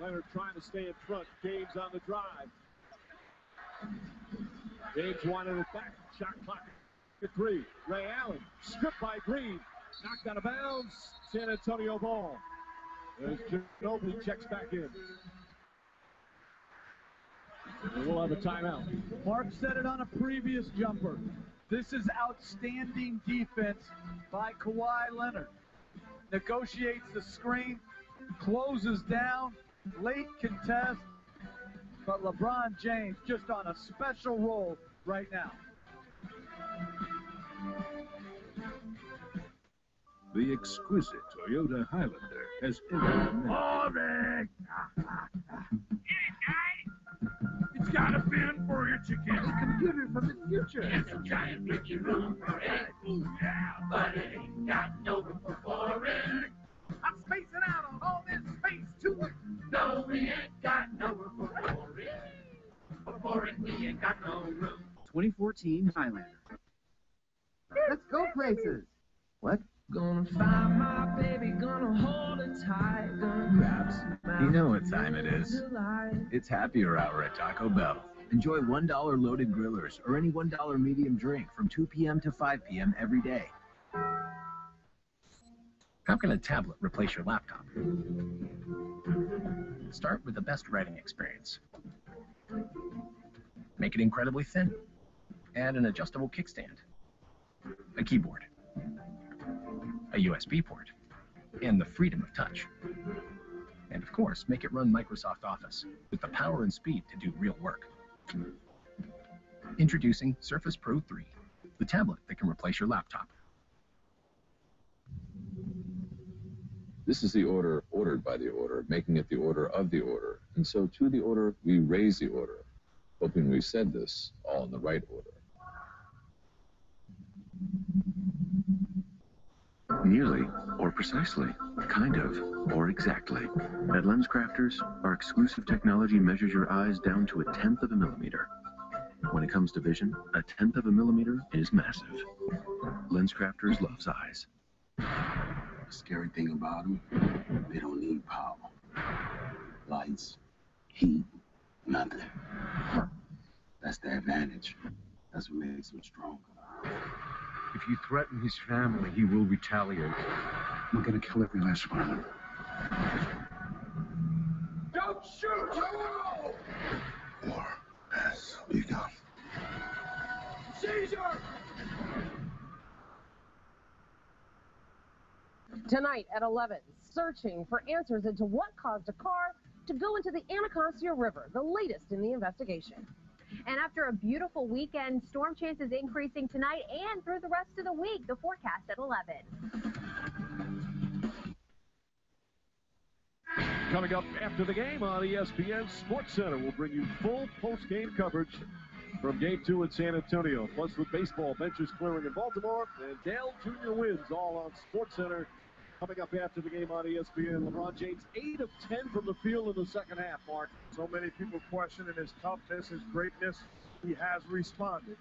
Leonard trying to stay in front. James on the drive. James wanted it back. Shot clock at 3. Ray Allen stripped by Green. Knocked out of bounds. San Antonio ball. As Ginobili checks back in. And we'll have a timeout. Mark said it on a previous jumper. This is outstanding defense by Kawhi Leonard. Negotiates the screen, closes down, late contest, but LeBron James just on a special roll right now. The exquisite Toyota Highlander has entered the Morning! It's got a fin for your chicken. It's a computer from the future. It's a giant Mickey room for it. Ooh, yeah, but it ain't got no room for it. I'm spacing out on all this space too. No, we ain't got no room for it. For it, we ain't got no room. 2014 Highlander. Let's go places. What? Gonna find my baby, gonna hold her tight, gonna grab some. You know what time it is. It's happier hour at Taco Bell. Enjoy $1 loaded grillers or any $1 medium drink from 2 p.m. to 5 p.m. every day. How can a tablet replace your laptop? Start with the best writing experience. Make it incredibly thin. Add an adjustable kickstand, a keyboard, a USB port, and the freedom of touch. And of course, make it run Microsoft Office with the power and speed to do real work. Introducing Surface Pro 3, the tablet that can replace your laptop. This is the order ordered by the order, making it the order of the order. And so to the order, we raise the order, hoping we said this all in the right order. Nearly, or precisely, kind of, or exactly. At LensCrafters, our exclusive technology measures your eyes down to 1/10 of a millimeter. When it comes to vision, 1/10 of a millimeter is massive. LensCrafters loves eyes. The scary thing about them, they don't need power. Lights, heat, nothing. That's the advantage. That's what makes them stronger. If you threaten his family, he will retaliate. We're gonna kill every last one of them. Don't shoot! War has begun. Caesar! Tonight at 11, searching for answers into what caused a car to go into the Anacostia River, the latest in the investigation. And after a beautiful weekend, storm chances increasing tonight and through the rest of the week. The forecast at 11. Coming up after the game on ESPN SportsCenter, we'll bring you full post-game coverage from Game 2 in San Antonio. Plus with baseball, benches clearing in Baltimore, and Dale Jr. wins all on SportsCenter. Coming up after the game on ESPN, LeBron James 8 of 10 from the field in the second half, Mark. So many people questioning his toughness, his greatness. He has responded.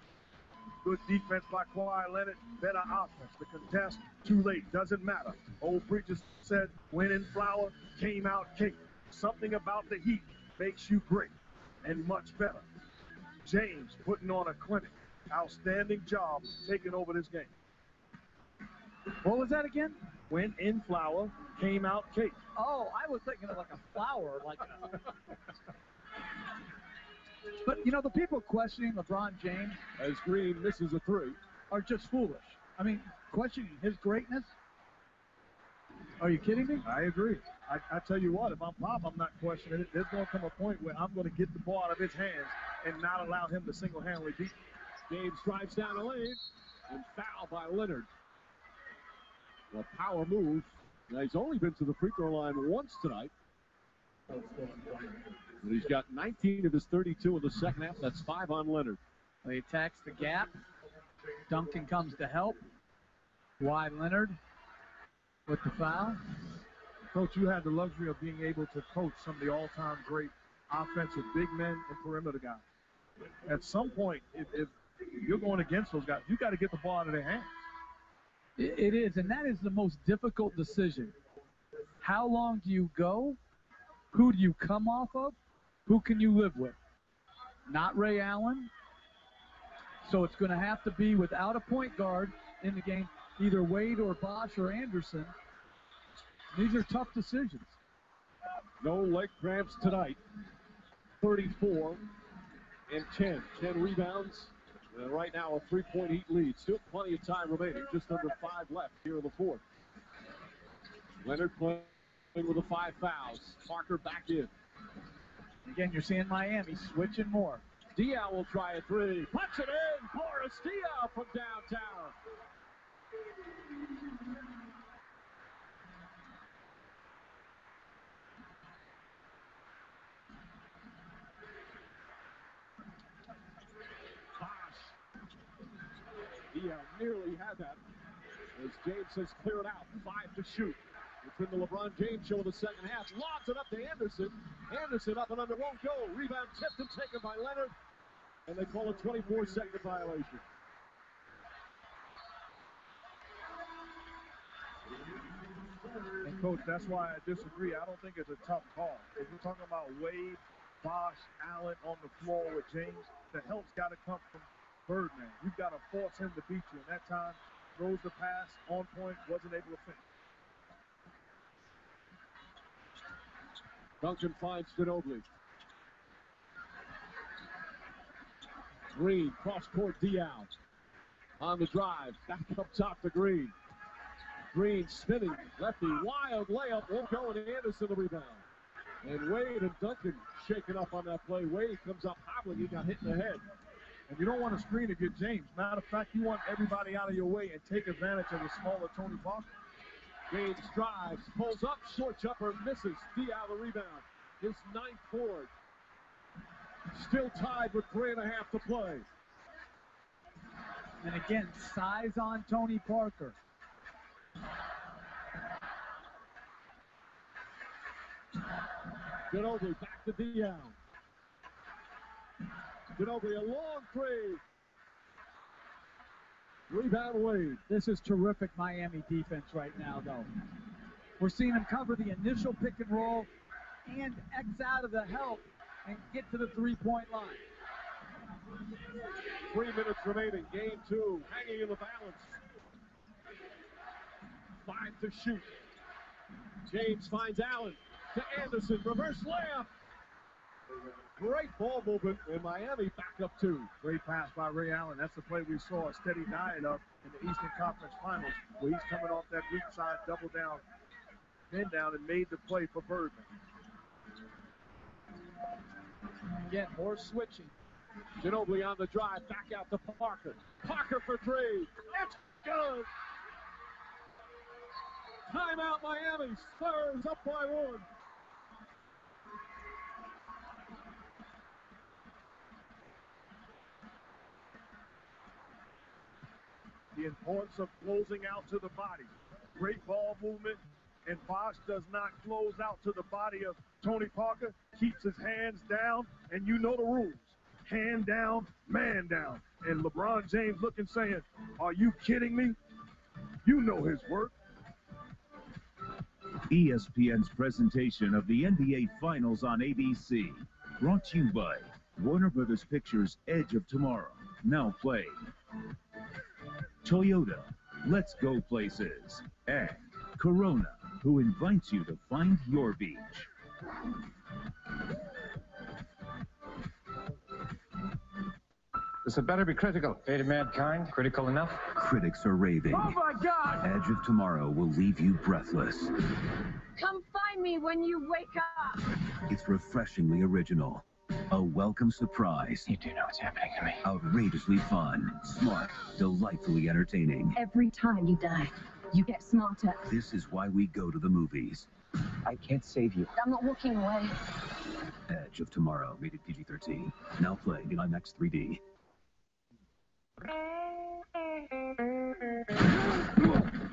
Good defense by Kawhi Leonard, better offense. The contest, too late, doesn't matter. Old Bridges said, when in flower, came out cake. Something about the heat makes you great and much better. James putting on a clinic. Outstanding job taking over this game. What was that again? When in flower, came out cake. Oh, I was thinking of like a flower, like a... But, you know, the people questioning LeBron James as Green misses a three are just foolish. I mean, questioning his greatness? Are you kidding me? I agree. I tell you what, if I'm Pop, I'm not questioning it. There's going to come a point where I'm going to get the ball out of his hands and not allow him to single-handedly beat me. James drives down the lane and foul by Leonard. A power move. Now, he's only been to the free throw line once tonight. But he's got 19 of his 32 in the second half. That's 5 on Leonard. He attacks the gap. Duncan comes to help. Wide Leonard with the foul. Coach, you had the luxury of being able to coach some of the all-time great offensive big men and perimeter guys. At some point, if you're going against those guys, you got to get the ball out of their hands. It is, and that is the most difficult decision. How long do you go? Who do you come off of? Who can you live with? Not Ray Allen. So it's going to have to be without a point guard in the game, either Wade or Bosch or Anderson. These are tough decisions. No leg cramps tonight. 34 and 10. 10 rebounds. Right now, a 3-point Heat lead. Still plenty of time remaining. Just under 5 left here in the fourth. Leonard playing with the 5 fouls. Parker back in. Again, you're seeing Miami switching more. Diaw will try a 3. Puts it in. Boris Diaw from downtown. Diaw nearly had that as James has cleared out. 5 to shoot. It's in the LeBron James show in the second half. Lobs it up to Anderson. Anderson up and under, won't go. Rebound tipped and taken by Leonard. And they call a 24-second violation. And, Coach, that's why I disagree. I don't think it's a tough call. If we're talking about Wade, Bosh, Allen on the floor with James, the help's got to come from Birdman. You've got to force him to beat you. And that time, throws the pass, on point, wasn't able to finish. Duncan finds Ginobili. Green, cross-court Diaw. On the drive, back up top to Green. Green spinning, lefty, wild layup, won't go, and Anderson the rebound. And Wade and Duncan shaking up on that play. Wade comes up hobbling, he got hit in the head. And you don't want to screen to get James. Matter of fact, you want everybody out of your way and take advantage of the smaller Tony Parker. James drives, pulls up, short jumper, misses. Diaw the rebound. His 9th board. Still tied with 3.5 to play. And again, size on Tony Parker. Ginobili back to Diaw. Ginobili, a long 3. Rebound Wade. This is terrific Miami defense right now, though. We're seeing them cover the initial pick and roll and X out of the help and get to the 3-point line. 3 minutes remaining. Game 2, hanging in the balance. 5 to shoot. James finds Allen to Anderson. Reverse layup. Great ball movement, and Miami back up 2. Great pass by Ray Allen. That's the play we saw a steady diet of in the Eastern Conference Finals, where he's coming off that weak side, double down, pin down, and made the play for Birdman. Again, more switching. Ginobili on the drive, back out to Parker. Parker for 3. It's good. Timeout Miami. Spurs up by 1. The importance of closing out to the body. Great ball movement, and Bosh does not close out to the body of Tony Parker. Keeps his hands down, and you know the rules. Hand down, man down. And LeBron James looking saying, are you kidding me? You know his work. ESPN's presentation of the NBA Finals on ABC. Brought to you by Warner Brothers Pictures' Edge of Tomorrow. Now playing. Toyota, let's go places. And Corona, who invites you to find your beach. This had better be critical. Fate of mankind, critical enough? Critics are raving. Oh my God! Edge of Tomorrow will leave you breathless. Come find me when you wake up. It's refreshingly original. A welcome surprise. You do know what's happening to me. Outrageously fun, smart, delightfully entertaining. Every time you die, you get smarter. This is why we go to the movies. I can't save you. I'm not walking away. Edge of Tomorrow, rated PG-13. Now playing in IMAX 3D.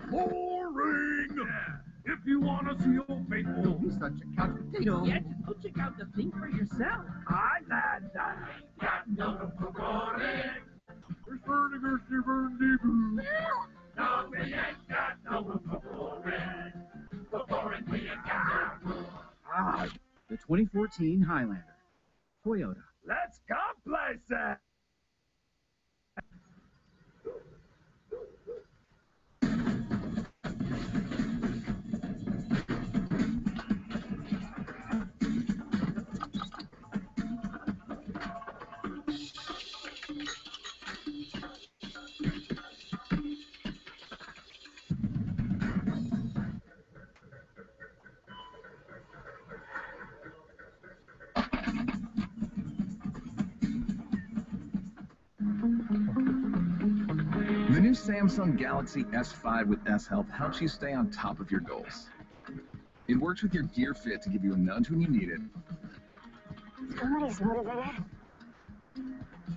Boring! If you want to see old faithful, Don't be such a couch potato. yet go check out the thing for yourself. I got no boring. There's Vertiger's Boo. No, we ain't got no boring. Boring, we ain't got no. The 2014 Highlander. Toyota. Let's go places. The new Samsung Galaxy S5 with S Health helps you stay on top of your goals. It works with your Gear Fit to give you a nudge when you need it, Somebody's motivated.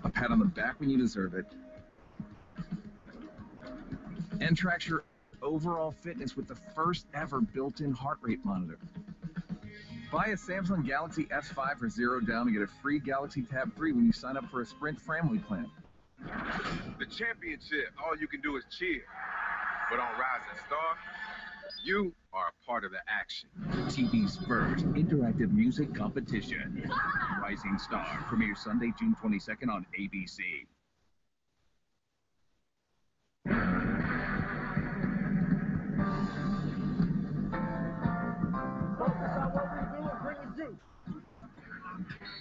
a pat on the back when you deserve it, and tracks your overall fitness with the first ever built-in heart rate monitor. Buy a Samsung Galaxy S5 for $0 down and get a free Galaxy Tab 3 when you sign up for a Sprint family plan. The championship, all you can do is cheer. But on Rising Star, you are a part of the action. TV's first interactive music competition. Rising Star premieres Sunday, June 22nd on ABC. Focus on what we do and bring it through.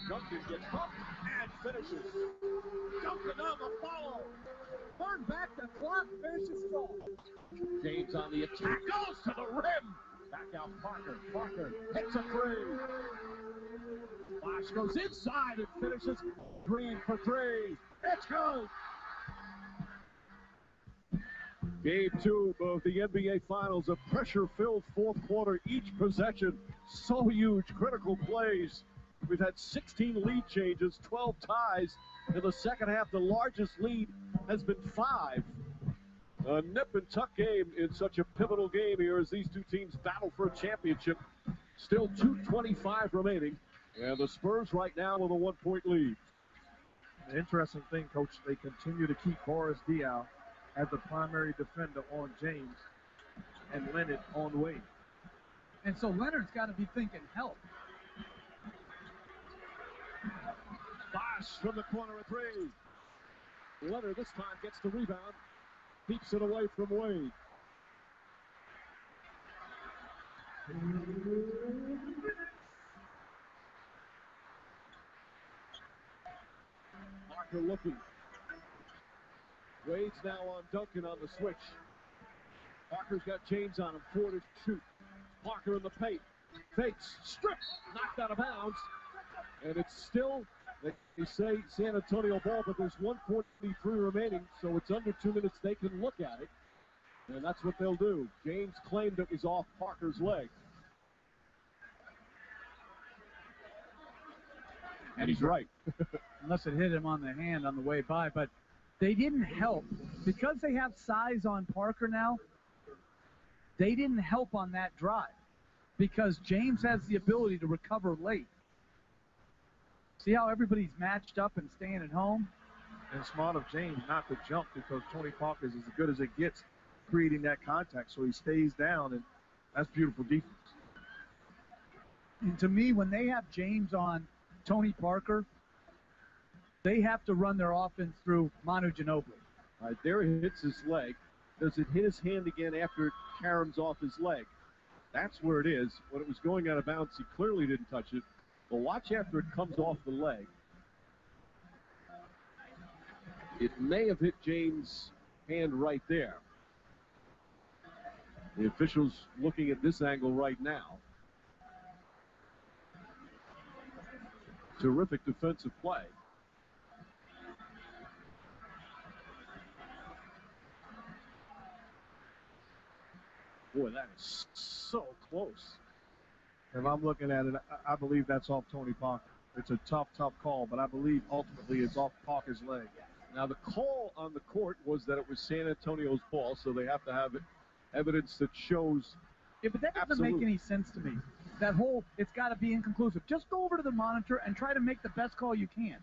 Duncan gets up and finishes. Duncan on the follow. Burn back the clock, finishes strong. James on the attack, goes to the rim. Back out Parker. Parker hits a three. Bosh goes inside and finishes. Green for three. It's good. Game 2 of the NBA Finals, a pressure-filled fourth quarter. Each possession, so huge, critical plays. We've had 16 lead changes, 12 ties. In the second half, the largest lead has been 5. A nip-and-tuck game in such a pivotal game here as these two teams battle for a championship. Still 2:25 remaining, and the Spurs right now with a 1-point lead. The interesting thing, Coach, they continue to keep Boris Diaw as the primary defender on James and Leonard on Wade. And so Leonard's got to be thinking help. Bosh from the corner of three. Leonard this time gets the rebound. Keeps it away from Wade. Parker looking. Wade's now on Duncan on the switch. Parker's got James on him, 4 to shoot. Parker in the paint. Fakes, stripped, knocked out of bounds. And it's still, they say San Antonio ball, but there's 1:43 remaining, so it's under 2 minutes. They can look at it, and that's what they'll do. James claimed it was off Parker's leg. And he's right. Unless it hit him on the hand on the way by, but they didn't help. Because they have size on Parker now, they didn't help on that drive because James has the ability to recover late. See how everybody's matched up and staying at home? And smart of James not to jump because Tony Parker is as good as it gets creating that contact, so he stays down, and that's beautiful defense. And to me, when they have James on Tony Parker, they have to run their offense through Manu Ginobili. All right, there it hits his leg. Does it hit his hand again after it caroms off his leg? That's where it is. When it was going out of bounds, he clearly didn't touch it. But watch after it comes off the leg. It may have hit James' hand right there. The official's looking at this angle right now. Terrific defensive play. Boy, that is so close. If I'm looking at it, I believe that's off Tony Parker. It's a tough call, but I believe ultimately it's off Parker's leg. Now, the call on the court was that it was San Antonio's ball, so they have to have evidence that shows. Yeah, but that doesn't make any sense to me. That whole, it's got to be inconclusive. Just go over to the monitor and try to make the best call you can.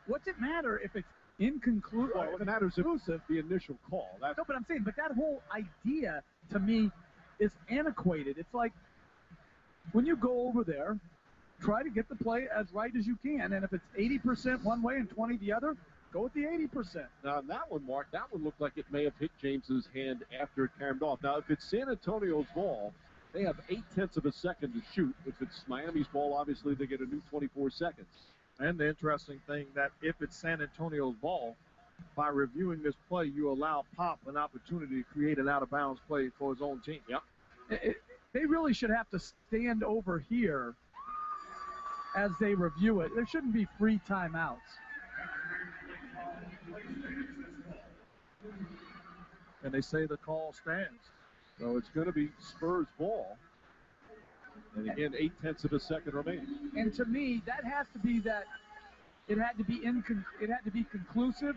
What's it matter if it's inconclusive? Well, it matters if the initial call. No, but I'm saying, but that whole idea to me is antiquated. It's like when you go over there, try to get the play as right as you can, and if it's 80% one way and 20 the other, go with the 80%. Now, on that one, Mark, that one looked like it may have hit James's hand after it caromed off. Now, if it's San Antonio's ball, they have 0.8 of a second to shoot. If it's Miami's ball, obviously they get a new 24 seconds. And the interesting thing that if it's San Antonio's ball, by reviewing this play, you allow Pop an opportunity to create an out-of-bounds play for his own team. Yep. They really should have to stand over here as they review it. There shouldn't be free timeouts. and they say the call stands. So it's going to be Spurs ball. And again, 0.8 of a second remaining. And to me, that has to be that it had to be conclusive,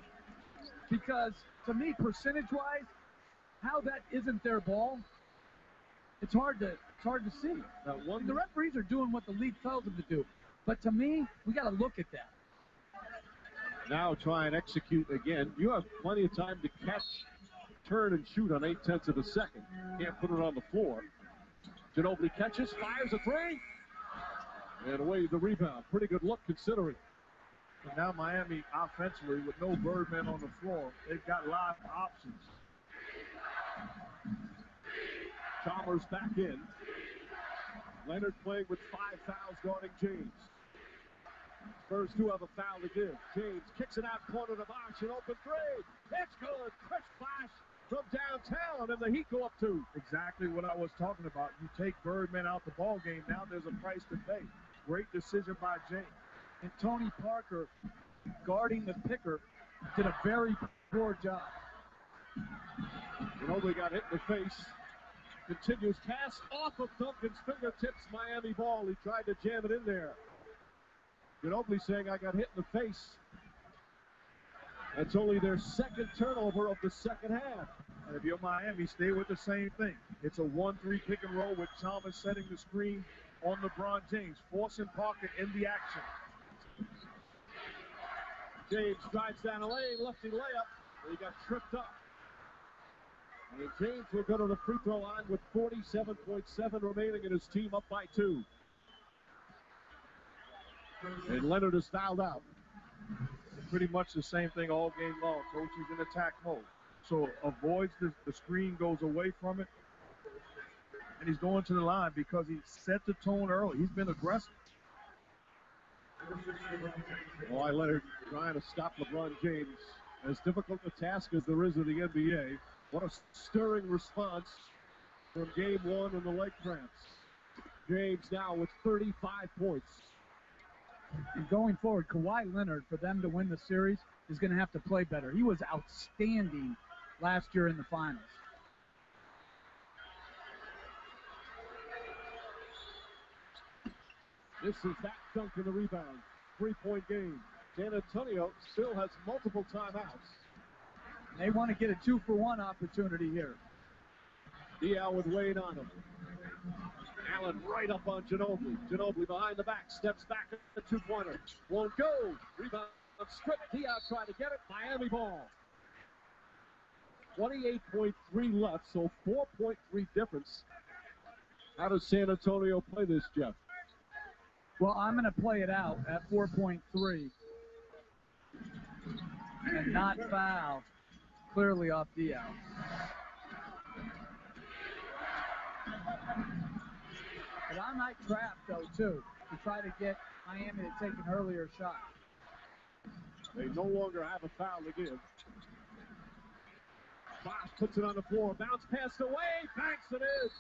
because to me, percentage-wise, how that isn't their ball, it's hard to see. The referees are doing what the league tells them to do, but to me, we got to look at that. Now try and execute again. You have plenty of time to catch, turn, and shoot on 0.8 of a second. Can't put it on the floor. Ginobili catches, fires a three, and away the rebound. Pretty good look considering. And now Miami offensively, with no Birdman on the floor, they've got live options. Chalmers back in. Leonard playing with 5 fouls guarding James. Spurs do have a foul to give. James kicks it out corner to Bosh, an open three. It's good. Chris Bosh from downtown, and the Heat go up 2. Exactly what I was talking about. You take Birdman out the ball game, now there's a price to pay. Great decision by James. And Tony Parker, guarding the picker, did a very poor job. Ginobili got hit in the face. Continues pass off of Duncan's fingertips. Miami ball. He tried to jam it in there. Ginobili saying, I got hit in the face. That's only their second turnover of the second half. And if you're Miami, stay with the same thing. It's a 1-3 pick and roll with Chalmers setting the screen on LeBron James, forcing Parker in the action. James drives down the lane, lefty layup, and he got tripped up. And James will go to the free throw line with 47.7 remaining, and his team up by 2. And Leonard is fouled out. Pretty much the same thing all game long. Coach is in attack mode. So avoids the screen, goes away from it. And he's going to the line because he set the tone early. He's been aggressive. Kawhi Leonard trying to stop LeBron James. As difficult a task as there is in the NBA. What a stirring response from game 1 in the leg cramps. James now with 35 points. And going forward, Kawhi Leonard, for them to win the series, is going to have to play better. He was outstanding last year in the finals. This is that dunk in the rebound. 3-point game. San Antonio still has multiple timeouts. They want to get a 2-for-1 opportunity here. Diaw with Wade on him. Allen right up on Ginobili. Ginobili behind the back, steps back at the 2-pointer. Won't go. Rebound strip. Diaw trying to get it. Miami ball. 28.3 left, so 4.3 difference. How does San Antonio play this, Jeff? Well, I'm going to play it out at 4.3 and not foul. Clearly off Diaw. But I might trap, though, too, to try to get Miami to take an earlier shot. They no longer have a foul to give. Bosh puts it on the floor. Bounce pass away. Banks it is.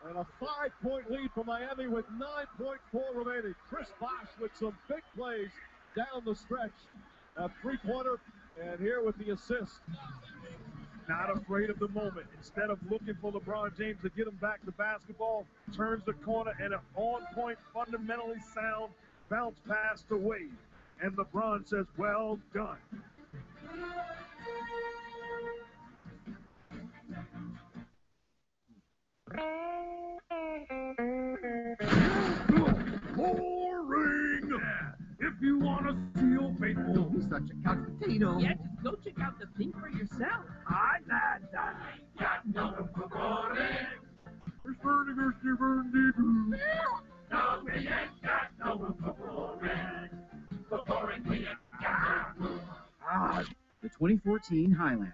And a 5-point lead for Miami with 9.4 remaining. Chris Bosh with some big plays down the stretch. A 3-pointer, and here with the assist. Not afraid of the moment. Instead of looking for LeBron James to get him back to basketball, turns the corner and an on-point, fundamentally sound bounce pass to Wade. And LeBron says, well done. Boring! If you want to feel faithful, He's such a couch potato. Yeah, just go check out the thing for yourself. I got no for boring. No, we ain't got no room for boring. For boring, we ain't got. The 2014 Highlander.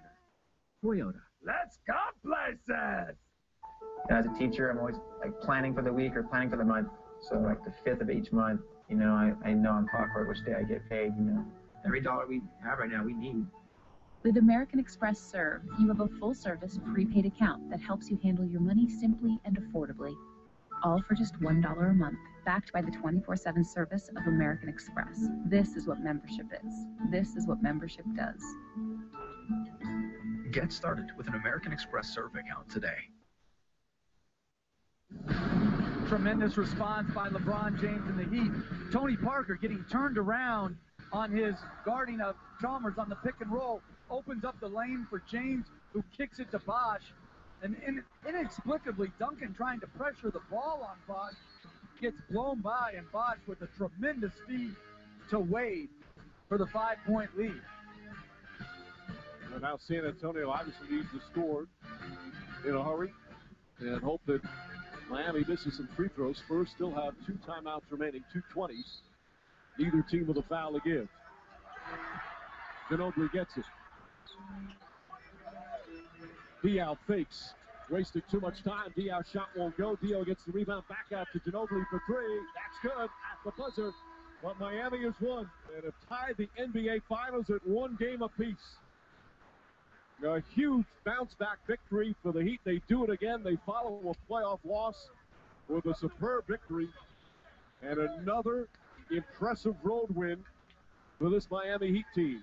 Toyota. Let's go places! As a teacher, I'm always like planning for the week or planning for the month. So like the 5th of each month, you know, I know on clockwork which day I get paid, you know. Every dollar we have right now, we need. With American Express Serve, you have a full-service prepaid account that helps you handle your money simply and affordably. All for just $1 a month, backed by the 24/7 service of American Express. This is what membership is. This is what membership does. Get started with an American Express Serve account today. Tremendous response by LeBron James and the Heat. Tony Parker getting turned around on his guarding of Chalmers on the pick and roll. Opens up the lane for James, who kicks it to Bosch. And inexplicably, Duncan trying to pressure the ball on Bosch gets blown by, and Bosch with a tremendous feed to Wade for the 5-point lead. And now San Antonio obviously needs to score in a hurry and hope that Miami misses some free throws. Spurs still have 2 timeouts remaining, 2:20s. Neither team with a foul to give. Ginobili gets it. Diaw fakes. Wasted too much time. Diaw's shot won't go. Diaw gets the rebound back out to Ginobili for 3. That's good at the buzzer. But Miami has won and have tied the NBA Finals at 1 game apiece. A huge bounce-back victory for the Heat. They do it again. They follow a playoff loss with a superb victory and another impressive road win for this Miami Heat team.